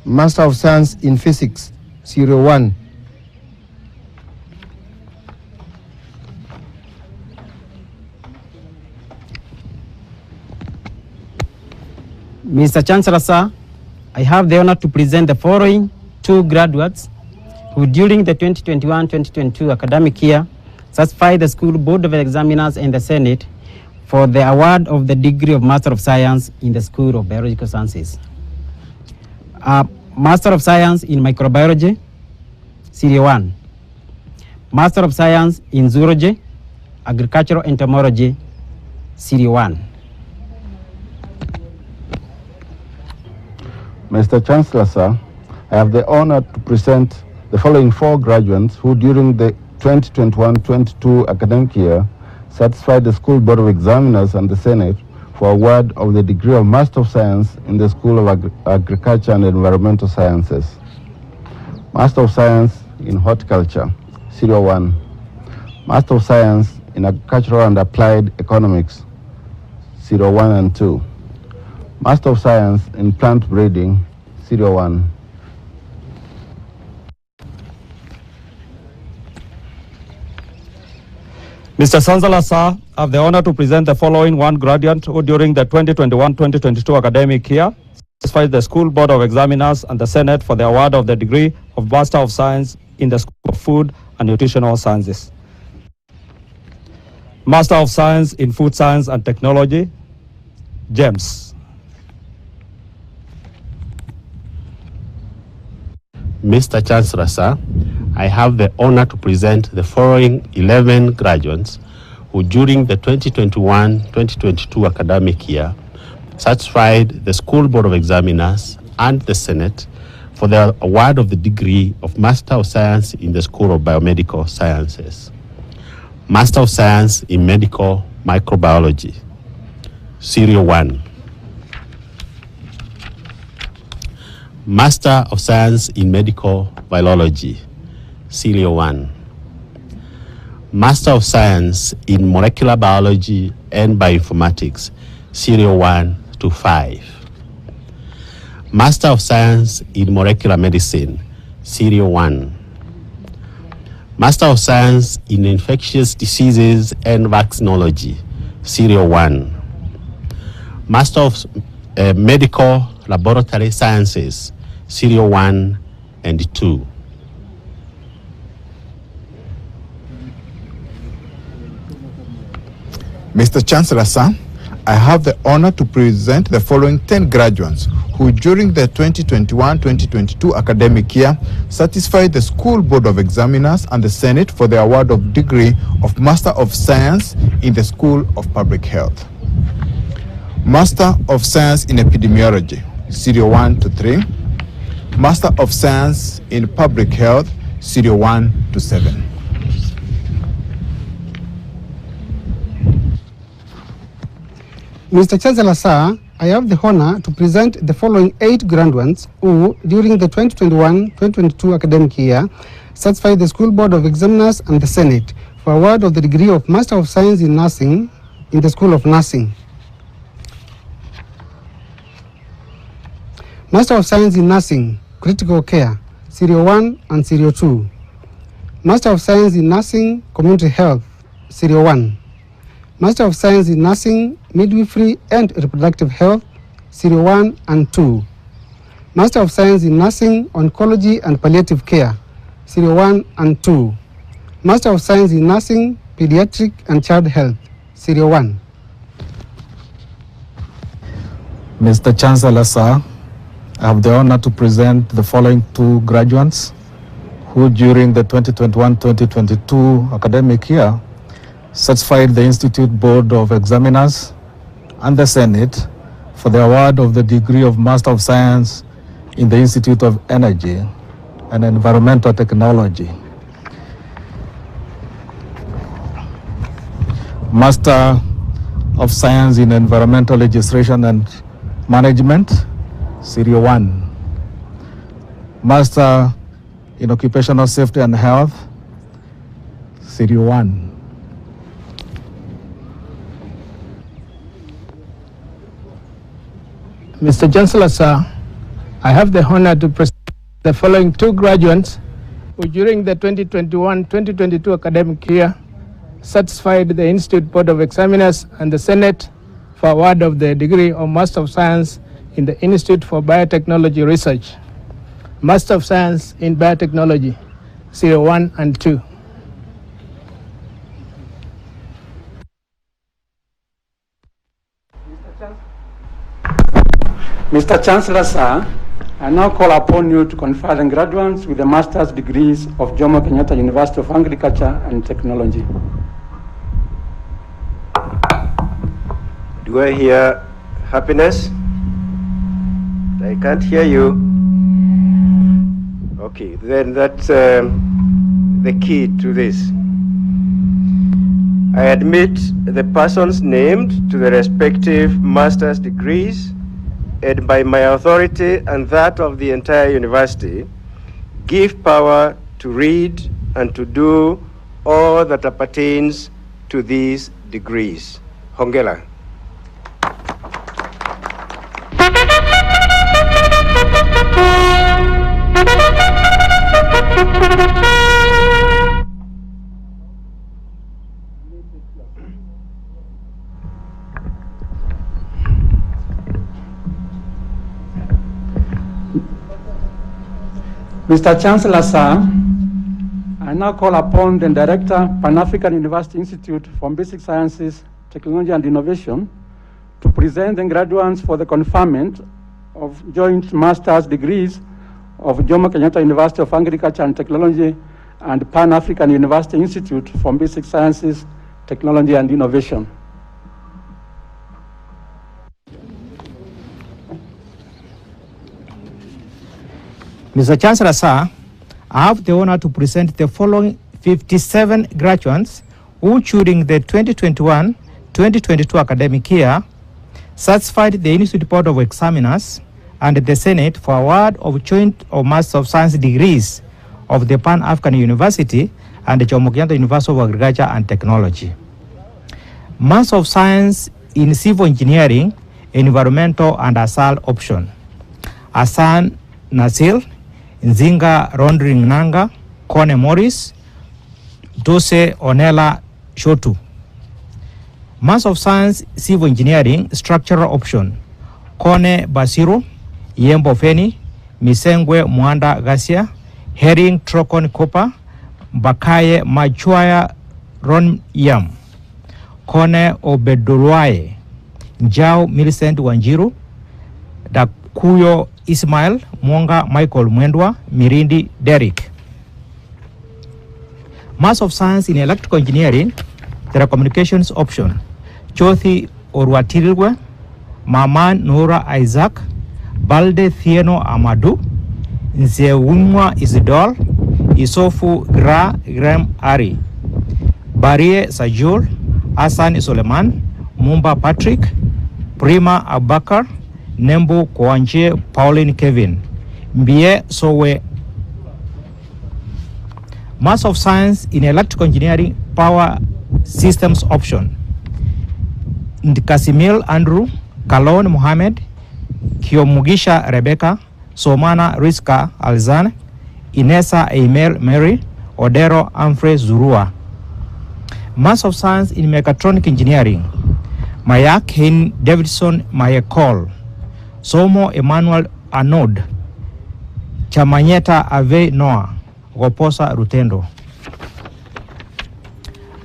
Master of Science in Physics, Serial 1. Mr. Chancellor, sir, I have the honor to present the following 2 graduates who during the 2021-2022 academic year satisfied the School Board of Examiners and the Senate for the award of the degree of Master of Science in the School of Biological Sciences. Master of Science in Microbiology, Series 1. Master of Science in Zoology, Agricultural Entomology, Series 1. Mr. Chancellor, sir, I have the honor to present the following 4 graduates who during the 2021-22 academic year satisfied the School Board of Examiners and the Senate for award of the degree of Master of Science in the School of Agriculture and Environmental Sciences. Master of Science in Horticulture, Series 1. Master of Science in Agricultural and Applied Economics, Series 1 and 2. Master of Science in Plant Breeding, Series 1. Mr. Chancellor, sir, I have the honor to present the following 1 graduate who during the 2021-2022 academic year satisfied the School Board of Examiners and the Senate for the award of the degree of Master of Science in the School of Food and Nutritional Sciences. Master of Science in Food Science and Technology, James. Mr. Chancellor, sir, I have the honor to present the following 11 graduates who during the 2021-2022 academic year satisfied the School Board of Examiners and the Senate for the award of the degree of Master of Science in the School of Biomedical Sciences. Master of Science in Medical Microbiology, Series 1. Master of Science in Medical Biology, Series 1. Master of Science in Molecular Biology and Bioinformatics, Series 1 to 5. Master of Science in Molecular Medicine, Series 1. Master of Science in Infectious Diseases and Vaccinology, Series 1. Master of Medical Laboratory Sciences, Series 1 and 2. Mr. Chancellor, sir, I have the honor to present the following 10 graduates who during the 2021-2022 academic year satisfied the School Board of Examiners and the Senate for the award of degree of Master of Science in the School of Public Health. Master of Science in Epidemiology, Series 1 to 3. Master of Science in Public Health, Series 1 to 7. Mr. Chancellor, sir, I have the honor to present the following 8 graduates who, during the 2021-2022 academic year, satisfied the School Board of Examiners and the Senate for award of the degree of Master of Science in Nursing in the School of Nursing. Master of Science in Nursing, Critical Care, Series 1 and Series 2. Master of Science in Nursing, Community Health, Series 1. Master of Science in Nursing, Midwifery and Reproductive Health, Series 1 and 2. Master of Science in Nursing, Oncology and Palliative Care, Series 1 and 2. Master of Science in Nursing, Pediatric and Child Health, Series 1. Mr. Chancellor, sir, I have the honor to present the following 2 graduates who during the 2021-2022 academic year satisfied the Institute Board of Examiners and the Senate for the award of the degree of Master of Science in the Institute of Energy and Environmental Technology. Master of Science in Environmental Legislation and Management, Series 1. Master in Occupational Safety and Health, Series 1. Mr. Chancellor, sir, I have the honor to present the following 2 graduates who during the 2021-2022 academic year satisfied the Institute Board of Examiners and the Senate for award of the degree of Master of Science in the Institute for Biotechnology Research. Master of Science in Biotechnology, Series 1 and 2. Mr. Chancellor, sir, I now call upon you to confer the graduates with the master's degrees of Jomo Kenyatta University of Agriculture and Technology. Do I hear happiness? I can't hear you. Okay, then that's the key to this. I admit the persons named to the respective master's degrees, and by my authority and that of the entire university, give power to read and to do all that appertains to these degrees. Hongera. Mr. Chancellor, sir, I now call upon the Director, Pan-African University Institute for Basic Sciences, Technology and Innovation to present the graduates for the conferment of joint master's degrees of Jomo Kenyatta University of Agriculture and Technology and Pan-African University Institute for Basic Sciences, Technology and Innovation. Mr. Chancellor, sir, I have the honor to present the following 57 graduates who during the 2021-2022 academic year satisfied the Institute Board of Examiners and the Senate for award of Joint or Master of Science degrees of the Pan-African University and the Jomo Kenyatta University of Agriculture and Technology. Master of Science in Civil Engineering, Environmental and Asal option. Hassan Nasil, Nzinga Rondring Nanga, Kone Morris, Dose Onela Shotu. Master of Science Civil Engineering, Structural option. Kone Basiro, Yembo Feni, Misengwe Mwanda Gasia, Herring Trokon Kopa, Bakaye Machuaya Ron Yam, Kone Obedurwaye, Njao Millicent Wanjiru, Dakuyo Ismail, Mwanga Michael Mwendwa, Mirindi Derek. Master of Science in Electrical Engineering, Telecommunications option. Chothi Orwatilwe, Maman Nora Isaac, Balde Thieno Amadou, Nzewumwa Isidol, Isofu Gra Graham Ari, Barie Sajul, Hassan Soleman, Mumba Patrick, Prima Abakar, Nembo Kwanje Pauline Kevin, Mbie Sowe. Master of Science in Electrical Engineering, Power Systems option. Ndikasimil Andrew, Kalon Mohammed, Kiomugisha Rebecca, Somana Rizka Alzan, Inessa Emel Mary, Odero Humphrey Zurua. Master of Science in Mechatronic Engineering, Mayak Hin Davidson Mayekol, Somo Emmanuel Anod, Chamanyeta Ave Noah, Goposa Rutendo.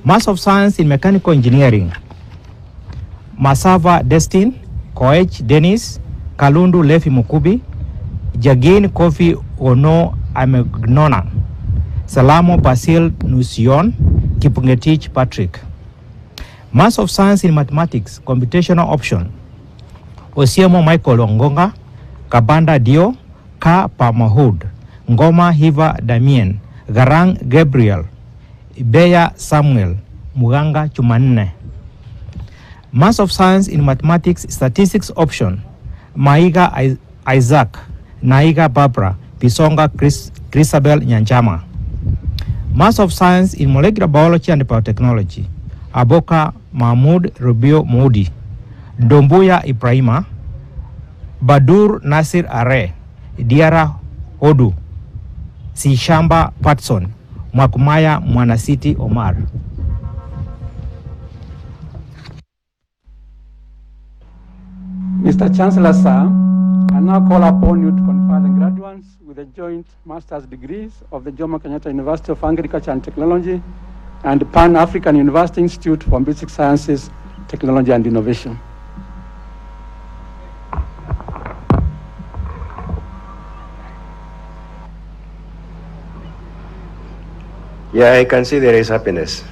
Master of Science in Mechanical Engineering, Masava Destin, Koech Dennis, Kalundu Lefi Mukubi, Jagin Kofi Ono Amegnona, Salamo Basil Nusion, Kipungetich Patrick. Master of Science in Mathematics, Computational option. Osiemo Michael Ongonga, Kabanda Dio, Ka Pamahud, Ngoma Hiva Damien, Garang Gabriel, Ibeya Samuel, Muganga Chumanne. Master of Science in Mathematics, Statistics option. Maiga Isaac, Naiga Barbara, Pisonga Chrisabel Nyanjama. Master of Science in Molecular Biology and Biotechnology, Aboka Mahmoud Rubio Moudi, Dombuya Ibrahima, Badur Nasir Are, Diara Odu, Sishamba Patson, Mwakumaya Mwanasiti Omar. Mr. Chancellor, sir, I now call upon you to confer the graduates with the joint master's degrees of the Jomo Kenyatta University of Agriculture and Technology and Pan-African University Institute for Basic Sciences, Technology and Innovation. Yeah, I can see there is happiness.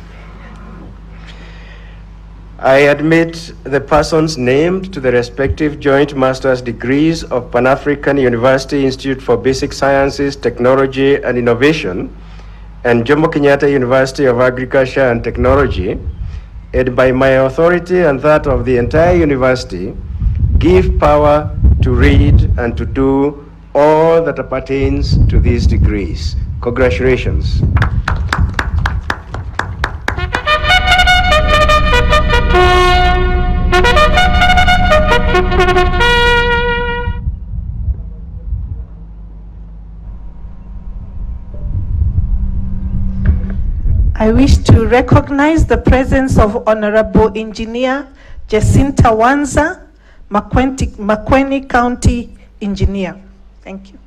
I admit the persons named to the respective joint master's degrees of Pan-African University Institute for Basic Sciences, Technology and Innovation and Jomo Kenyatta University of Agriculture and Technology, and by my authority and that of the entire university, give power to read and to do all that pertains to these degrees. Congratulations. I wish to recognize the presence of Honorable Engineer Jacinta Wanza, Makueni County Engineer. Thank you.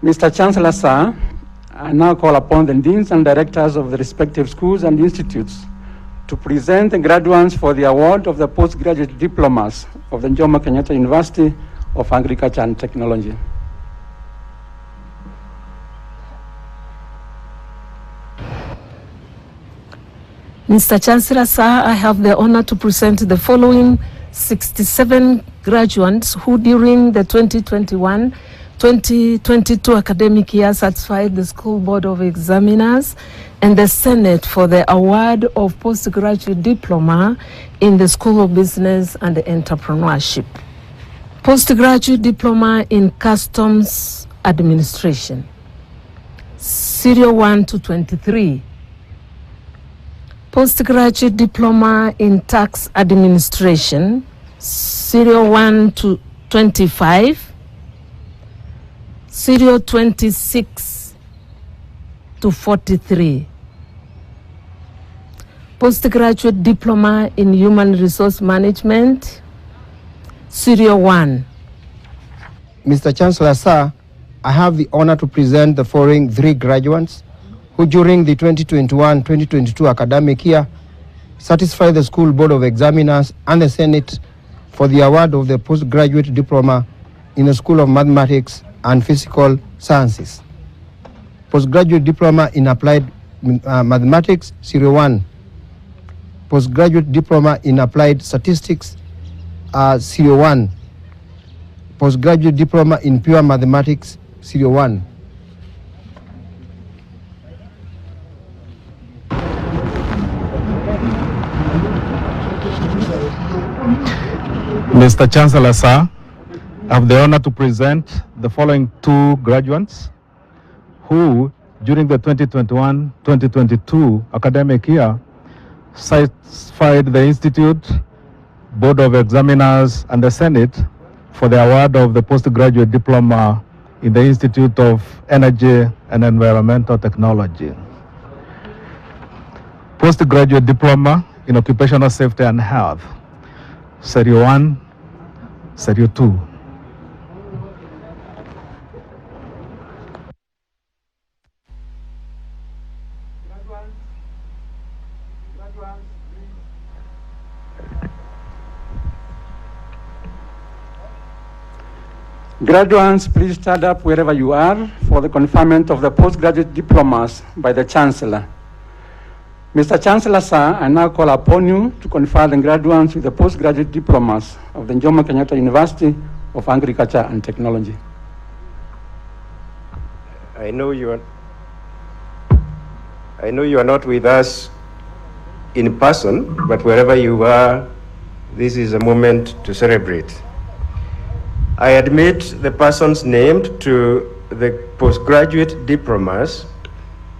Mr. Chancellor, sir, I now call upon the deans and directors of the respective schools and institutes to present the graduates for the award of the postgraduate diplomas of the Jomo Kenyatta University of Agriculture and Technology. Mr. Chancellor, sir, I have the honor to present the following 67 graduates who during the 2021-2022 academic year satisfied the School Board of Examiners and the Senate for the award of postgraduate diploma in the School of Business and Entrepreneurship. Postgraduate diploma in Customs Administration, Serial 1 to 23. Postgraduate diploma in Tax Administration, Serial 1 to 25, Serial 26 to 43. Postgraduate diploma in Human Resource Management, Serial 1. Mr. Chancellor, sir, I have the honor to present the following 3 graduates who during the 2021-2022 academic year satisfied the School Board of Examiners and the Senate for the award of the postgraduate diploma in the School of Mathematics and Physical Sciences. Postgraduate diploma in Applied Mathematics, Serial 1. Postgraduate diploma in Applied Statistics, Serial 1. Postgraduate diploma in Pure Mathematics, Serial 1. Mr. Chancellor, sir, I have the honor to present the following 2 graduates who, during the 2021-2022 academic year, satisfied the Institute, Board of Examiners, and the Senate for the award of the postgraduate diploma in the Institute of Energy and Environmental Technology. Postgraduate diploma in Occupational Safety and Health, Serial 1, Serial 2. Graduates, please stand up wherever you are for the conferment of the postgraduate diplomas by the Chancellor. Mr. Chancellor, sir, I now call upon you to confer the graduates with the postgraduate diplomas of the Jomo Kenyatta University of Agriculture and Technology. I know you are not with us in person, but wherever you are, this is a moment to celebrate. I admit the persons named to the postgraduate diplomas,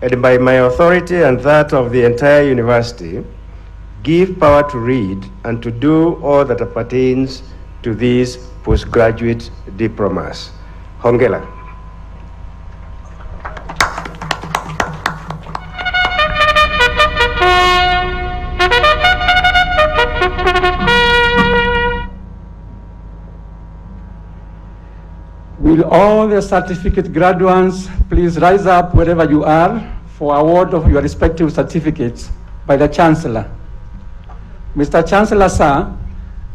and by my authority and that of the entire university, give power to read and to do all that pertains to these postgraduate diplomas. Hongela. Will all the certificate graduates please rise up wherever you are for award of your respective certificates by the Chancellor. Mr. Chancellor, sir,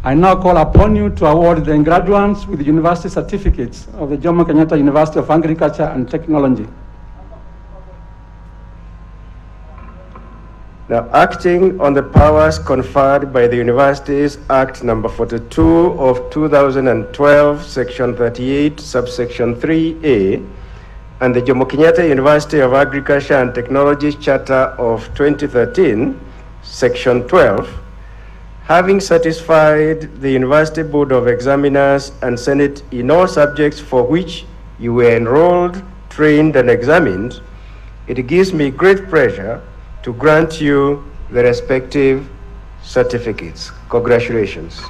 I now call upon you to award the graduates with university certificates of the Jomo Kenyatta University of Agriculture and Technology. Now, acting on the powers conferred by the Universities Act number 42 of 2012, section 38, subsection 3A, and the Jomo Kenyatta University of Agriculture and Technology Charter of 2013, section 12, having satisfied the University Board of Examiners and Senate in all subjects for which you were enrolled, trained, and examined, it gives me great pleasure to grant you the respective certificates. Congratulations.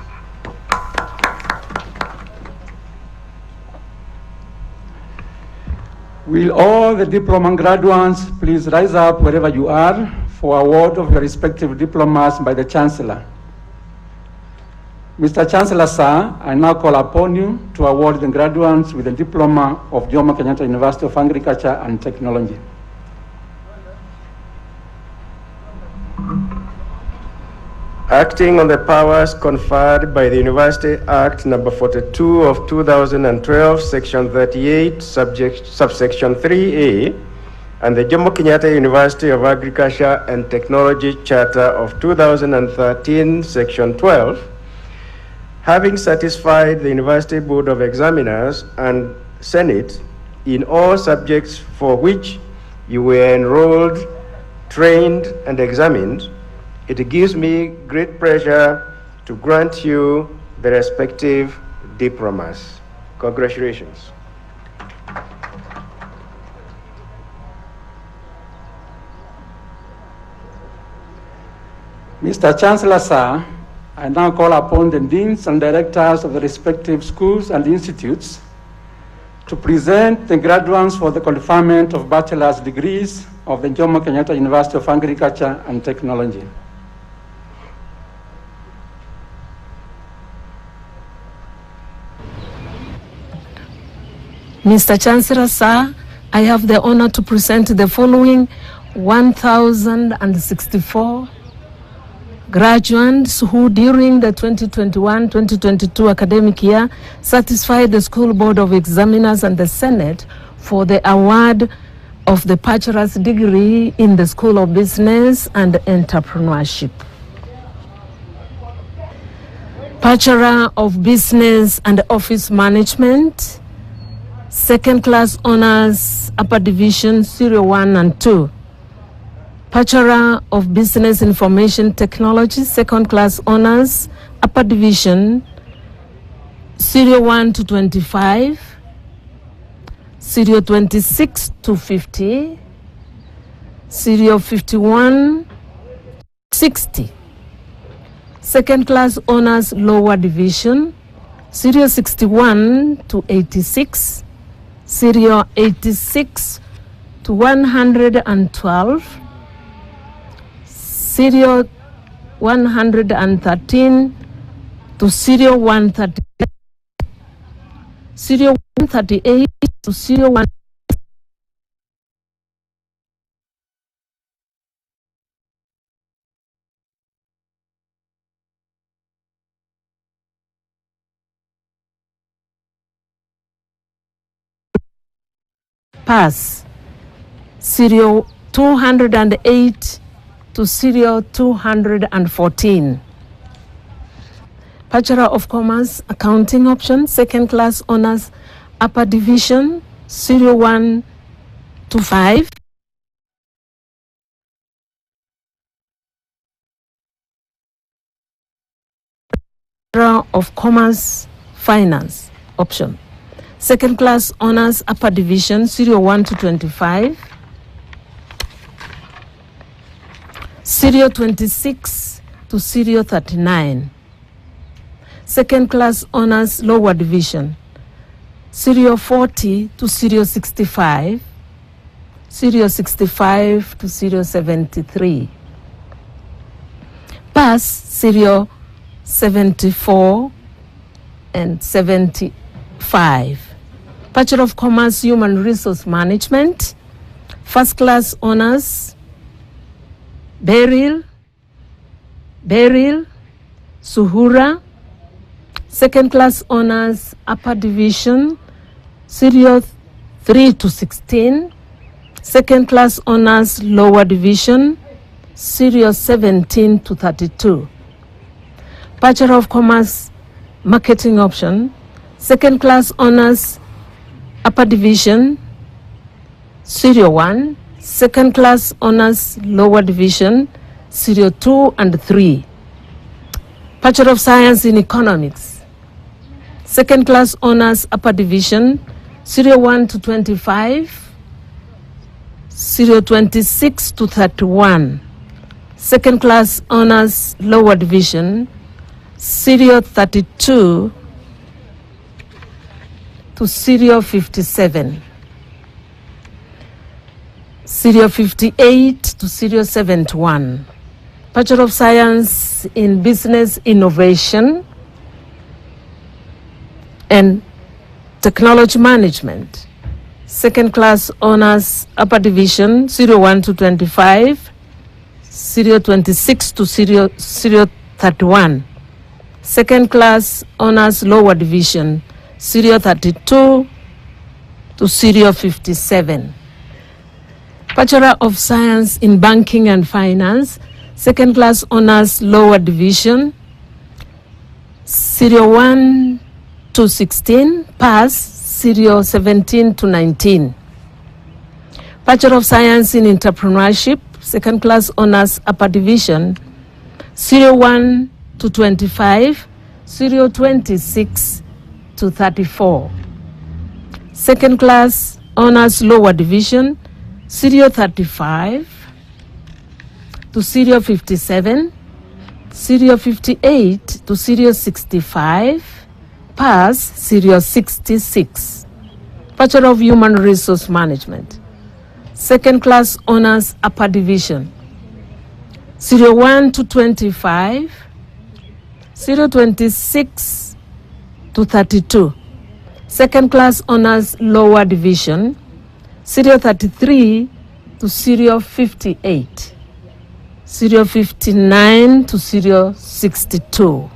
Will all the diploma graduates please rise up wherever you are for award of your respective diplomas by the Chancellor. Mr. Chancellor, sir, I now call upon you to award the graduates with the diploma of Jomo Kenyatta University of Agriculture and Technology. Acting on the powers conferred by the University Act number 42 of 2012, section 38, subsection 3A, and the Jomo Kenyatta University of Agriculture and Technology Charter of 2013, section 12, having satisfied the University Board of Examiners and Senate in all subjects for which you were enrolled, trained, and examined, it gives me great pleasure to grant you the respective diplomas. Congratulations. Mr. Chancellor, sir, I now call upon the deans and directors of the respective schools and institutes to present the graduates for the conferment of bachelor's degrees of the Jomo Kenyatta University of Agriculture and Technology. Mr. Chancellor, sir, I have the honor to present the following 1,064 graduates who during the 2021-2022 academic year satisfied the School Board of Examiners and the Senate for the award of the bachelor's degree in the School of Business and Entrepreneurship. Bachelor of Business and Office Management, second class honors, upper division, serial 1 and 2. Bachelor of Business Information Technology, second class honors, upper division, serial 1 to 25, serial 26 to 50, serial 51, 60. Second class honors, lower division, serial 61 to 86, serial 86 to 112, serial 113 to serial 138, serial 138 to serial 1. Pass serial 208 to serial 214. Bachelor of Commerce Accounting option, second class honors, upper division, serial 1 to 5. Bachelor of Commerce Finance option, second class honors, upper division, serial 1 to 25. Serial 26 to serial 39. Second class honors, lower division, serial 40 to serial 65, serial 65 to serial 73. Pass serial 74 and 75. Bachelor of Commerce Human Resource Management, first class honors, Beryl, Suhura, Second class honors upper division, serial 3 to 16. Second class honors lower division, serial 17 to 32. Bachelor of Commerce marketing option, second class honors upper division, serial 1. Second class honors lower division, serial 2 and 3. Bachelor of Science in Economics, second class honors upper division, serial 1 to 25, serial 26 to 31. Second class honors lower division, serial 32 to serial 57. Serial 58 to serial 71. Bachelor of Science in Business Innovation and Technology Management. Second class honors upper division, serial 1 to 25, serial 26 to serial 31. Second class honors lower division, serial 32 to serial 57. Bachelor of Science in Banking and Finance, second class honors lower division, serial 1 to 16, pass, serial 17 to 19. Bachelor of Science in Entrepreneurship, second class honors upper division, serial 1 to 25, serial 26 to 34. Second class honors lower division, serial 35 to serial 57, serial 58 to serial 65, pass, serial 66. Bachelor of Human Resource Management, second class honors upper division, serial 1 to 25, serial 26 to 32. Second class honors lower division, serial 33 to serial 58, serial 59 to serial 62.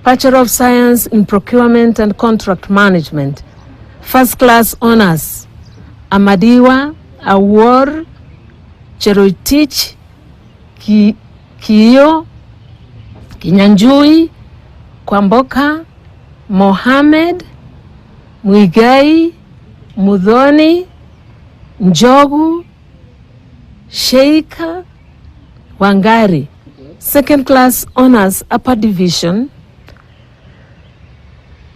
Bachelor of Science in Procurement and Contract Management, first class honors Amadiwa, Awor, Cheroitich, Kiyo, Kinyanjui, Kwamboka, Mohamed, Mwigai, Mudhoni, Njogu, Sheikha, Wangari. Second class honors upper division,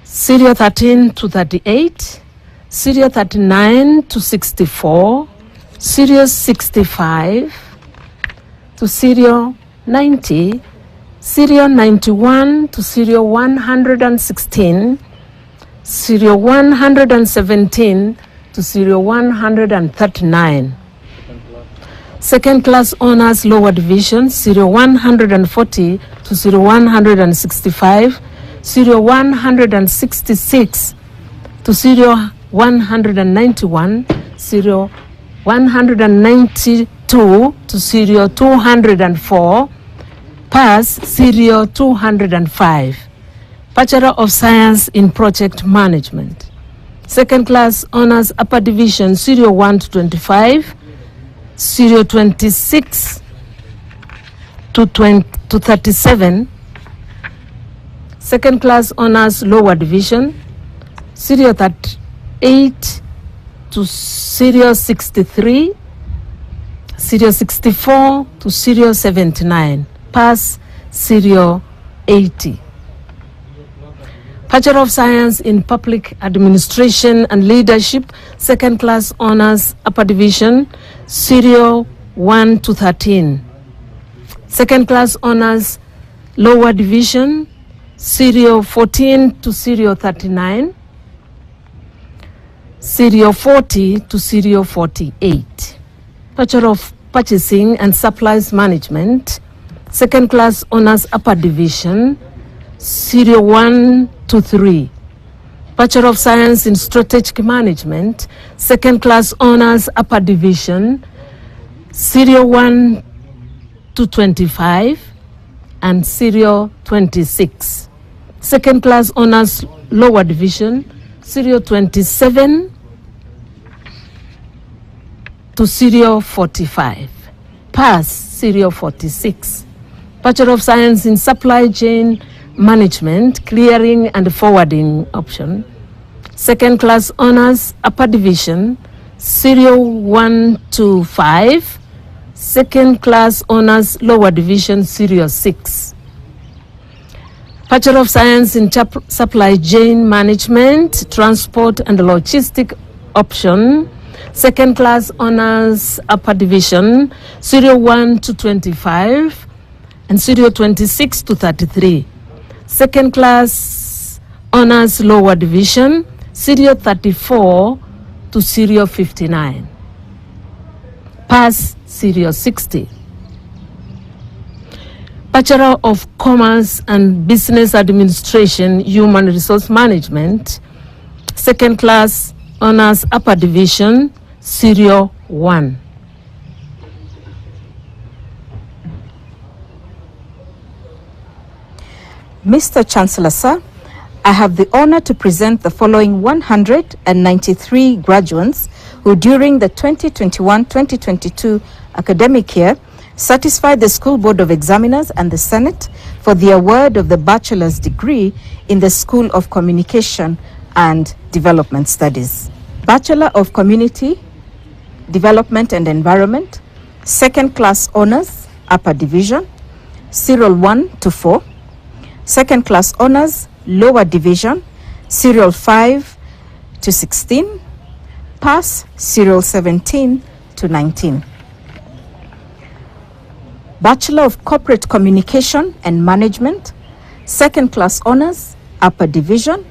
serial 13 to 38, serial 39 to 64, serial 65 to serial 90, serial 91 to serial 116, serial 117 to serial 139. Second class honors lower division, serial 140 to serial 165, serial 166 to serial 191, serial 192 to serial 204, pass, serial 205. Bachelor of Science in Project Management. Second class honors upper division, serial 1 to 25, serial 26 to 37. Second class honors lower division, serial 38 to serial 63, serial 64 to serial 79, pass, serial 80. Bachelor of Science in Public Administration and Leadership, second class honors upper division, serial 1 to 13. Second class honors lower division, serial 14 to serial 39, serial 40 to serial 48. Bachelor of Purchasing and Supplies Management, second class honors upper division, serial 1 to 3. Bachelor of Science in Strategic Management, second class honors upper division, serial 1 to 25 and serial 26. Second class honors lower division, serial 27 to serial 45. Pass, serial 46. Bachelor of Science in Supply Chain Management, Clearing and Forwarding option. Second class honors upper division, serial 1 to 5. Second class honors lower division, serial 6. Bachelor of Science in Supply Chain Management, Transport and Logistic option. Second class honors upper division, serial 1 to 25 and serial 26 to 33. Second class honors lower division, serial 34 to serial 59. Pass, serial 60. Bachelor of Commerce and Business Administration, Human Resource Management, second class honors upper division, serial 1. Mr. Chancellor, sir, I have the honor to present the following 193 graduates who during the 2021-2022 academic year satisfied the School Board of Examiners and the Senate for the award of the bachelor's degree in the School of Communication and Development Studies. Bachelor of Community Development and Environment, second class honors, upper division, serial 1 to 4. Second class honors, lower division, serial 5 to 16. Pass, serial 17 to 19. Bachelor of Corporate Communication and Management, second class honors, upper division,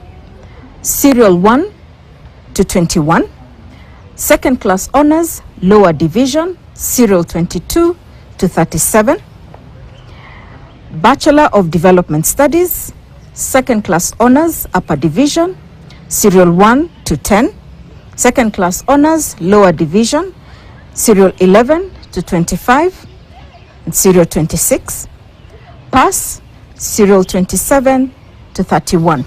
serial 1 to 21. Second class honors, lower division, serial 22 to 37. Bachelor of Development Studies, second class honors, upper division, serial 1 to 10. Second class honors, lower division, serial 11 to 25 and serial 26. Pass, serial 27 to 31.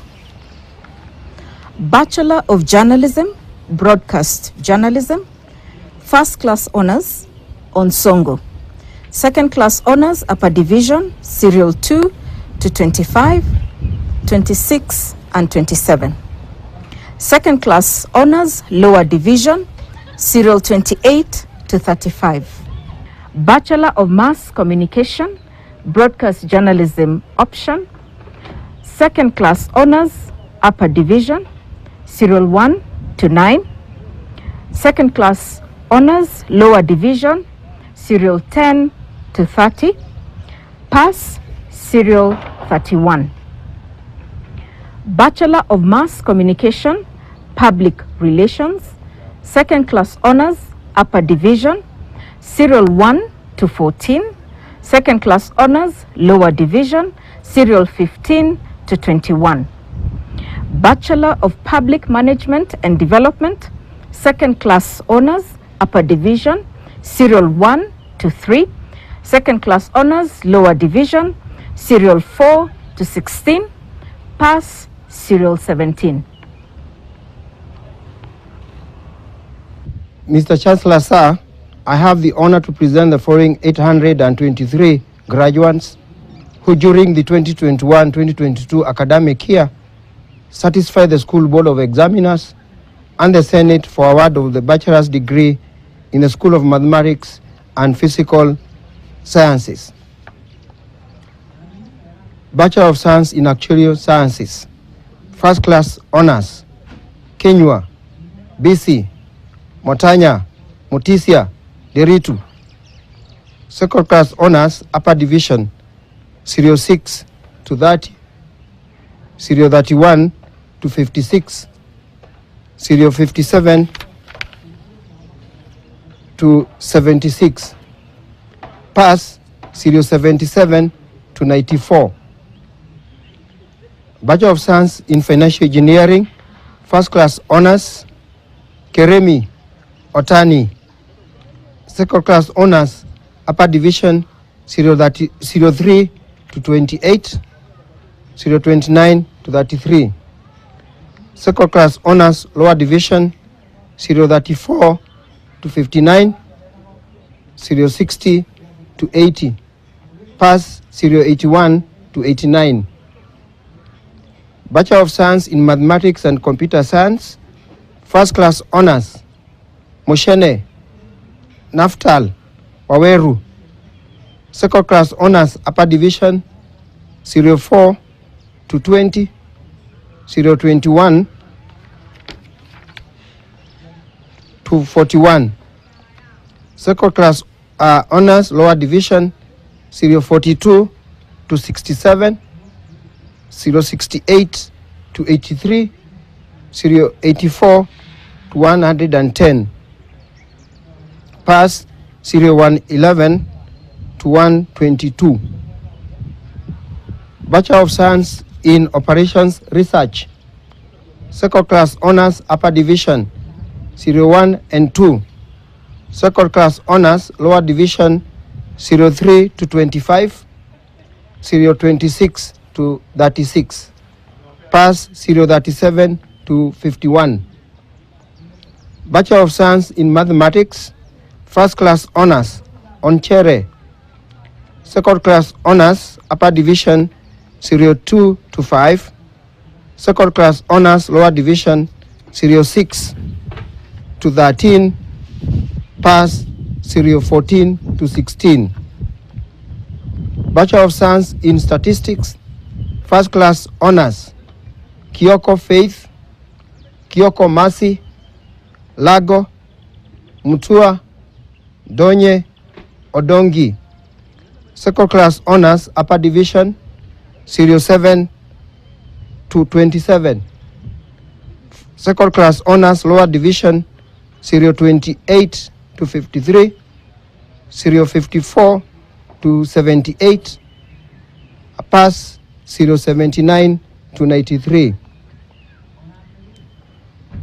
Bachelor of Journalism, Broadcast Journalism, first class honors, Onsongo. Second class honors, upper division, serial 2 to 25, 26 and 27. Second class honors, lower division, serial 28 to 35. Bachelor of Mass Communication, Broadcast Journalism option, second class honors, upper division, serial 1 to 9. Second class honors, lower division, serial 10 to 30. Pass, serial 31. Bachelor of Mass Communication, Public Relations, second class honors, upper division, serial 1 to 14. Second class honors, lower division, serial 15 to 21. Bachelor of Public Management and Development, second class honors, upper division, serial 1 to 3. Second class honors, lower division, serial 4 to 16. Pass, serial 17. Mr. Chancellor, sir, I have the honor to present the following 823 graduates who during the 2021-2022 academic year satisfied the School Board of Examiners and the Senate for award of the bachelor's degree in the School of Mathematics and Physical Sciences. Bachelor of Science in Actuarial Sciences, first class honors, Kenywa, BC, Motanya, Mutisia, Deritu. Second class honors, upper division, serial 6 to 30, serial 31 to 56, serial 57 to 76. Pass, serial 77 to 94. Bachelor of Science in Financial Engineering, first class honors, Keremi Otani. Second class honors, upper division, serial 3 to 28, serial 29 to 33. Second class honors lower division 034 to 59, 060 to 80. Pass 081 to 89. Bachelor of Science in Mathematics and Computer Science, first class honors Moshene Naftal Waweru. Second class honors upper division 04 to 20, 021 to 41. Second class honors lower division 042 to 67, 068 to 83, 084 to 110. Pass 0111 to 122. Bachelor of Science in Operations Research, second class honors upper division 01 and 2. Second class honors lower division 03 to 25, 026 to 36. Pass 037 to 51. Bachelor of Science in Mathematics, first class honors Onchere. Second class honors upper division 02 to 5. Second class honors lower division 06 to 13. Pass 014 to 16. Bachelor of Science in Statistics, first class honors Kioko Faith, Kioko Mercy, Lago, Mutua, Donye, Odongi. Second class honors upper division 07 to 27. Second class honors lower division 028 to 53, 054 to 78. Pass 079 to 93.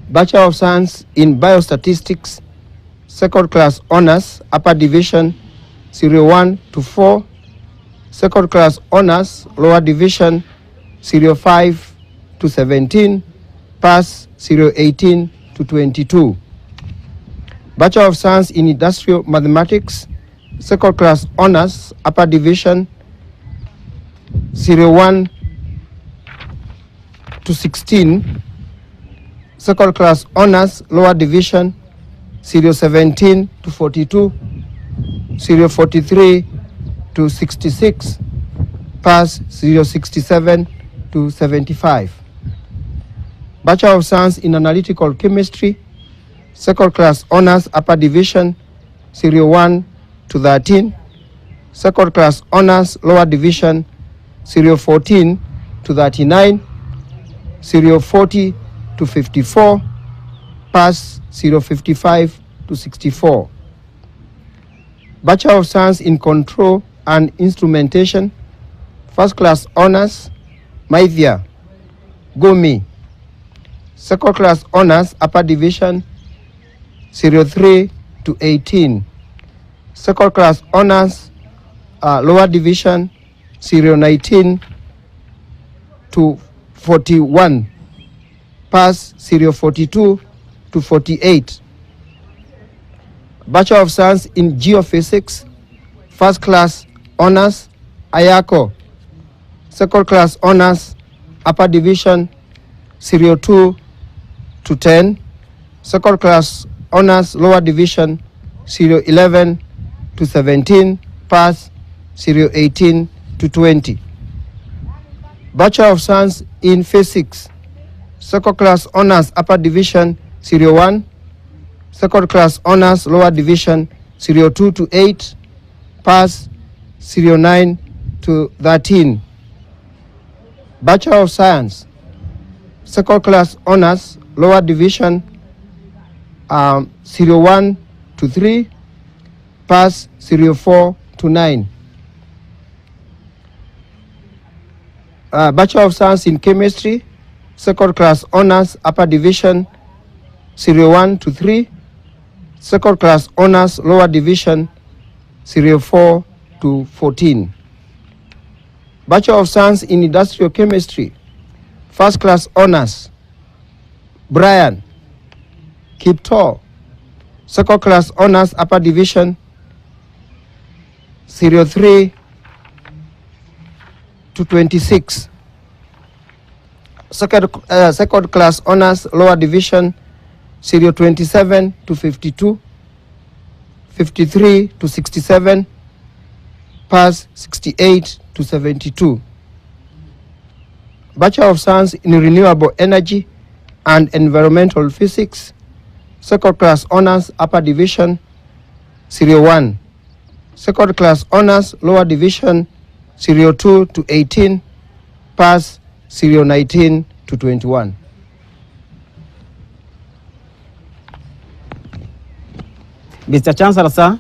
Bachelor of Science in Biostatistics, second class honors upper division 01 to 4. Second class honors lower division 05 to 17. Pass 018 to 22. Bachelor of Science in Industrial Mathematics, second class honors upper division 01 to 16. Second class honors lower division 017 to 42, 043 to 66. Pass 067 to 75. Bachelor of Science in Analytical Chemistry, second class honors upper division 01 to 13. Second class honors lower division 014 to 39, 040 to 54. Pass 055 to 64. Bachelor of Science in Control and Instrumentation, first class honors Maithia Gumi. Second class honors upper division 03 to 18. Second class honors lower division 019 to 41. Pass 042 to 48. Bachelor of Science in Geophysics, first class honors Ayako. Second class honors upper division 02 to 10. Second class honors lower division 011 to 17. Pass 018 to 20. Bachelor of Science in Physics, second class honors upper division 01. Second class honors lower division 02 to 8. Pass 09 to 13. Bachelor of Science, second class honors lower division 01 to 3. Pass 04 to 9. Bachelor of Science in Chemistry, second class honors upper division 01 to 3. Second class honors lower division 04 to 14. Bachelor of Science in Industrial Chemistry, First class honors, Brian Kipto. Second class honors, upper division, serial 3 to 26. Second class honors, lower division, serial 27 to 52, 53 to 67, pass 68 to 72. Bachelor of Science in Renewable Energy and Environmental Physics, second class honors, upper division, serial 1. Second class honors, lower division, serial 2 to 18, pass serial 19 to 21. Mr. Chancellor, sir,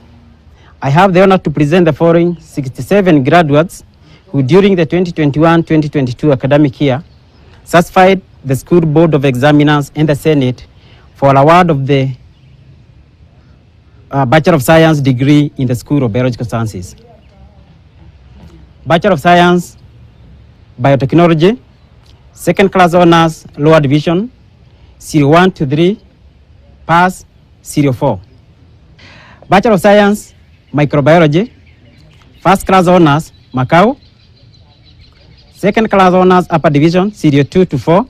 I have the honor to present the following 67 graduates who during the 2021-2022 academic year satisfied the School Board of Examiners and the Senate for award of the Bachelor of Science degree in the School of Biological Sciences. Bachelor of Science, Biotechnology, second class honors, lower division, serial 1 to 3, pass, serial 4. Bachelor of Science, Microbiology, first class honors, Macau, second class honors, upper division, serial 2 to 4,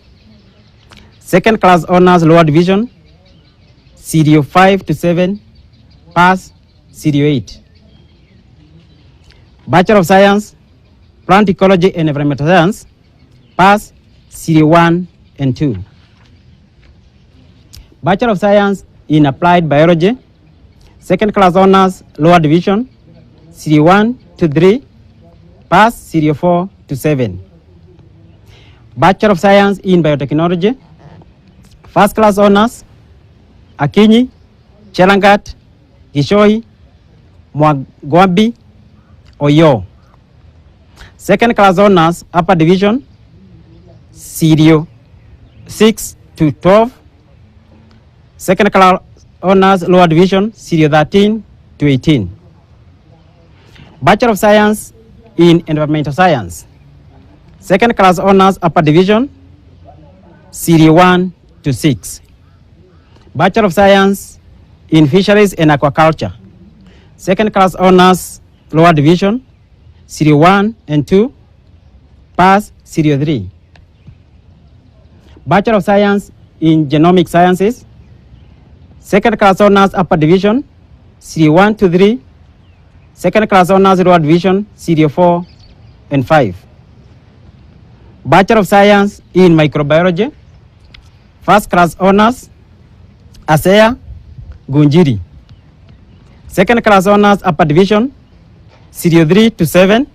second class honors, lower division, serial 5 to 7, pass, serial 8. Bachelor of Science, Plant Ecology and Environmental Science, pass, serial 1 and 2. Bachelor of Science in Applied Biology, second class honors, lower division, serial 1 to 3, pass, serial 4 to 7. Bachelor of Science in Biotechnology, first class honors, Akinyi, Chelangat, Gishoi, Mwagwambi, Oyo. Second class honors, upper division, serial 6 to 12. Second class honors, lower division, serial 13 to 18. Bachelor of Science in Environmental Science, second class honors, upper division, serial 1 to 6. Bachelor of Science in Fisheries and Aquaculture, second class honors, lower division, serial 1 and 2, pass, serial 3. Bachelor of Science in Genomic Sciences, second class honors, upper division, serial 1 to 3, second class honors, lower division, serial 4 and 5. Bachelor of Science in Microbiology, first class honors, Asea Gunjiri. Second class honors, upper division, serial 3 to 7.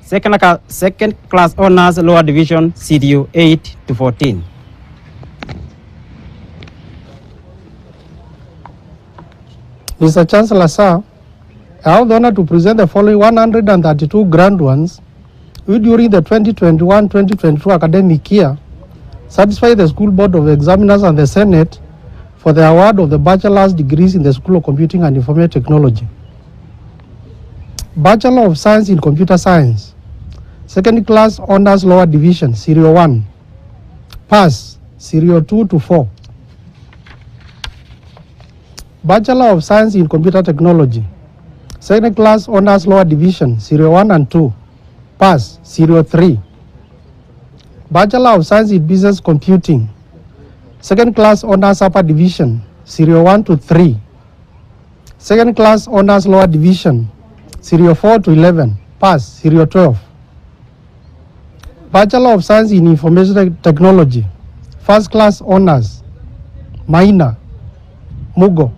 Second class honors, lower division, serial 8 to 14. Mr. Chancellor, sir, I have the honor to present the following 132 graduates who during the 2021-2022 academic year satisfy the School Board of Examiners and the Senate for the award of the bachelor's degrees in the School of Computing and Information Technology. Bachelor of Science in Computer Science, second class honors, lower division, serial 1, pass, serial 2 to 4. Bachelor of Science in Computer Technology, second class honors, lower division, serial 1 and 2, pass, serial 3. Bachelor of Science in Business Computing, second class honors, upper division, serial 1 to 3. Second class honors, lower division, serial 4 to 11, pass, serial 12. Bachelor of Science in Information Technology, first class honors, minor, Mugo.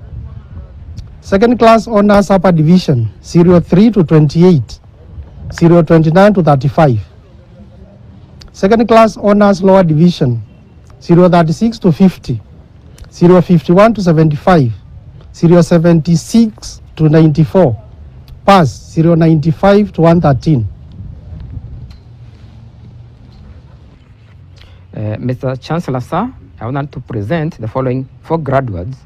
Second class honors, upper division, serial 3 to 28, serial 29 to 35. Second class honors, lower division, serial 36 to 50, serial 51 to 75, serial 76 to 94, pass, serial 95 to 113. Mr. Chancellor, sir, I would like to present the following 4 graduates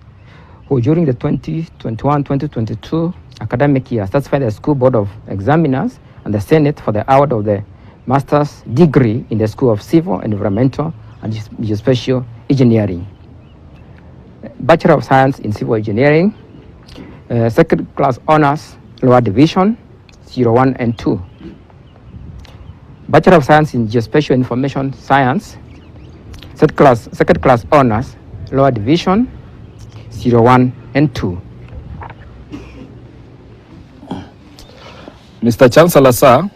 who during the 2021-2022 academic year satisfied the School Board of Examiners and the Senate for the award of the master's degree in the School of Civil, Environmental and Geospatial Engineering. Bachelor of Science in Civil Engineering, second class honors, lower division, 01 and 2. Bachelor of Science in Geospatial Information Science, second class honors, lower division, 01 and 2. Mr. Chancellor, sir,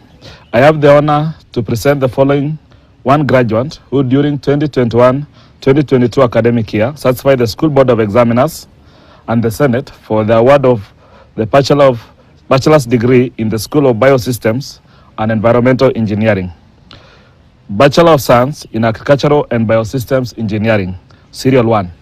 I have the honor to present the following one graduate who during 2021-2022 academic year satisfied the School Board of Examiners and the Senate for the award of the bachelor's degree in the School of Biosystems and Environmental Engineering. Bachelor of Science in Agricultural and Biosystems Engineering, Serial 1.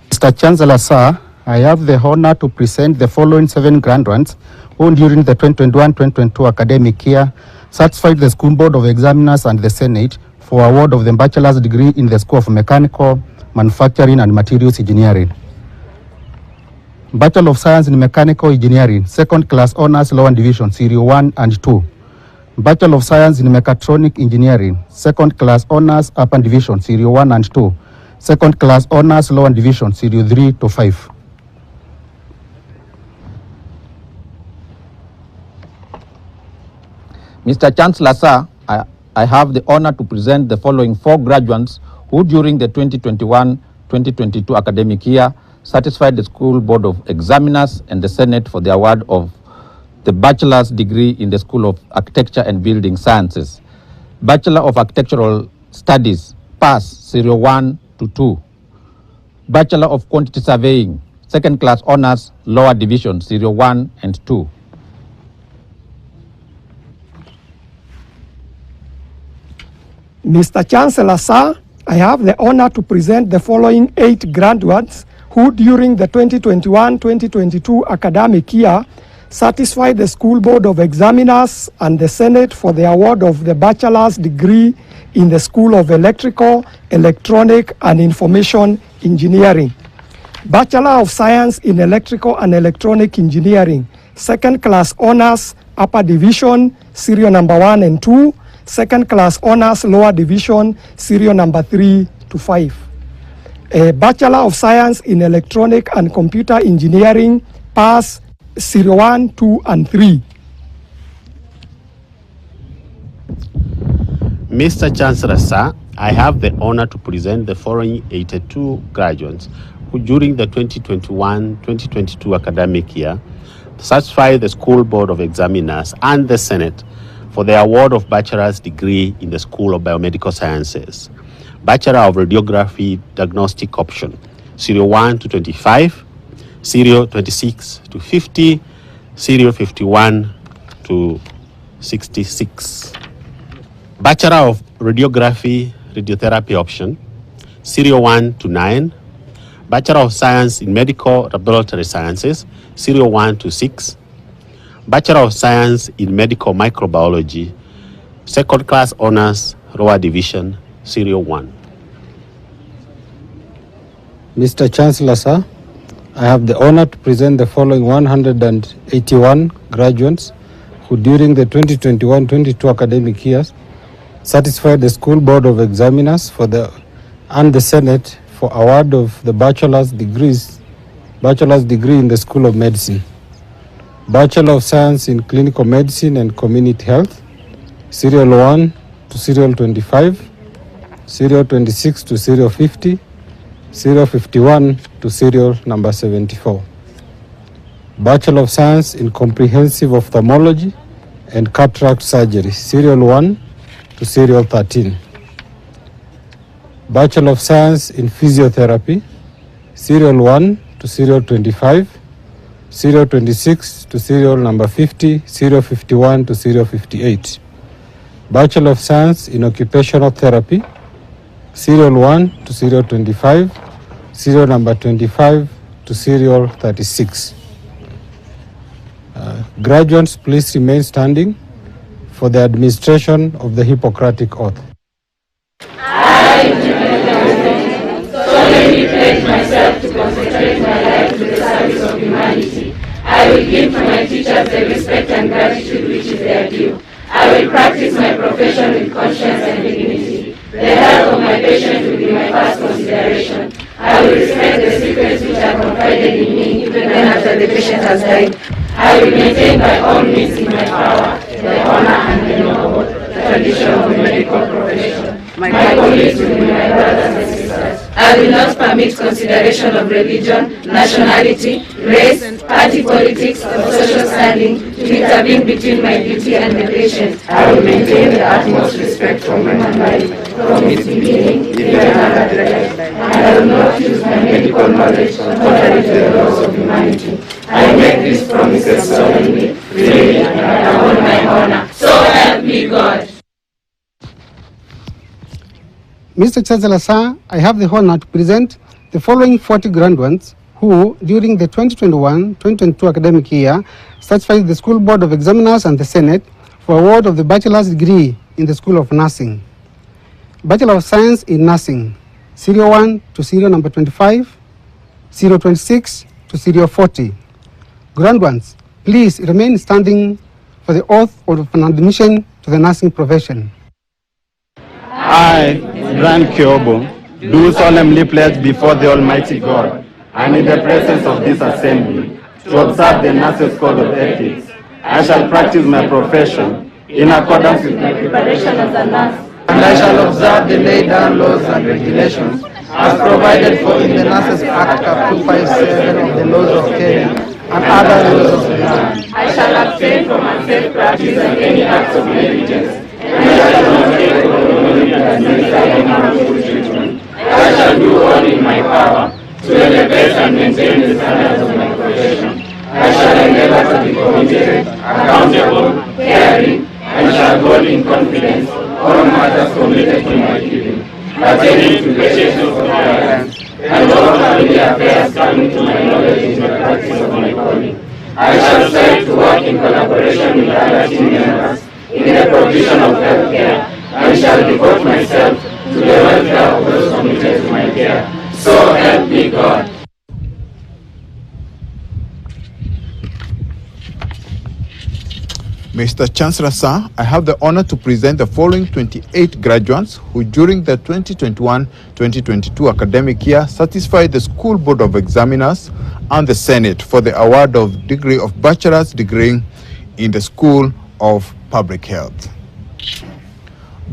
Mr. Chancellor, sir, I have the honor to present the following 7 graduates who during the 2021-2022 academic year satisfied the School Board of Examiners and the Senate for award of the bachelor's degree in the School of Mechanical, Manufacturing and Materials Engineering. Bachelor of Science in Mechanical Engineering, second class honors, lower division, Serial 1 and 2. Bachelor of Science in Mechatronic Engineering, second class honors, upper division, Serial 1 and 2. Second class honors, lower division, Serial 3 to 5. Mr. Chancellor, sir, I have the honor to present the following 4 graduates who during the 2021-2022 academic year satisfied the School Board of Examiners and the Senate for the award of the bachelor's degree in the School of Architecture and Building Sciences. Bachelor of Architectural Studies, PAS, Serial 1 to 2. Bachelor of Quantity Surveying, second class honors, lower division, Serial 1 and 2. Mr. Chancellor, sir, I have the honor to present the following 8 graduates who during the 2021-2022 academic year satisfied the School Board of Examiners and the Senate for the award of the bachelor's degree in the School of Electrical, Electronic and Information Engineering. Bachelor of Science in Electrical and Electronic Engineering, second class honors, upper division, serial number 1 and 2. Second class honors, lower division, serial number 3 to 5. A Bachelor of Science in Electronic and Computer Engineering, PAS, serial 1, 2 and 3. Mr. Chancellor, sir, I have the honor to present the following 82 graduates who during the 2021-2022 academic year satisfied the School Board of Examiners and the Senate for the award of bachelor's degree in the School of Biomedical Sciences. Bachelor of Radiography Diagnostic Option, Serial 1 to 25, Serial 26 to 50, Serial 51 to 66. Bachelor of Radiography Radiotherapy Option, Serial 1 to 9, Bachelor of Science in Medical Laboratory Sciences, Serial 1 to 6, Bachelor of Science in Medical Microbiology, second class honors, lower division, Serial 1. Mr. Chancellor, sir, I have the honor to present the following 181 graduates who during the 2021-22 academic years satisfied the School Board of Examiners and the Senate for award of the bachelor's degree in the School of Medicine. Bachelor of Science in Clinical Medicine and Community Health, Serial 1 to Serial 25, Serial 26 to Serial 50, Serial 51 to Serial number 74. Bachelor of Science in Comprehensive Ophthalmology and Cataract Surgery, Serial 1 to Serial 13. Bachelor of Science in Physiotherapy, Serial 1 to Serial 25, Serial 26 to Serial number 50, Serial 51 to Serial 58. Bachelor of Science in Occupational Therapy, Serial 1 to Serial 25, Serial number 25 to Serial 36. Graduates, please remain standing for the administration of the Hippocratic Oath. I, solemnly pledge myself to consecrate my life to the service of humanity. I will give to my teachers the respect and gratitude which is their due. I will practice my profession with conscience and dignity. The health of my patients will be my first consideration. I will respect the secrets which are confided in me even after the patient has died. I will maintain by all means in my power the honor and the noble tradition of the medical profession. My colleagues will be my brothers and sisters. I will not permit consideration of religion, nationality, race, party politics, or social standing to intervene between my duty and the patient. I will maintain the utmost respect for human life from its beginning even after death. And I will not use my medical knowledge contrary to the laws of humanity. I make these promises solemnly, freely, and upon my honor. So help me God. Mr. Chancellor, sir, I have the honor to present the following 40 graduates who, during the 2021-2022 academic year, certified the School Board of Examiners and the Senate for award of the bachelor's degree in the School of Nursing. Bachelor of Science in Nursing, Serial 1 to Serial number 25, Serial 26 to Serial 40. Graduates, please remain standing for the oath of an admission to the nursing profession. I, Grand Kyobo, do solemnly pledge before the Almighty God and in the presence of this assembly to observe the Nurses' Code of Ethics. I shall practice my profession in accordance with my preparation as a nurse, and I shall observe the laid down laws and regulations as provided for in the Nurses Act of 257 of the laws of Kenya and other laws of the land. I shall abstain from unsafe practice and any acts of negligence. I shall do all in my power to elevate and maintain the standards of my profession. I shall endeavor to be committed, accountable, caring, and shall hold in confidence all matters committed to my keeping, pertaining to the issues of clients and all family affairs coming to my knowledge in the practice of my calling. I shall strive to work in collaboration with other team members in the provision of health care, and shall devote myself to the welfare of those committed to my care. So help me God. Mr. Chancellor, sir, I have the honor to present the following 28 graduates who during the 2021-2022 academic year satisfied the School Board of Examiners and the Senate for the award of degree of bachelor's degree in the School of Public Health.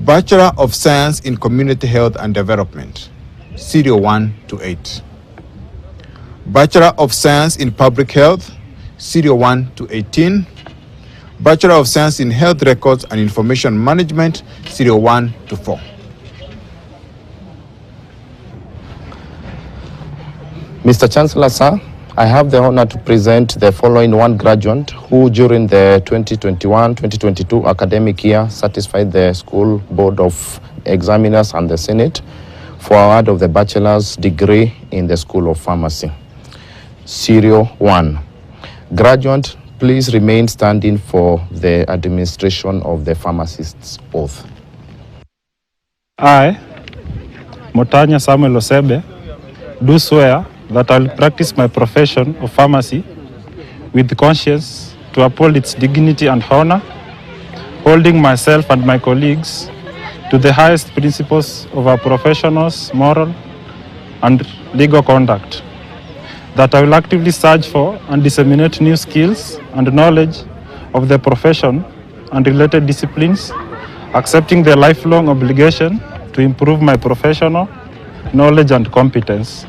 Bachelor of Science in Community Health and Development, Serial 1 to 8. Bachelor of Science in Public Health, Serial 1 to 18. Bachelor of Science in Health Records and Information Management, Serial 1 to 4. Mr. Chancellor, sir, I have the honor to present the following one graduate who during the 2021-2022 academic year satisfied the School Board of Examiners and the Senate for award of the bachelor's degree in the School of Pharmacy. Serial 1. Graduate, please remain standing for the administration of the pharmacist's oath. I, Motanya Samuel Osebe, do swear that I will practice my profession of pharmacy with conscience to uphold its dignity and honor, holding myself and my colleagues to the highest principles of our professionals' moral and legal conduct, that I will actively search for and disseminate new skills and knowledge of the profession and related disciplines, accepting the lifelong obligation to improve my professional knowledge and competence,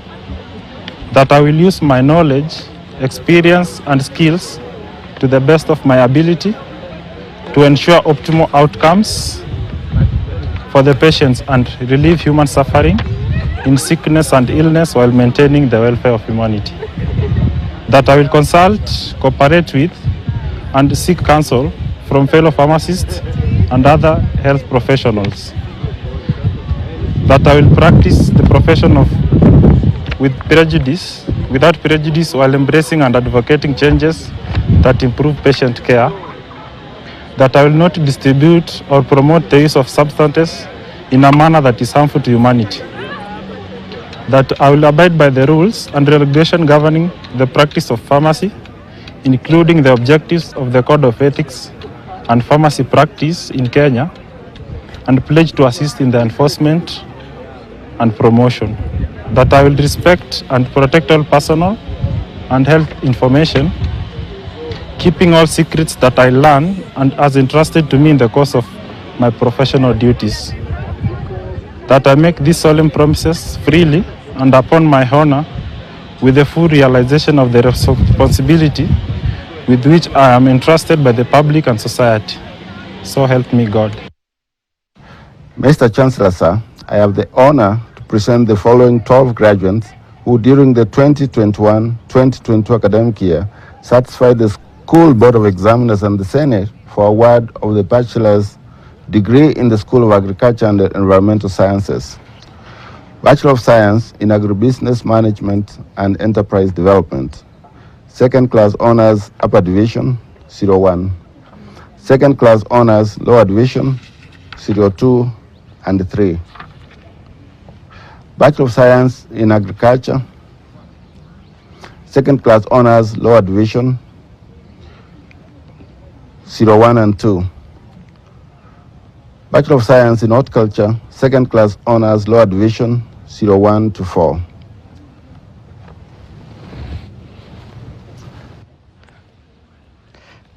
that I will use my knowledge, experience, and skills to the best of my ability to ensure optimal outcomes for the patients and relieve human suffering in sickness and illness while maintaining the welfare of humanity. That I will consult, cooperate with, and seek counsel from fellow pharmacists and other health professionals. That I will practice the profession without prejudice while embracing and advocating changes that improve patient care. That I will not distribute or promote the use of substances in a manner that is harmful to humanity. That I will abide by the rules and regulation governing the practice of pharmacy, including the objectives of the Code of Ethics and pharmacy practice in Kenya, and pledge to assist in the enforcement and promotion. That I will respect and protect all personal and health information, keeping all secrets that I learn and as entrusted to me in the course of my professional duties. That I make these solemn promises freely and upon my honor, with the full realization of the responsibility with which I am entrusted by the public and society. So help me God. Mr. Chancellor, sir, I have the honor to present the following 12 graduates who during the 2021-2022 academic year satisfied the School Board of Examiners and the Senate for award of the bachelor's degree in the School of Agriculture and Environmental Sciences, Bachelor of Science in Agribusiness Management and Enterprise Development, Second Class Honors Upper Division 01, Second Class Honors Lower Division 02 and 3, Bachelor of Science in Agriculture, Second Class Honors Lower Division 01 and 2, Bachelor of Science in Horticulture, Second Class Honors Lower Division 01 to 4.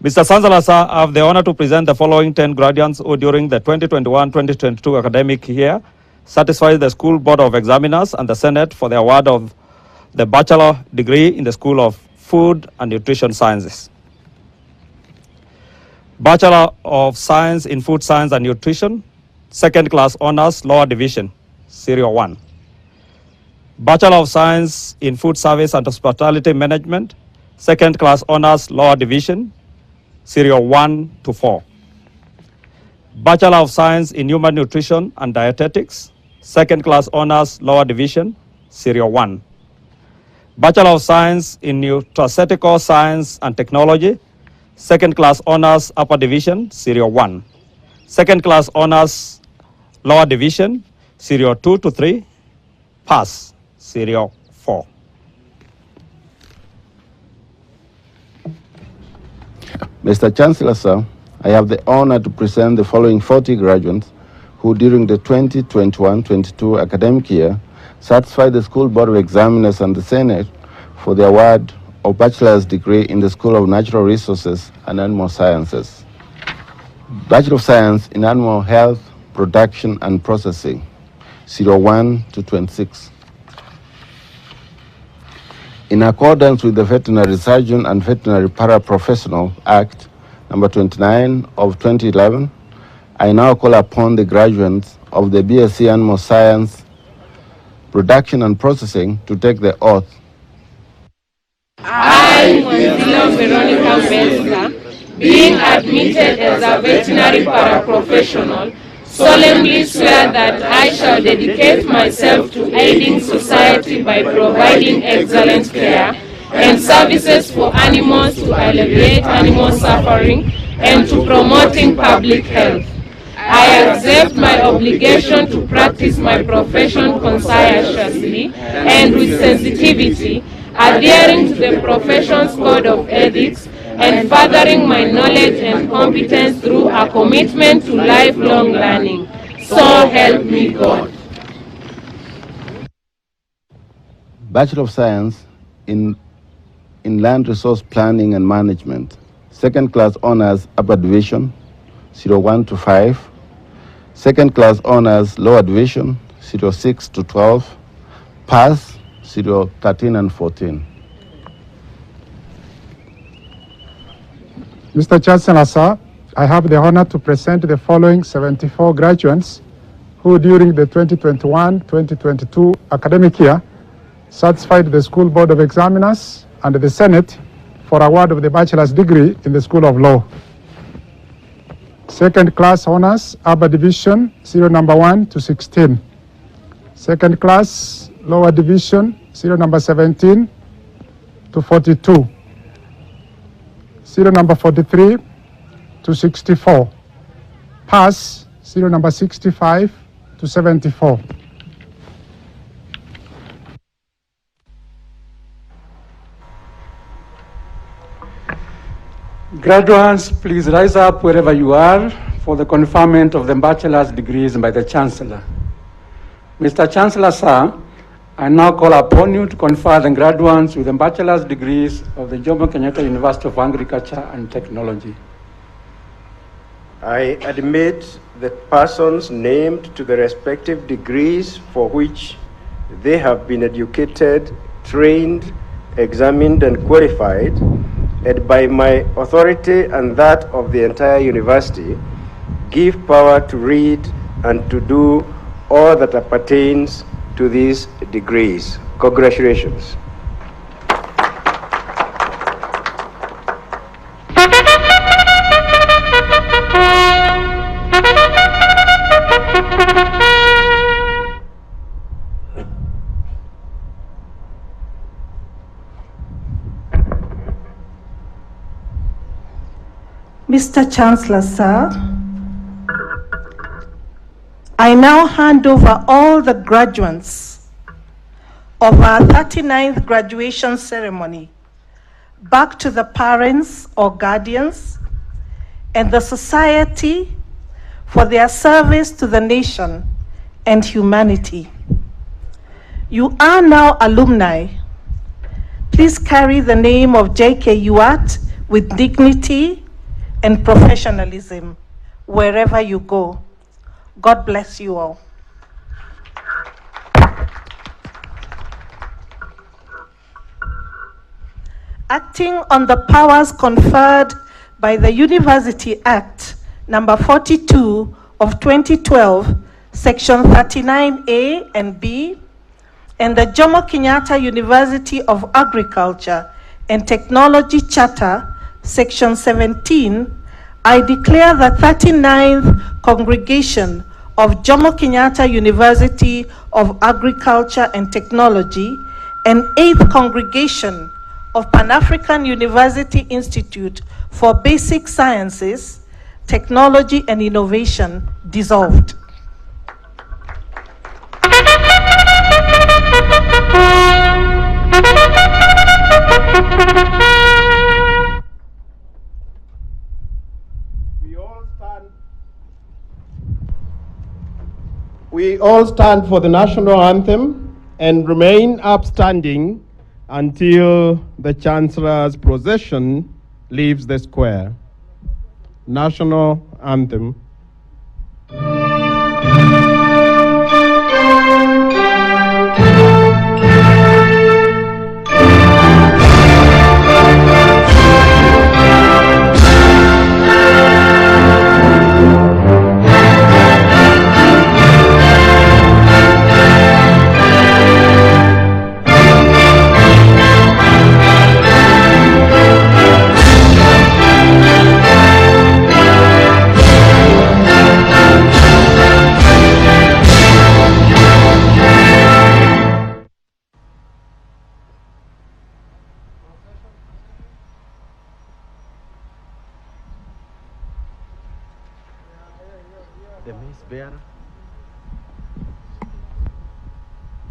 Mr. Chancellor, sir, I have the honor to present the following 10 graduates who during the 2021-2022 academic year satisfied the School Board of Examiners and the Senate for the award of the bachelor degree in the School of Food and Nutrition Sciences. Bachelor of Science in Food Science and Nutrition, Second Class Honors Lower Division, Serial 1. Bachelor of Science in Food Service and Hospitality Management, Second Class Honors Lower Division, Serial 1 to 4. Bachelor of Science in Human Nutrition and Dietetics, Second Class Honors Lower Division, Serial 1. Bachelor of Science in Nutraceutical Science and Technology, Second Class Honors Upper Division, Serial 1. Second Class Honors Lower Division, Serial 2 to 3, Pass, Serial 4. Mr. Chancellor, sir, I have the honor to present the following 40 graduates who during the 2021-22 academic year satisfied the School Board of Examiners and the Senate for the award of bachelor's degree in the School of Natural Resources and Animal Sciences, Bachelor of Science in Animal Health, Production and Processing, 01 to 26. In accordance with the Veterinary Surgeon and Veterinary Paraprofessional Act number 29 of 2011, I now call upon the graduates of the BSc Animal Science, Production and Processing to take the oath. I, Monsignor Veronica Belsa, being admitted as a veterinary paraprofessional, solemnly swear that I shall dedicate myself to aiding society by providing excellent care and services for animals to alleviate animal suffering and to promoting public health. I accept my obligation to practice my profession conscientiously and with sensitivity, adhering to the profession's code of ethics and furthering my knowledge and competence through a commitment to lifelong learning. So help me God. Bachelor of Science in Land Resource Planning and Management, Second Class Honors Upper Division, 01 to 5, Second Class Honors Lower Division, 06 to 12, Pass, 013 and 14. Mr. Chancellor, sir, I have the honor to present the following 74 graduates who during the 2021-2022 academic year satisfied the School Board of Examiners and the Senate for award of the bachelor's degree in the School of Law. Second Class Honors Upper Division, serial number 1 to 16. Second Class Lower Division, serial number 17 to 42. Serial number 43 to 64. Pass, serial number 65 to 74. Graduates, please rise up wherever you are for the conferment of the bachelor's degrees by the Chancellor. Mr. Chancellor, sir, I now call upon you to confer the graduates with the bachelor's degrees of the Jomo Kenyatta University of Agriculture and Technology. I admit the persons named to the respective degrees for which they have been educated, trained, examined, and qualified, and by my authority and that of the entire university, give power to read and to do all that appertains to these degrees. Congratulations. Mr. Chancellor, sir, I now hand over all the graduates of our 39th graduation ceremony back to the parents or guardians and the society for their service to the nation and humanity. You are now alumni. Please carry the name of Jkuat with dignity and professionalism wherever you go. God bless you all. Acting on the powers conferred by the University Act number 42 of 2012, section 39A and B, and the Jomo Kenyatta University of Agriculture and Technology Charter, section 17, I declare the 39th congregation of Jomo Kenyatta University of Agriculture and Technology and 8th congregation of Pan-African University Institute for Basic Sciences, Technology and Innovation dissolved. We all stand for the national anthem and remain upstanding until the Chancellor's procession leaves the square. National anthem.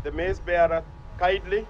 The mace bearer, kindly.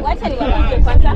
Wacha niwaambie kwanza.